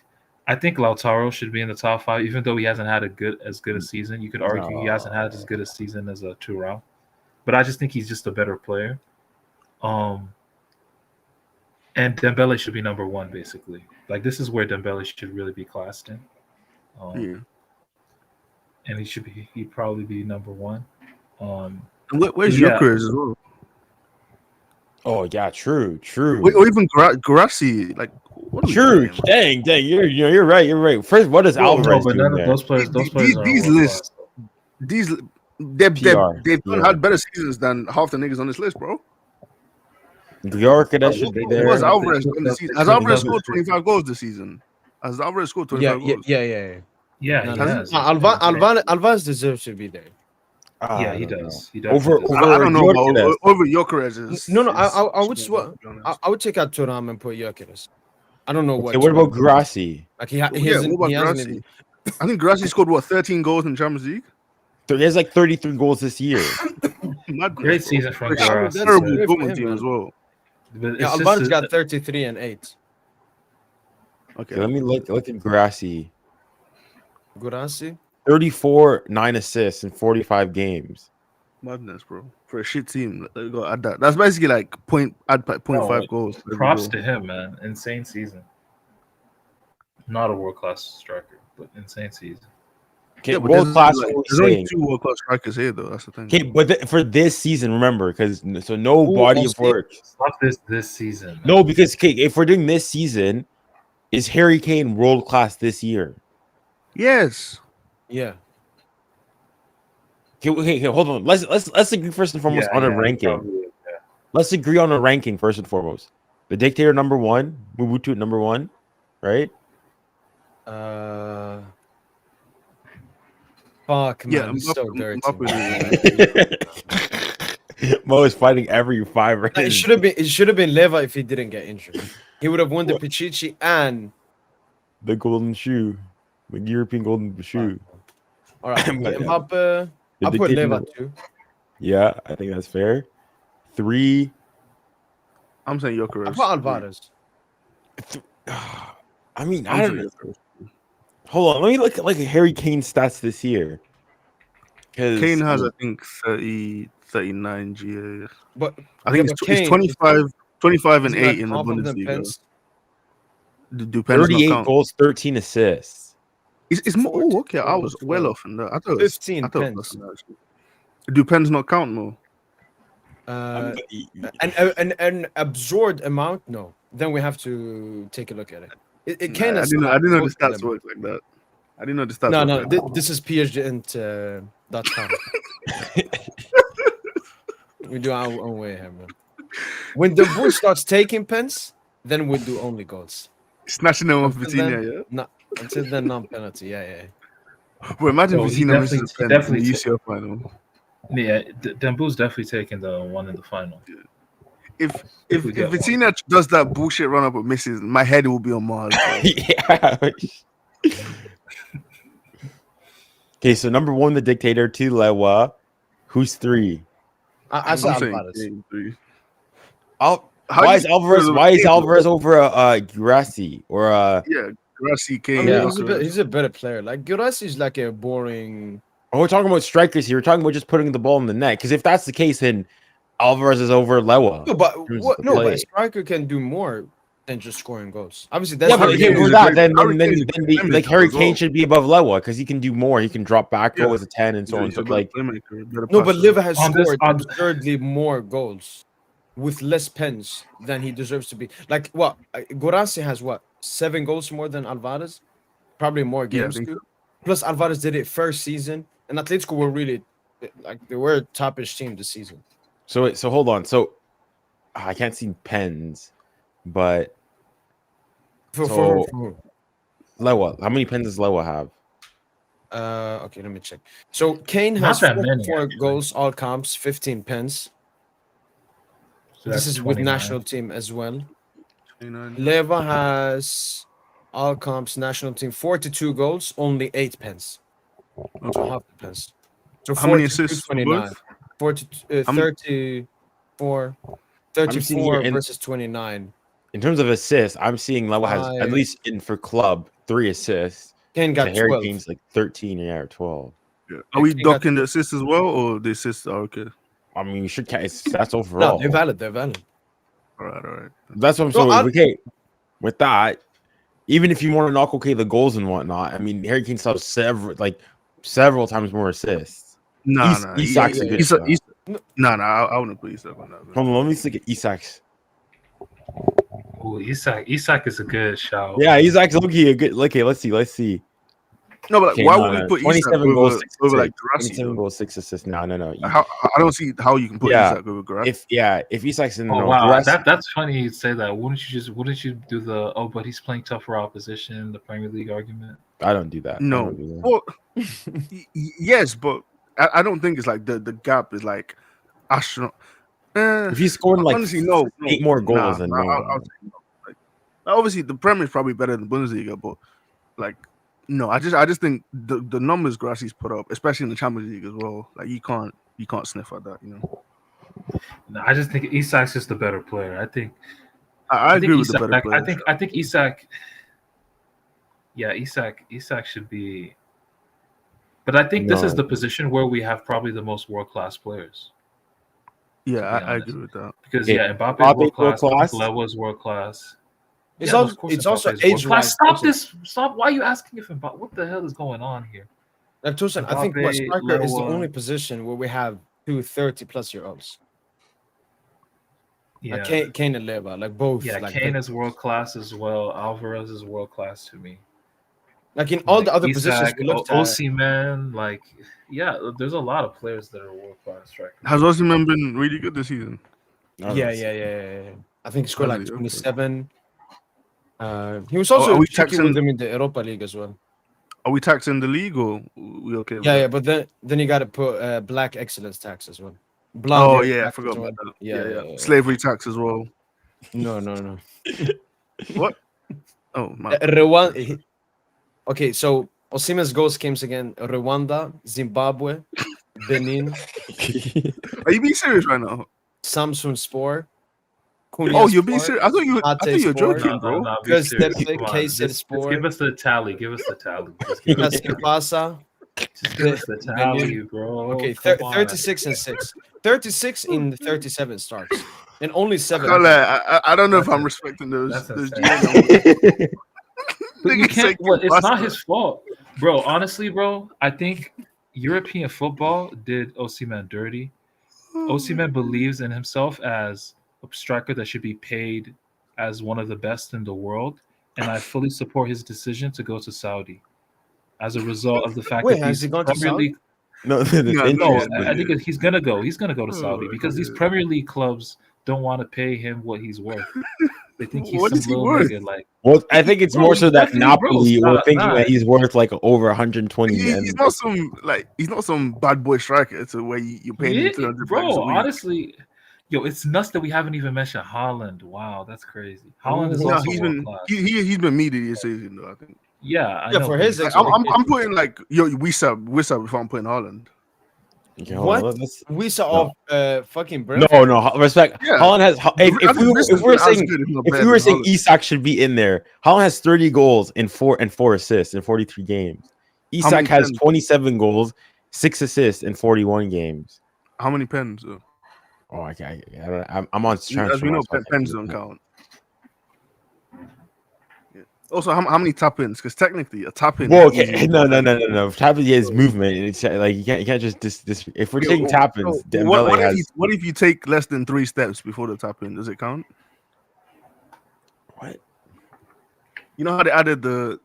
I think Lautaro should be in the top 5, even though he hasn't had as good a season. You could argue he hasn't had as good a season as a Thuram, but I just think he's just a better player. And Dembele should be number 1, basically. Like this is where Dembele should really be classed in. Yeah. And he'd probably be number 1. And where's Yeah. Gyökeres as well? Oh yeah, true. Or even Grassi. Like, what are we True. doing, Dang. You're right. First, what does Alvarez but do none of there? those players are These world lists- class. They've PR. had better seasons than half the niggas on this list, bro. Gyökeres should be What there. was Alvarez done this season? Has Alvarez He scored 25 goals this season? Has Alvarez scored 25 goals? Yeah. Yeah, No, he no, does. Alvarez deserves to be there. Yeah, he I don't does. know. He does. Over I don't know about Gyökeres. over Gyökeres. Is, No, is- I would is- swear. to be honest. I would take out Thuram and put Gyökeres. I don't know what. Okay, what about Thuram- Grassi? Like he Yeah, hasn't. what He about hasn't Grassi? even. I think Grassi scored 13 goals in Champions League. He has like 33 goals this year. Madness, Great bro. season from Like, Gyökeres. Terrible Great for Dortmund him, team man. as well. But it's Yeah, just Alvarez a- got 33 and 8. Okay, Let me look at Grassi. Gurasi. 34, 9 assists in 45 games. madness, bro. For a shit team, you gotta add that. That's basically like add 0.5 like, goals. for every props goal. to him, man. Insane season. Not a world class striker, but insane season. Okay, Yeah, but world class. there's only 2 world class strikers here, though. That's the thing. Okay, but for this season, remember, because so no Who body of also- work. Stop this season. Man. No, because okay, if we're doing this season, is Harry Kane world class this year? Yes. Yeah. Okay, hold on. Let's agree first and foremost on a ranking. probably, yeah. Let's agree on a ranking first and foremost. The dictator number 1, Mobutu at number 1, right? Fuck, man. Yeah, He's so dirty. Mo is fighting every fiber. It should have been Leva if he didn't get injured. He would have won the Pichichi and The golden shoe, the European golden shoe. all right. But, yeah. Mbappe, The I put dictator Leva number- too. Yeah, I think that's fair. 3. I'm saying I Gyökeres. put Alvarez. I mean, I'm I saying don't. Gyökeres. Hold on, let me look at like Harry Kane stats this year. Because Kane has, I think, 39 GA. But I think Yeah, it's, but it's Kane 25 and isn't that 8 in the half of them Bundesliga. pens? Do pens not 38 count? goals, 13 assists. It's more. Oh, 14 okay. I was well goals, off in that. I thought it was 15 I thought it was pens. less than that, actually. Do pens not count more? An absorbed amount? No. Then we have to take a look at it. It Nah, can. I didn't know the stats work like that. I didn't know the stats. No, work no. like that. This is PSG.com. We do our own way here, man. When the bull starts taking pens, then we'll do only goals. Snatching them off Until Vitinha, then, no, until then, non-penalty. Yeah. Bro, imagine No, he Vitinha misses a definitely- he pen in the definitely UCL final. Yeah, Dembu's definitely taking the one in the final. If we get one. Vitinha does that bullshit run up but misses, my head will be on Mars, bro. Yeah. Okay, so number 1, the dictator. 2, Lewa. Who's 3? I I'm said saying Alvarez. Kane 3. How do is you- Alvarez? Why is Alvarez over Girassi or Yeah, Grassy I Kane. mean, Alvarez. he's a better player. Like Gurasi is like a boring. Oh, we're talking about strikers here. We're talking about just putting the ball in the net. Because if that's the case, then Alvarez is over Lewa. No, but terms what? of No, but play. a striker can do more than just scoring goals. Obviously, that's Yeah, but Harry okay, Kane for is a that, great- then Harry Kane is a great like playmaker Harry as well. Kane should be above Lewa because he can do more. He can drop back, Yeah. go as a 10, and so on. He's So a better like, playmaker, better no, but passer. Liva has On this- scored on- absurdly more goals with less pens than he deserves to be. Like what? Gurasi has what? 7 goals more than Alvarez. Probably more Yeah, I games think too. Plus, Alvarez did it first season, and Atletico were really like they were a top-ish team this season. so hold on. So I can't see pens, but For So- who? Lewa. How many pens does Lewa have? Okay, let me check. So Kane Not has that many, 4 actually. goals, all comps, 15 pens. So This that's is with 29. national team as well. 29. Leva has all comps, national team, 42 goals, only 8 pens. So half the pens. So How many 42, assists for 29. both? 42, How many- 34, seeing 34 here in- versus 29. In terms of assists, I'm seeing Lewa has at Five. least for club 3 assists. Kane So got Harry 12. Kane's like 13 or 12. Yeah. Are we Kane got docking the assists as well, or the assists are okay? I mean, you should that's No, overall. they're valid. They're valid. All right. That's what I'm So saying. Okay, with that, even if you want to knock the goals and whatnot, I mean, Harry Kane still has several times more assists. Nah. Isak's a good shot. Nah. I wouldn't put Isak on that. Hold on, let me look at Isak's. Ooh, Isak is a good shout. Yeah, Isak's looking a good. Okay, let's see. No, but Okay, why no, would we no, put 27 Isak goals, over, 6 over like assists. Grassy? 27 goals, 6 assists. No. I don't see how you can put Yeah. Isak over Grassy. If Isak's in the Oh wow, Grassy- that's funny you say that. Wouldn't you do the but he's playing tougher opposition, the Premier League argument? I don't do that. I No. don't do that. Well, yes, but I don't think it's like the gap is like astronaut. If he's scoring like honestly, no, 8 more goals, then no. I'll say no. Like, obviously, the Premier is probably better than Bundesliga, but like, no, I just think the numbers Grassy's put up, especially in the Champions League as well, like you can't sniff at that, you know. No, I just think Isak's just the better player. I think I agree with the Isak, better players. I think Isak. Yeah, Isak should be. But I think this is No. the position where we have probably the most world-class players. Yeah, to be I honest. agree with that. Because Yeah, Mbappe's Mbappe's world-class, world-class. Lewa's world-class. It's Yeah, also of course it's also Mbappe's age world-class. wise. Stop this! Stop! Why are you asking if Mbappe? What the hell is going on here? Like Tosin, I think Mbappe, striker is the Lewa. only position where we have 2 30-plus-year-olds. Yeah, Like Kane and Leva, like both. yeah. like Kane they- is world-class as well. Alvarez is world-class to me. like in all the other positions Isak, we looked at. Osimhen, like, yeah, there's a lot of players that are world-class strikers. Has Osimhen been really good this season? Yeah. I think he scored like Really? Okay. 27. He was also are we tricky taxing- with them in the Europa League as well. Are we taxing the league or we okay? With Yeah, that? but then you got to put black excellence tax as well. Oh Blonde yeah, I tax forgot as well. about that. Yeah. Slavery tax as well. No. What? Oh my. Rwanda. Okay, so Osimhen's goals came again: Rwanda, Zimbabwe, Benin, Are you being serious right now? Samsun Spor. Oh, you're being serious? I thought you were Sport. joking, bro. No, be Because serious. they're Come on, K-Said just Sport. give us the tally. Give us the tally. Just give us, Cascapasa. just give us the tally, bro. Okay, Come on. 36 and 6. 36 in the 37 starts. And only 7. Can't lie, I don't know if That's I'm it. respecting those. That's those insane. GM But you Niggas say can't. Well, it's not Pasta. his fault, bro. Honestly, bro, I think European football did Osimhen dirty. Osimhen believes in himself as a striker that should be paid as one of the best in the world, and I fully support his decision to go to Saudi. As a result of the fact Wait, that has these he gone to Premier Saudi? League, No, no, Yeah, I think he's gonna go. He's gonna go to Oh, Saudi because these yeah. Premier League clubs don't want to pay him what he's worth. They think he's What some is he little worth? nigga. Like, Well, I think it's Bro, more he's so that definitely- bro, Napoli were stop, thinking nah. that he's worth like over 120. He's And not some bad boy striker to where you're paying him Yeah, 300 bro, bags a week. honestly, yo, it's nuts that we haven't even mentioned Holland. Wow, that's crazy. Holland is No, also he's world been class. he's been media this season though. I think. Yeah, I Yeah, know. for but his he's- I'm putting like Wissa before I'm putting Holland. Okay, hold on, What? let's- We saw No. off fucking Brentford. No, respect. Yeah. Holland has. I think If we Wissa were is as saying good, if not if better we were than saying Holland. Isak should be in there, Holland has 30 goals and four assists in 43 games. How many Isak has pens? 27 goals, 6 assists in 41 games. How many pens? Though? Oh, I'm on transfer. As we know, pens don't count. Yeah. Also, how many tap ins? Because technically, a tap in. Well, okay, no. Tap is movement. It's like you can't just if we're taking tap ins, Dembele has. What if you take less than 3 steps before the tap in? Does it count? What? You know how they added the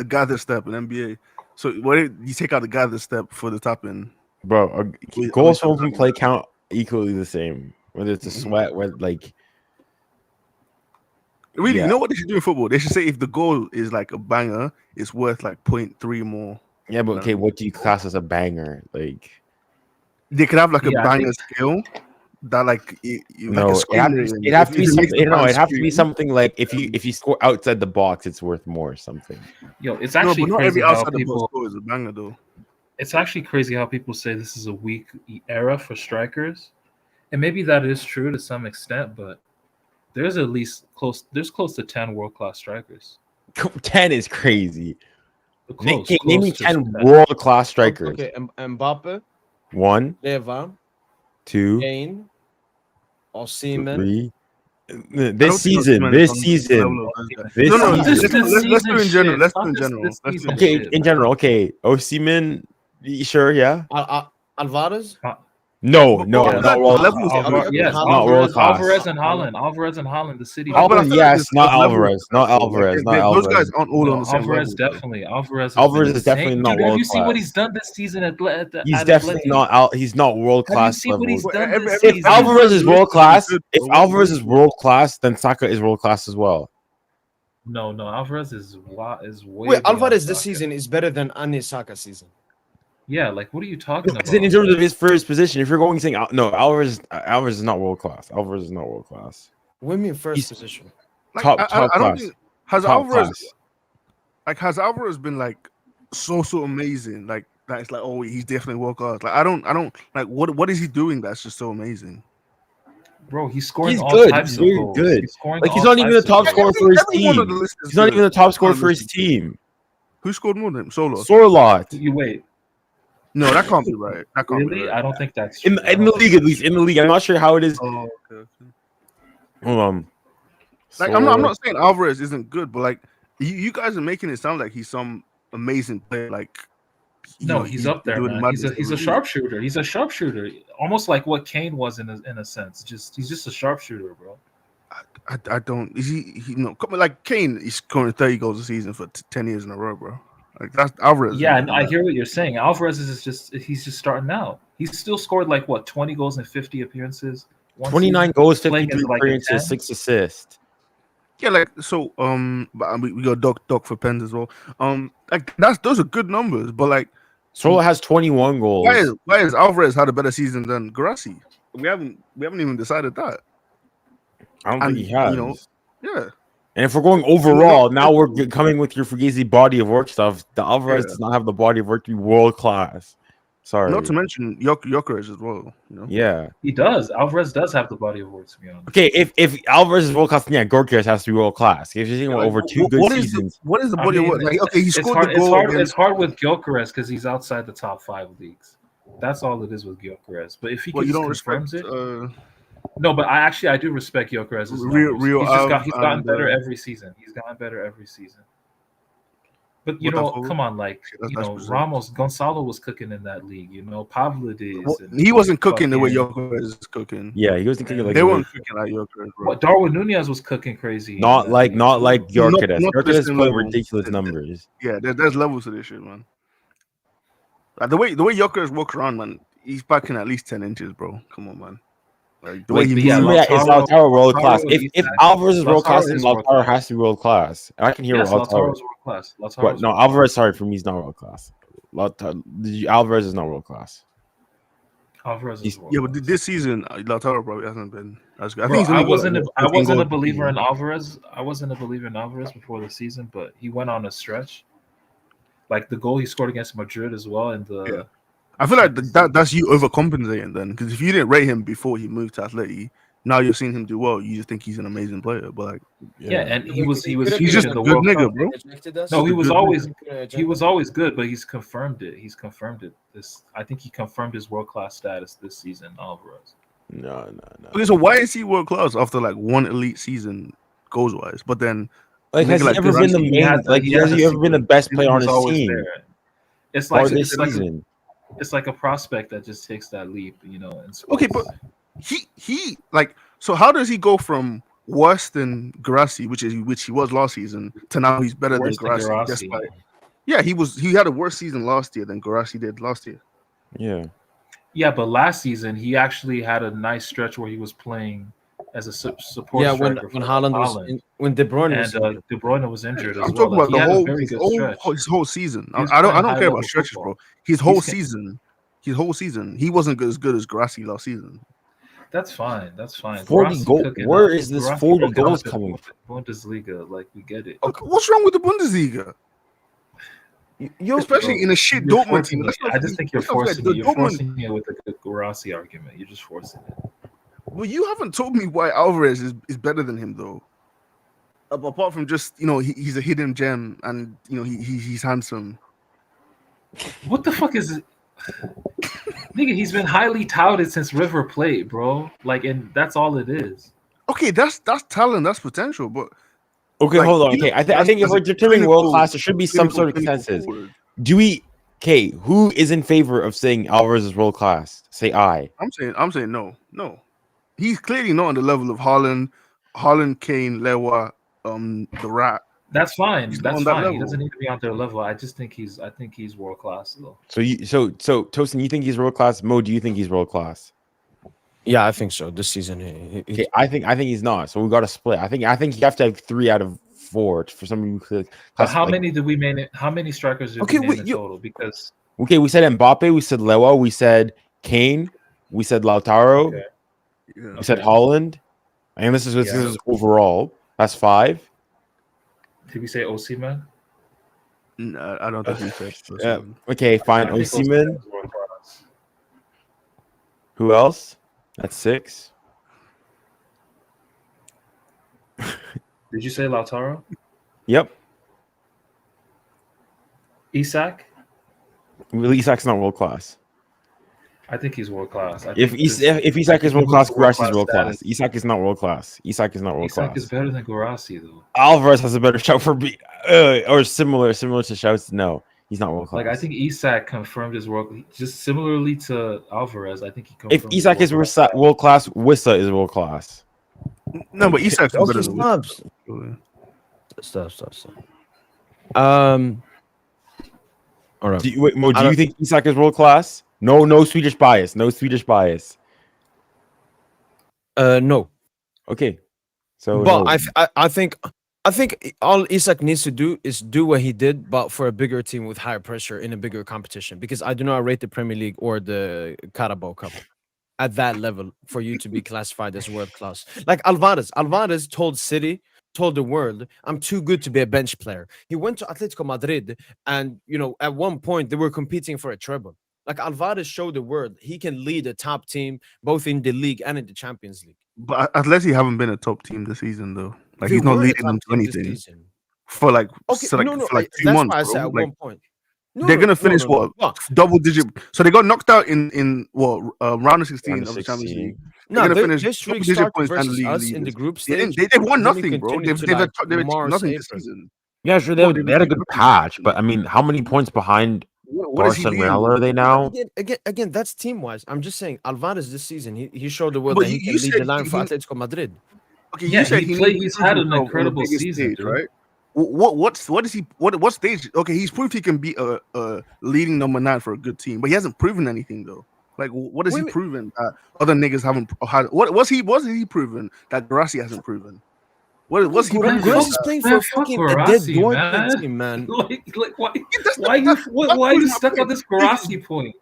gather step in NBA. So what if you take out the gather step for the tap in? Bro, goals from open play count equally the same. Whether it's a sweat, whether like. Really, Yeah. you know what they should do in football? They should say if the goal is like a banger, it's worth like 0.3 more. Yeah, but okay, what do you class as a banger? Like, They could have like a Yeah, I banger scale that like no, like a it screen rating. it'd have to be If it makes something. the No, fans it'd have to be scream. something like if you score outside the box, it's worth more. Something. Yo, it's No, actually but not crazy every how outside the box people. goal is a banger though. It's actually crazy how people say this is a weak era for strikers, and maybe that is true to some extent. But there's at least close. There's close to 10 world class strikers. 10 is crazy. Close, Name me close to 10 world class strikers. Okay, Mbappe, 1, Leva, 2, Kane, Osimhen. 3. I This don't think season, Osimhen this is on the season, level of those guys. this No, season. let's do in general. Let's do in general. This Let's do season in Okay, shit, in man. general, okay. Osimhen, sure, yeah. Alvarez. No, But not that world level class. is Alvarez, other- Yes, Haaland. Not world class. Alvarez and Holland, the city. But I Alvarez, feel like yes, not there's levels Alvarez, to not that, though. Alvarez, not Those Alvarez. guys aren't all No, on the same Alvarez level. definitely. Alvarez Alvarez been is definitely insane. not Dude, have you world seen what class. he's done this season at He's at definitely Atleti? not. He's not world Have you class seen what level. he's done Every- this every- If season? Alvarez is world class, good, if bro. Alvarez is world class, then Saka is world class as well. No, Alvarez is way. Wait, beyond Alvarez this Saka. season is better than Anisaka season. Yeah, like what are you talking about? Because in terms of his first position, if you're going saying no, Alvarez is not world class. Alvarez is not world class. What do you mean first He's- position? Like, Top I don't class. think has Top Alvarez class. has Alvarez been like so amazing? Like that it's like, oh, he's definitely world class. Like I don't like what is he doing that's just so amazing? Bro, he's scoring He's all good. types He's of very goals. good. He's scoring Like he's all not even the types of top goals. scorer for his Everyone on team. the list is He's not good. even the top scorer On the for his list is good. team. Who scored more than him? Solo. Sorlot. You wait. No, that can't be right. That can't be Really? right. I don't think that's In true. I the don't league, think at least in the league, I'm not sure how it is. Oh, okay. Hold on. Like I'm not saying Alvarez isn't good, but like you guys are making it sound like he's some amazing player. Like No, he's up there, doing man. madness He's a every week. sharpshooter. He's a sharpshooter, almost like what Kane was in a sense. He's just a sharpshooter, bro. I don't. Is he like Kane? He's scoring 30 goals a season for 10 years in a row, bro. Like that's Alvarez. Yeah, and I hear what you're saying. Alvarez he's just starting out. He's still scored like what 20 goals and 50 appearances. 29 goals, playing 53 as like a 10. appearances, 6 assists. Yeah, like so. But we got Doc for pens as well. Like those are good numbers, but like Sorlot has 21 goals. why is Alvarez had a better season than Garassi? We haven't even decided that. I don't think he has. You know, yeah. And if we're going overall, now we're coming with your Fugazi body of work stuff. The Alvarez Yeah. does not have the body of work to be world class. Sorry. Not to mention Jokeres as well. You know. Yeah. He does. Alvarez does have the body of work, to be honest. Okay, if Alvarez is world class, then yeah, Gorkias has to be world class. If you're thinking about over two good seasons, What is the body of work? Like, okay, he scored the it's goal. hard, against- it's hard with Gyökeres because he's outside the top 5 leagues. That's all it is with Gyökeres. But if he Well, you just don't confirms respect. it, no. But I do respect Gyökeres. Real He's gotten and, better every season. He's gotten better every season. But you know, come on, like That's Ramos, Gonzalo was cooking in that league. You know, Pavlidis. Well, and he wasn't cooking the way fucking- Jokeres is cooking. yeah, he was thinking like They weren't cooking like Jokeres, bro. What Darwin Nunez was cooking crazy. not like Not Gyökeres. to the Gyökeres same put level. ridiculous numbers. Yeah, there's levels to this shit, man. Like the way Jokeres walks around, man, he's back in at least 10 inches, bro. Come on, man. Like the way Wait, he but moves. yeah, For me, is Lautaro world class? Lautaro, If Isak- Alvarez is world class, Lautaro then is world Lautaro class. has to be world class. And I can hear Yes, Lautaro. Lautaro is world class. But no, Alvarez. Sorry, for me, he's not world class. Alvarez is not world class. Alvarez is world Yeah, class. but this season, Lautaro probably hasn't been as good. I Bro, think he's only got, like, I 13 wasn't a goals believer this in Alvarez. I wasn't a believer in Alvarez before the season, but he went on a stretch. Like the goal he scored against Madrid as well, and the Yeah. I feel like that's you overcompensating then, because if you didn't rate him before he moved to Atleti, now you're seeing him do well. You just think he's an amazing player, but like, yeah, and he He was could have he's huge just in a the good World nigga, Cup. bro. Ejected us. No, he was good always nigga. he was always good, but he's confirmed it. He's confirmed it. I think he confirmed his world class status this season, Alvarez. No. Okay, so why is he world class after like one elite season goals wise? But then, Like, has nigga, he ever been the He had main? Like, he has had he ever been the best he player on was his always team? there. It's Or like this it's like season? it's like a prospect that just takes that leap, in sports. okay, but he like, so how does he go from worse than Garassi, which he was last season, to now he's better than Worse than Garassi? Guirassy. Despite, yeah, he had a worse season last year than Garassi did last year. Yeah. Yeah, but last season he actually had a nice stretch where he was playing as a support Yeah, when striker for Haaland was when De Bruyne was and injured. De Bruyne was injured as I'm well. talking Like, about he the had a whole very good stretch. his whole season. He was I playing don't care high-level about stretches, football. bro. His whole He's- season, he wasn't as good as Garassi last season. That's fine. That's fine. 40 Guirassy goal. cooking Where up. is this Guirassy 40 cooking goals up in coming Bundesliga, like we get it. Okay, what's wrong with the Bundesliga? Yo, Especially in a shit You're Dortmund forcing team. it. I just think you're forcing it. You're forcing it with the Guirassy argument. You're just forcing it. Well, you haven't told me why Alvarez is better than him though. Apart from just he's a hidden gem and he's handsome. What the fuck is it? Nigga, he's been highly touted since River Plate, bro. Like, and that's all it is. Okay, that's talent, that's potential, but Okay, like, hold on. you know, Okay, I think if as we're a determining world clinical- class, there should be some sort of clinical consensus. forward. Do we? Okay, who is in favor of saying Alvarez is world class? Say I. I'm saying no. He's clearly not on the level of Haaland, Kane, Lewa, the Rat. That's fine. He's not That's on that fine. He level. doesn't need to be on their level. I think he's world class though. So Tosin, you think he's world class? Mo, do you think he's world class? Yeah, I think so. This season, Okay, I think he's not. So we got to split. I think you have to have 3 out of 4 for somebody who could. But how many did we name? How many strikers did we name in total? Because okay, we said Mbappe, we said Lewa, we said Kane, we said Lautaro, Okay. Yeah. we said Holland, and this is overall. That's 5. did we say Osimhen? No, I don't think he said. Okay, fine. I think Osimhen. Osimhen's world class. Who else? That's 6. Did you say Lautaro? Yep. Isak? Well, Isak's not world class. I think he's world class. If Isak is world class, Guirassy is world class. Isak is not world class. Isak is not world Isak class. is better than Guirassy though. Alvarez has a better shout for B, or similar to shouts. No, he's not world class. Like, I think Isak confirmed his world, just similarly to Alvarez. I think he if confirmed. Isak is world class, Wissa is world class. No, but Isak's Okay, better than stop. All right. Do you, wait, Mo, do I you don't- think Isak is world class? No Swedish bias. No Swedish bias. No. Okay. So, But no. I think all Isak needs to do is do what he did, but for a bigger team with higher pressure in a bigger competition. Because I do not rate the Premier League or the Carabao Cup at that level for you to be classified as world class. Like Alvarez told City, told the world, I'm too good to be a bench player. He went to Atletico Madrid, and at one point they were competing for a treble. Like, Alvarez showed the world he can lead a top team both in the league and in the Champions League. But Atleti haven't been a top team this season though. Like, They he's not were a leading top them to team this anything season. for like Okay, for like 2 that's months, why I bro. said at Like, one point. they're gonna finish no. double digit. So they got knocked out in round of 16 of the Champions League. No, gonna their finish streak double-digit started points and versus league us in the leaders. group They stage. they've won then we nothing, bro. continued They've to, like, achieved Mars, nothing this April. season. Yeah, sure. Bro, They had a good patch, but I mean, how many points behind What is he Barca and leading Real with? are they now? Again, that's team wise. I'm just saying, Alvarez this season, he showed the world But that he you can lead said the line for he- Atletico Madrid. Okay, Yeah, you said he he played- needs he's to prove had an himself on the incredible biggest season, stage, dude. right? What stage? Okay, he's proved he can be a leading number 9 for a good team, but he hasn't proven anything though. Like, what has he Wait, proven that other niggas haven't had? What's he proven that Guirassy hasn't proven? What's he proven? Guirassy playing for Fuck fucking a dead Guirassy, Dortmund man. team, man. like why? That's Why that's are you proving my stuck on point. this Guirassy point?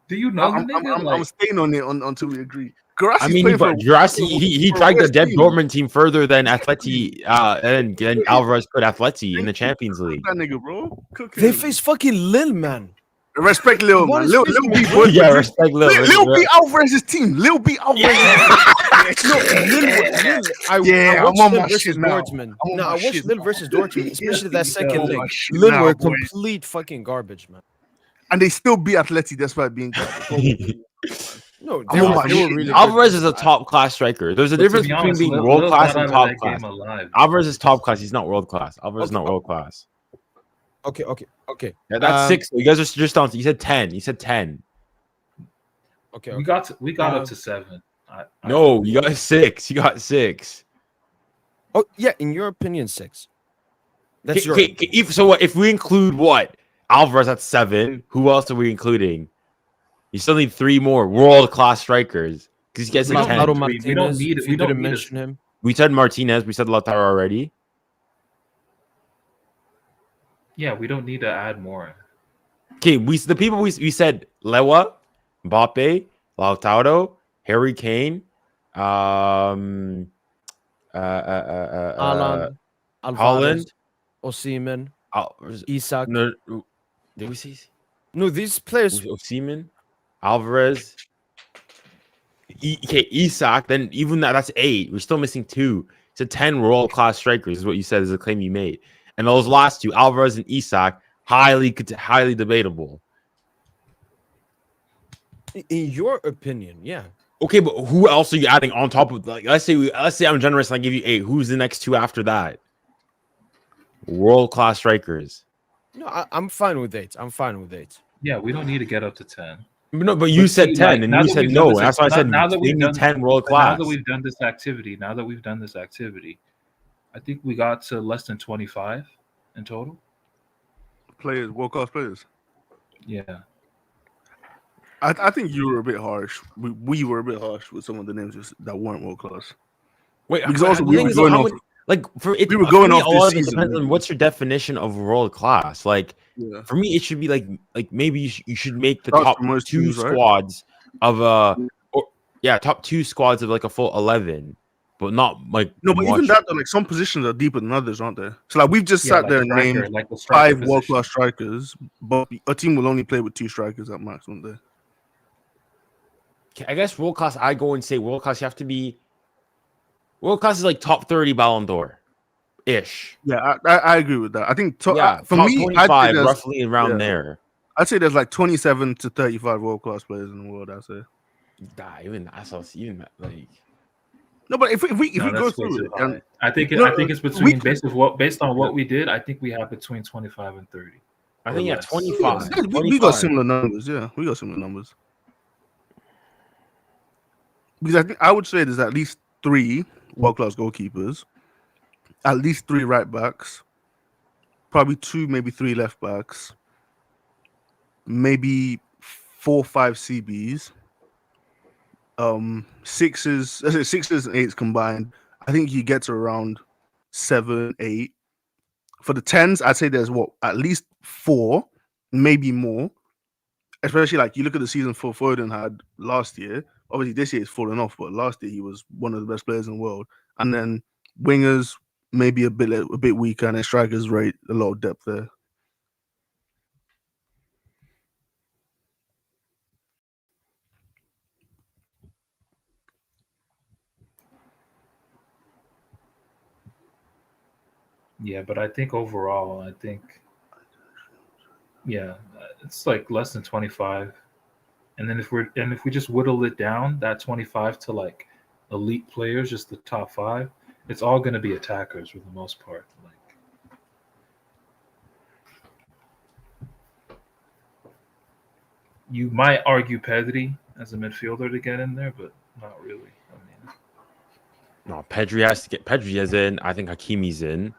Do you know the I'm, nigga? I'm, I'm, Like, I'm staying on it until we agree. I Guirassy's mean, playing for but Girassi, he for a dragged the worse dead team. Dortmund team further than Atleti, and Alvarez could Atleti in the Champions Cook League. that nigga, bro. Cook They him. face fucking Lille, man. Respect Lil, What man. is Lil facing beat Madrid? Yeah, respect Lil. Lil beat Alvarez's team. Lil beat Alvarez's team. No, Lille. I Yeah, watched I'm on Lille my versus shit now. Dortmund. I'm on No, my I watched shit Lille now. versus Dortmund, especially that second I'm on leg. my shit Lille now, were boy. complete fucking garbage, man. And they still beat Atleti despite being garbage. No, I'm on my they were shit really now. good. Alvarez is a top class striker. There's a but to difference be between honest, being Lil world class got and out of top that class. game alive. Alvarez is top class. He's not world class. Alvarez is not world class. Okay. Yeah, that's 6. You guys are just on. You said 10. You said 10. Okay. We got up to 7. No, you got 6. You got 6. Oh yeah, in your opinion, 6. That's your. So what if we include what? Alvarez at 7. Who else are we including? You still need 3 more world class strikers. Because you guys said 10. Lautaro Martinez. need- If we you don't didn't need a- mention him. We said Martinez. We said Lautaro already. Yeah, we don't need to add more. Okay, we said Lewa, Mbappe, Lautaro, Harry Kane, Alan, Alvarez, Holland. Osimhen, Al- Isak. no, did we say No, these players. Osimhen, Alvarez? Okay, Isak. Then even that's 8. We're still missing 2. So 10 world class strikers is what you said is a claim you made, and those last 2, Alvarez and Isak, highly debatable. In your opinion, yeah. Okay, but who else are you adding on top of, like, let's say I'm generous and I give you 8. Who's the next 2 after that? World class strikers. No, I'm fine with 8. I'm fine with 8. Yeah, we don't need to get up to 10. No, but you said 10, and you said no. That's why I said now that we we've need done 10 world Now class. that we've done this activity, I think we got to less than 25 in total. Players, world class players. Yeah. I think you were a bit harsh. We were a bit harsh with some of the names that weren't world class. Wait, Because also the we thing were is, going how off. many- like for it, We were for going me, off a this lot of it season, depends on maybe. what's your definition of world class. Like Yeah. for me, it should be like maybe you should make the That's top for most 2 teams, right? squads of top 2 squads of like a full 11, but not like No, but even much. that, though, like some positions are deeper than others, aren't they? So like we've just Yeah, sat like there and striker, named like the striker 5 world position. class strikers, but a team will only play with 2 strikers at max, won't they? I guess world class. I go and say world class. You have to be world class is like top 30 Ballon d'Or ish. Yeah, I agree with that. I think for top me, 25, roughly around there. I'd say there's like 27 to 35 world class players in the world. I'd say. Even that's even like. No, but if we No, go that's way through too it, high. and I think No, it's we between based on what we did. I think we have between 25 and 30. I or think less. 25. we got 25. similar numbers. Yeah, we got similar numbers. Because I would say there's at least 3 world class goalkeepers, at least 3 right backs, probably 2, maybe 3 left backs, maybe 4, 5 CBs, 6s. I say 6s and 8s combined. I think you get to around 7, 8. For the 10s, I'd say there's at least 4, maybe more. Especially like you look at the season Foden had last year. Obviously, this year it's fallen off, but last year he was one of the best players in the world. And then wingers maybe a bit weaker, and then strikers rate a lot of depth there. Yeah, but I think overall, it's like less than 25. And then if we just whittle it down, that 25 to like elite players, just the top 5, it's all going to be attackers for the most part. Like, you might argue Pedri as a midfielder to get in there, but not really. I mean, No, Pedri has to get Pedri is in. I think Hakimi's in.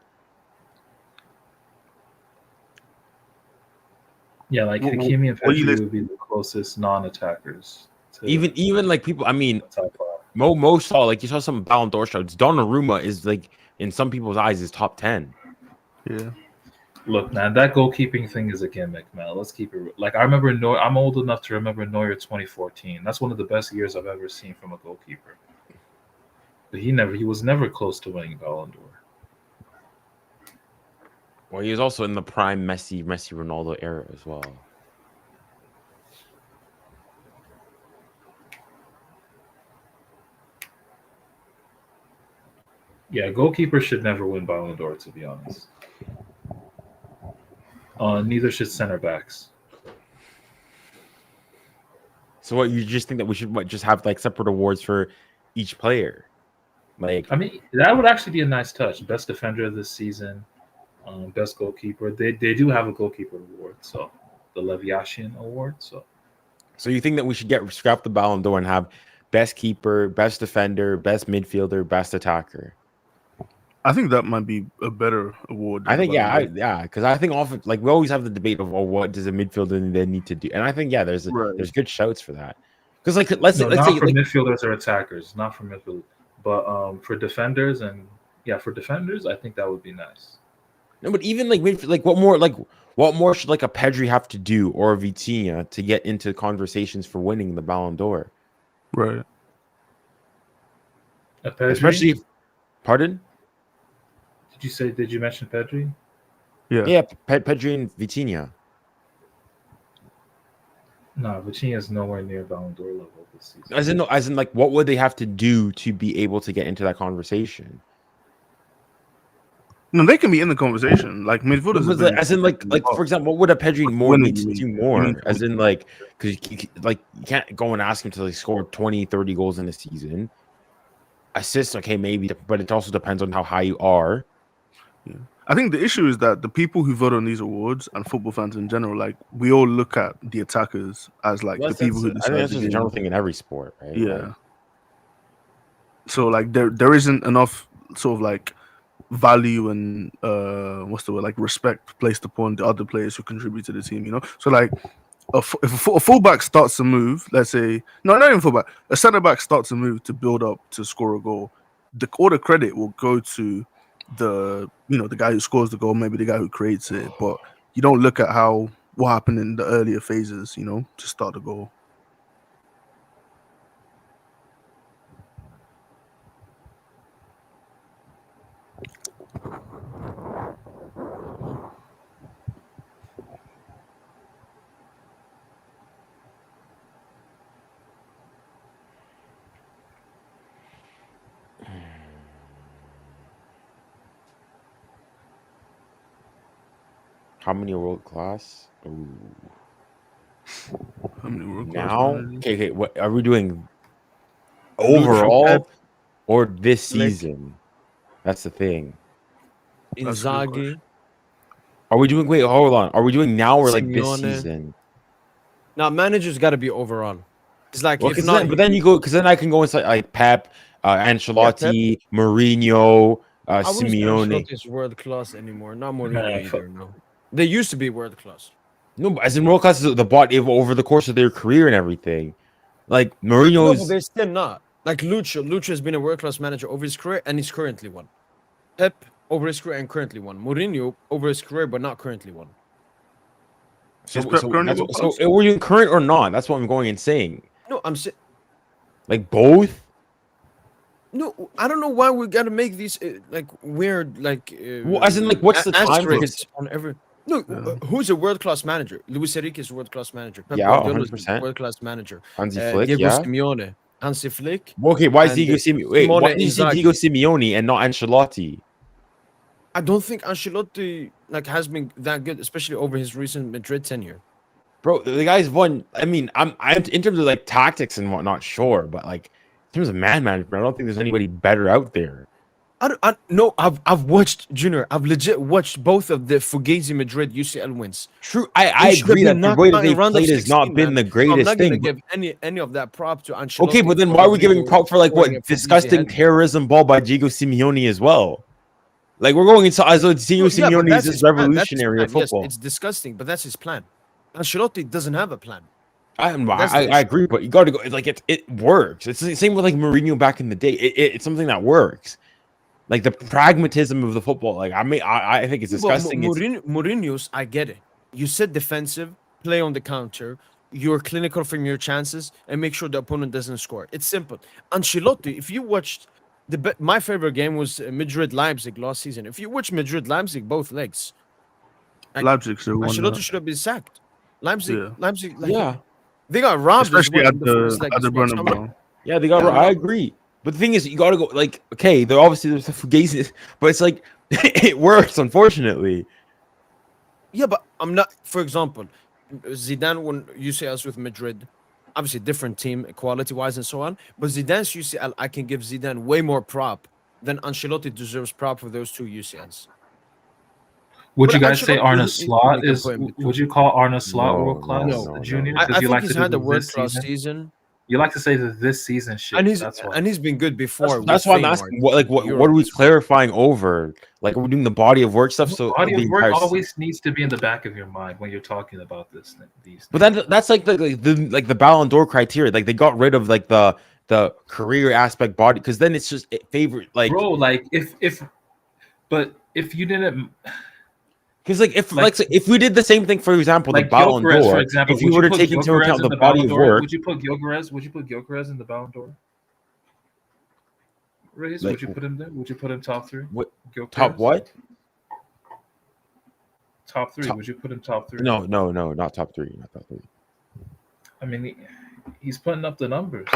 yeah, like What- Hakimi and what do you Pedri list- would be the closest non-attackers to Even like people. I mean, the top five. Mo saw like you saw some Ballon d'Or shots. Donnarumma is like in some people's eyes is top 10. Yeah. Look, man, that goalkeeping thing is a gimmick, man. Let's keep it like I remember. I'm old enough to remember Neuer 2014. That's one of the best years I've ever seen from a goalkeeper. But he was never close to winning Ballon d'Or. Well, he was also in the prime Messi Ronaldo era as well. Yeah, goalkeepers should never win Ballon d'Or, to be honest. Neither should center backs. So what you just think that we should just have like separate awards for each player? Like I mean, that would actually be a nice touch. Best defender of this season, best goalkeeper. They do have a goalkeeper award, so the Leviathan award. So you think that we should scrap the Ballon d'Or and have best keeper, best defender, best midfielder, best attacker? I think that might be a better award. I think because I think often like we always have the debate of what does a midfielder then need to do, and I think there's good shouts for that. Because like let's say midfielders or attackers, not for midfielders, but for defenders I think that would be nice. No, but even like what more should like a Pedri have to do or a Vitinha to get into conversations for winning the Ballon d'Or? Right. Especially, pardon? Did you mention Pedri? Yeah. Pedri and Vitinha. No, Vitinha is nowhere near Ballon d'Or level this season. As in, like, what would they have to do to be able to get into that conversation? No, they can be in the conversation. Like midfielders, as in, like for example, what would a Pedri need to do more? As in, like, because you can't go and ask him to like score 20, 30 goals in a season. Assists, okay, maybe, but it also depends on how high you are. Yeah. I think the issue is that the people who vote on these awards and football fans in general, like we all look at the attackers as like the people who decide. I think that's just a general thing in every sport, right? Yeah. Like, so like there isn't enough sort of like value and like respect placed upon the other players who contribute to the team, you know. So like if a fullback starts to move, let's say not even fullback, a centre back starts to move to build up to score a goal, all the credit will go to the guy who scores the goal, maybe the guy who creates it, but you don't look at what happened in the earlier phases, you know, to start the goal. how many world class? Ooh. How many world class Now, managers? okay. What are we doing overall or this season? That's the thing. That's a good Inzaghi. Are we doing? Wait, hold on. Are we doing now or like this Simeone. season? Now, managers got to be overall. It's like Well, if not, but then you go because then I can go inside like Pep, Ancelotti, Mourinho, I wouldn't say Simeone. Ancelotti is world class anymore. Not Mourinho either. No, they used to be world class. No, but as in world class is the bought over the course of their career and everything. Like No, Mourinho's. but they're still not. Like Lucho has been a world class manager over his career, and he's currently one. Pep over his career and currently one. Mourinho over his career, but not currently one. So, Is Pep currently that's- world so were you current or not? That's what I'm going and saying. No, I'm saying. Like both. No, I don't know why we gotta make these like weird like. Well, as in, like, what's the time? asterisks on every? No, Yeah. who's a world class manager? Luis Enrique is a world class manager. Pep Yeah, Guardiola is a 100%. world class manager. Hansi Flick, Diego yeah. Simeone, Hansi Flick. Okay, why is and Diego Simeone? Wait, Simone why is Inzaghi. Diego Simeone and not Ancelotti? I don't think Ancelotti like has been that good, especially over his recent Madrid tenure. Bro, the guy's won. I mean, I'm in terms of like tactics and whatnot, sure, but like in terms of man management, I don't think there's anybody better out there. No, I've watched Junior. I've legit watched both of the Fugazi Madrid UCL wins. True, I They should have agree that been the knocked way out that in they round of played has 16, not been man. the I'm greatest not gonna thing. give any of that prop to Ancelotti. Okay, but then for why are we giving Diego prop for like scoring what a Fugazi disgusting header. terrorism ball by Diego Simeone as well? Like we're going into as though Diego Yeah, but Simeone that's is his this plan. That's his revolutionary plan. of football. Yes, it's disgusting, but that's his plan. Ancelotti doesn't have a plan. I agree, but you got to go. Like it works. It's the same with like Mourinho back in the day. It's something that works. Like the pragmatism of the football. Like I think it's disgusting. Mourinho's, I get it. You sit defensive, play on the counter. You're clinical from your chances, and make sure the opponent doesn't score. It's simple. Ancelotti, if you watched my favorite game was Madrid Leipzig last season. If you watch Madrid Leipzig, both legs, like, Leipzig should have won Ancelotti that. should have been sacked. Leipzig, Yeah. Leipzig, like, Yeah. they got robbed as Especially well at in the first the leg at as the well. So I'm like, Bernabeu. Yeah, they got. Yeah. I agree, but the thing is, you got to go. Like, okay, there obviously there's the fugaziness, but it's like it works. Unfortunately, yeah, but I'm not. For example, Zidane when UCL's with Madrid, obviously different team quality wise and so on. But Zidane's UCL, I can give Zidane way more prop than Ancelotti deserves prop for those two UCLs. Would But you guys say Ancelotti, Arne he can Slot put is? in between. Would you call Arne Slot No, world class, no, the no. junior? I Because you think like he's to had do a the world this class season. season, You like to say that this season shit. and That's why. he's been good before. that's with why I'm Feyenoord. asking. What are we clarifying over? Like, we're doing the body of work stuff. So Body the of work entire always needs to be in the back of your mind when you're talking about this. These. But that's like the Ballon d'Or criteria. Like they got rid of like the career aspect body because then it's just favorite like Bro, like if you didn't because like if we did the same thing for example the like Ballon Gyökeres, d'Or, for example, if you were to take into account the body of work, would you put Gyökeres in the Ballon d'Or? Reyes, Like- would you put him there? Would you put him top three? What- Gyökeres? top what? Top three. Top- Would you put him top three? No, not top three, not top three. I mean, he's putting up the numbers.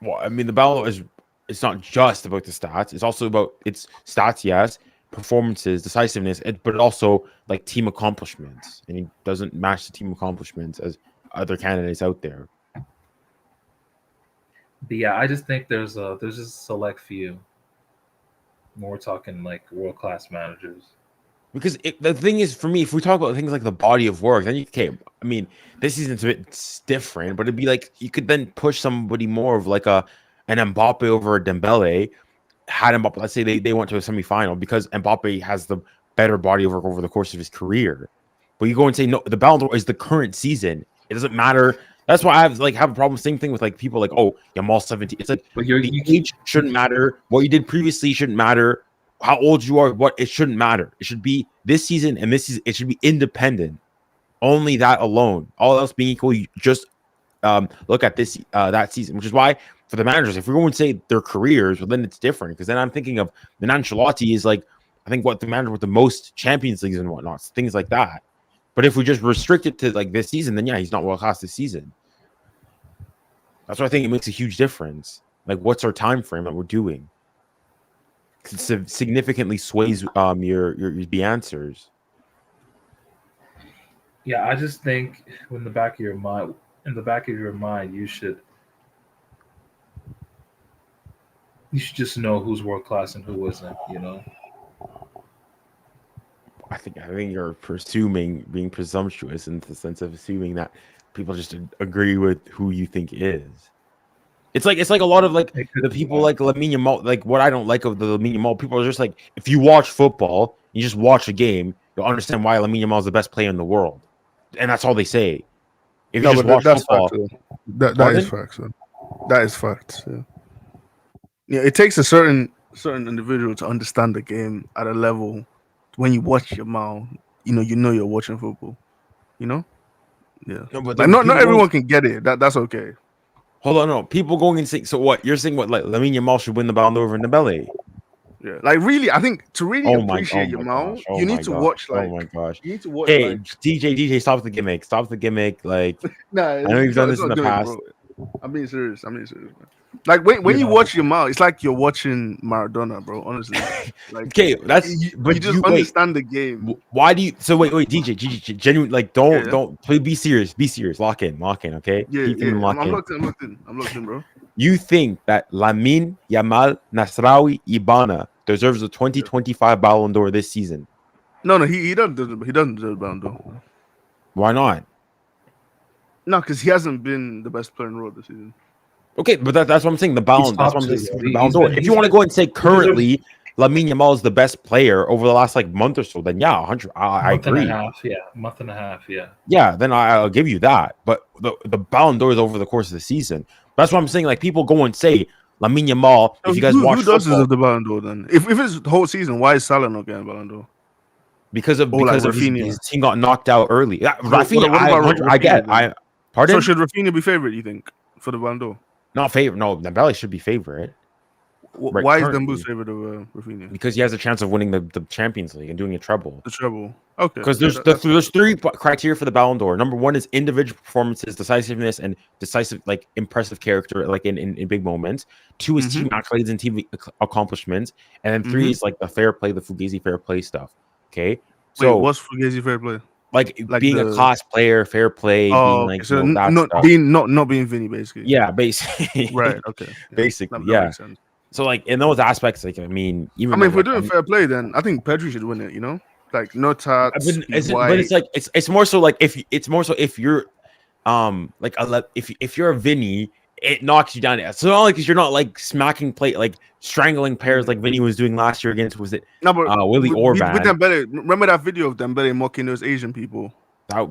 Well, I mean the Ballon d'Or it's not just about the stats. It's also about its stats, yes, performances, decisiveness, but also like team accomplishments. And he doesn't match the team accomplishments as other candidates out there. But yeah, I just think there's just a select few. When we're talking like world class managers. Because the thing is, for me, if we talk about things like the body of work, then I mean, this season's a bit different, but it'd be like you could then push somebody more of like an Mbappe over a Dembele. Had Mbappe, let's say they went to a semifinal because Mbappe has the better body of work over the course of his career. But you go and say no, the Ballon d'Or is the current season. It doesn't matter. That's why I have a problem. Same thing with like people like Yamal 17. It's like But the age shouldn't matter. What you did previously shouldn't matter. How old you are, what it shouldn't matter. It should be this season and this season. It should be independent. Only that alone. All else being equal, you just look at this that season, which is why for the managers, if we're going to say their careers, well, then it's different because then I'm thinking of the Ancelotti is like I think what the manager with the most Champions Leagues and whatnot, things like that. But if we just restrict it to like this season, then yeah, he's not world class this season. That's why I think it makes a huge difference. Like, what's our time frame that we're doing? It significantly sways your the answers. Yeah, I just think in the back of your mind, you should just know who's world class and who isn't. You know. I think you're being presumptuous in the sense of assuming that people just agree with who you think is. It's like a lot of like the people like Lamine Yamal, like what I don't like of the Lamine Yamal people are just like if you watch football, you just watch a game, you'll understand why Lamine Yamal is the best player in the world, and that's all they say. If you just watch football, that is facts. That is facts. Yeah, it takes a certain individual to understand the game at a level. When you watch Yamal, you know you're watching football. You know, yeah. No, but like, not everyone can get it. That's okay. Hold on, no. People going and saying, so what? You're saying what? Like Lamine Yamal should win the Ballon d'Or over Dembele? Yeah, like really, I think to really appreciate oh my Yamal, gosh, oh you my need to gosh, watch oh my gosh. You need to watch. Hey, like, DJ, stop the gimmick. Like, nah, I know you've done this in the past. Bro. I'm being serious, man. Like when you watch Yamal, it's like you're watching Maradona, bro. Honestly, like okay, that's you just understand the game. Why do you? So wait, DJ, genuine, like don't please be serious, lock in, okay? Yeah, I'm locked in, bro. You think that Lamine Yamal, Nasraoui, Ibana deserves the 2025 Ballon d'Or this season? No, he doesn't deserve Ballon d'Or. Why not? No, because he hasn't been the best player in the world this season. Okay, but that's what I'm saying. The Ballon. That's what I'm saying. The Ballon d'Or. If you want to go and say currently, Lamine Yamal is the best player over the last like month or so, then yeah, 100. I month and a agree. half, yeah, month and a half, yeah. Yeah, then I'll give you that. But the Ballon d'Or is over the course of the season. That's what I'm saying. Like people go and say Lamine Yamal. So If you guys who watch does this football, as the Ballon d'Or then? If it's the whole season, why is Salah not getting Ballon d'Or? because of Or like his Rafinha? team got knocked out early. Yeah, So Rafinha, what about I get. Rafinha then? Pardon. So should Rafinha be favorite? You think for the Ballon d'Or? Not favorite. No, Dembele should be favorite. Right, Why is currently. Dembo's favorite of Rafinha? Because he has a chance of winning the Champions League and doing a treble. The treble. Okay. Because yeah, there's three criteria for the Ballon d'Or. Number one is individual performances, decisiveness, and decisive, like impressive character, like in big moments. Two is team accolades and team accomplishments, and then three is like the fair play, the Fugazi fair play stuff. Okay, so wait, what's Fugazi fair play? like being a class player, fair play, being like so that not stuff. being not being Vinny basically. Yeah, basically. Right. Okay. Yeah. Basically, that yeah. makes sense. So like in those aspects, like I mean, even I mean, if we're like, doing fair play, then I think Pedri should win it. You know, like no tats, but white. it's like it's more so like if you're like if you're a Vinny, it knocks you down. So not like you're not like smacking plate like strangling players like Vinny was doing last year against Willie Orban. With Dembele, remember that video of Dembele mocking those Asian people?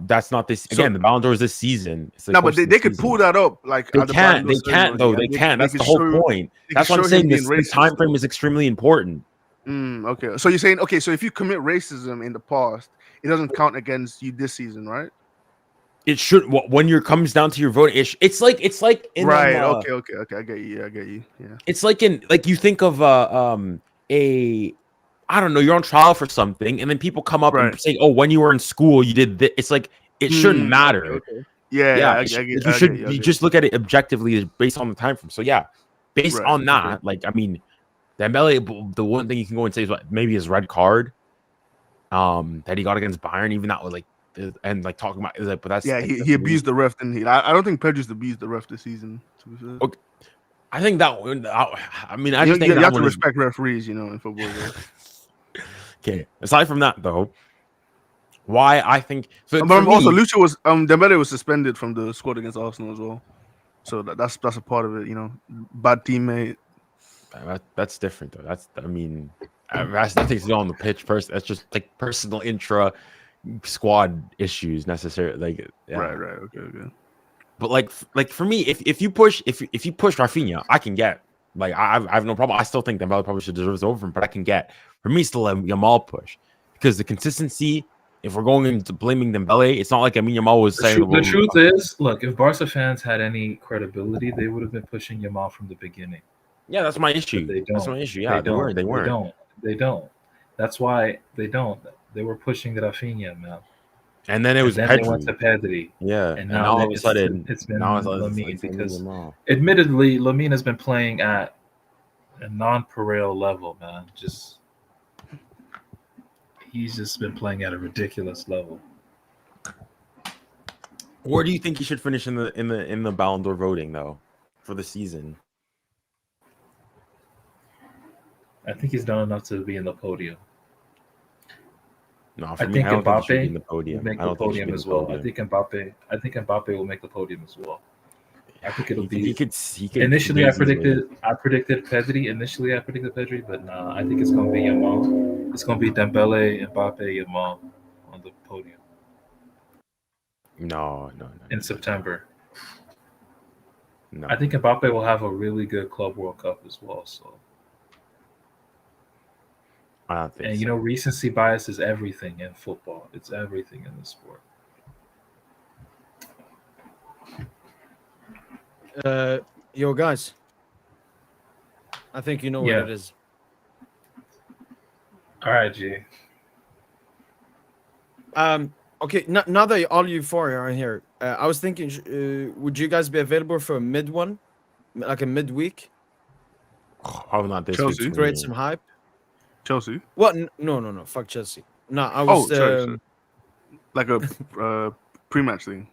That's not this again. The Ballon d'Or is this season. No, but they could pull that up. Like they can't. They can't though. They can't. That's the whole point. That's what I'm saying. This time frame is extremely important. Okay. So you're saying so if you commit racism in the past, it doesn't count against you this season, right? It should. When it comes down to your voting, it's like in right. Okay. I get you. Yeah. It's like you think of I don't know, you're on trial for something, and then people come up and say, "Oh, when you were in school, you did this." It's like it shouldn't matter. Okay. Yeah. You just look at it objectively based on the time frame. So yeah, based on that, like I mean, Dembele, the one thing you can go and say is maybe his red card, that he got against Bayern, even that was like, and like talking about is like, but that's he abused the ref, didn't he? I don't think Pedro's abused the ref this season. To be fair. Okay. I think that one. I mean, I just think you that have to one respect referees, you know, in football. Okay. Aside from that, though, why I think so. But also, Lucho was Dembele was suspended from the squad against Arsenal as well, so that's a part of it. You know, bad teammate. That's different though. That's that's nothing to do on the pitch. That's just like personal intra squad issues necessarily. Like Right. Okay. But like for me, if you push Rafinha, I can get. Like I have no problem. I still think Dembele probably should deserve over him, but I can get. For me, still a Yamal push because the consistency. If we're going into blaming Dembele, it's not like Yamal was saying. The truth is, look, if Barca fans had any credibility, they would have been pushing Yamal from the beginning. Yeah, that's my issue. That's my issue. Yeah, they weren't. They don't. That's why they don't. They were pushing Rafinha, man. And then it was Pedri. They went to Pedri. Yeah, and now all of a sudden it's been Lamine because admittedly Lamine has been playing at a non-Pereira level, man. He's just been playing at a ridiculous level. Where do you think he should finish in the Ballon d'Or voting though for the season? I think he's done enough to be in the podium. No, I think Mbappe will make the podium as well. I think Mbappe will make the podium as well. I think it'll be. He could. Initially, I predicted Pedri. Initially, I predicted Pedri, but nah, I think it's going to be Yamal. It's going to be Dembele, Mbappe, Yamal on the podium. No. In September. No. I think Mbappe will have a really good Club World Cup as well. So. I don't think. And you know, recency bias is everything in football. It's everything in the sport. Yo, guys. I think you know what it is. All right, G. Okay. Now that all you four are here, I was thinking, would you guys be available for a mid one, like a midweek? Oh, not this Chelsea. week. Create some hype. Chelsea. What? No. Fuck Chelsea. No, I was. Sorry. Like a pre-match thing.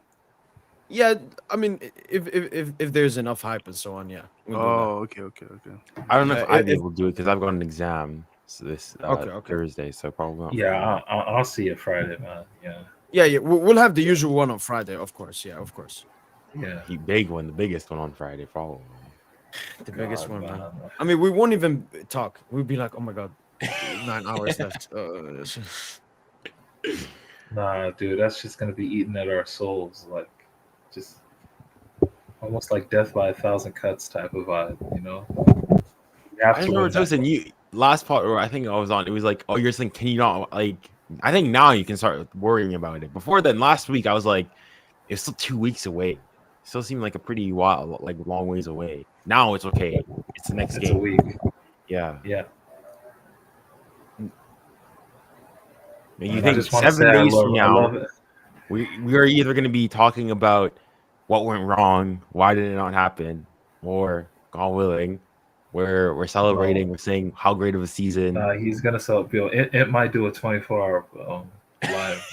Yeah, I mean, if there's enough hype and so on, yeah. Okay. I don't know if Ivy will do it because I've got an exam this Thursday, so probably not. Yeah, I'll see it Friday, man. Yeah. We'll have the usual one on Friday, of course. Yeah, of course. Yeah, the biggest one on Friday, probably. The biggest one, man. I mean, we won't even talk. We'll be like, oh my god, 9 hours left. Nah, dude, that's just gonna be eating at our souls, like just almost like death by 1,000 cuts type of vibe, you know? You have I to remember win that. Tosin, you last part where I think I was on, it was like, oh, you're saying, can you not like? I think now you can start worrying about it. Before then, last week I was like, it's still 2 weeks away. It still seemed like a pretty while, like long ways away. Now it's okay. It's the next It's a game. week. Yeah. Yeah. And you I think just want to 7 say I days love, from I now, love it. we are either going to be talking about what went wrong, why did it not happen, or God willing, we're celebrating, we're saying how great of a season. He's gonna sell Bill. It might do a 24-hour live.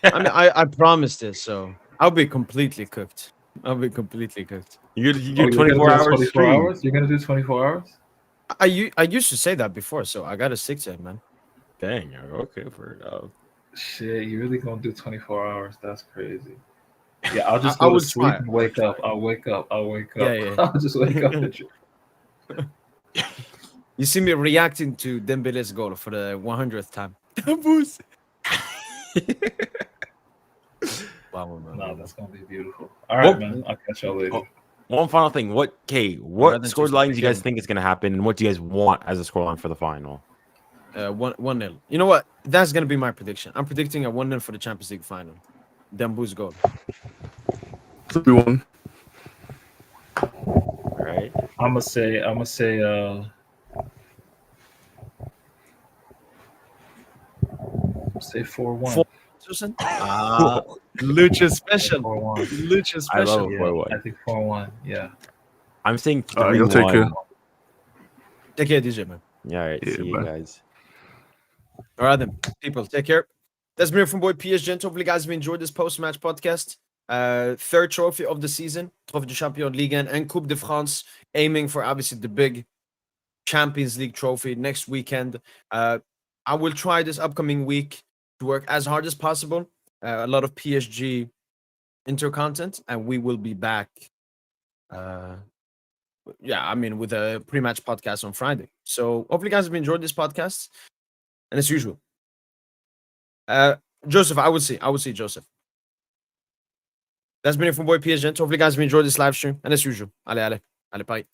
I mean, I promised this, so I'll be completely cooked. I'll be completely cooked. You Oh, do you're gonna 24 do hours 24 stream. hours? You're gonna do 24 hours? I used to say that before, so I gotta stick to it, man. Dang, okay for it. Shit, you really gonna do 24 hours? That's crazy. Yeah, I'll just I go to will sleep try. and wake up. I'll wake up. I'll wake up. Yeah, yeah. I'll just wake up and You see me reacting to Dembele's goal for the 100th time. Boost. Wow, man. no, that's gonna be beautiful. All right, Well, man. I'll catch y'all later. One final thing. What Rather score just lines do you guys begin. think is going to happen, and what do you guys want as a scoreline for the final? 1-0. You know what? That's gonna be my prediction. I'm predicting a 1-0 for the Champions League final. Dembu's goal. 3-1. All right. I'm gonna say say 4-1. Susan? Lucha special. 4-1. Lucha I love special. it. Yeah, 4-1. I think 4-1. Yeah. I'm saying You'll take 3-1. it. Take care, DJ, man. Yeah, all right. Yeah, See you bye. guys. All right, then. People, take care. That's been from boy PSG. Hopefully, guys, have enjoyed this post-match podcast. Third trophy of the season. Trophée du Champion Ligue 1 and Coupe de France. Aiming for, obviously, the big Champions League trophy next weekend. I will try this upcoming week to work as hard as possible. A lot of PSG inter content, and we will be back. With a pre-match podcast on Friday. So hopefully, guys have enjoyed this podcast. And as usual, Joseph, I would say Joseph. That's been it from boy PSG. Hopefully, guys have enjoyed this live stream. And as usual, allez, bye.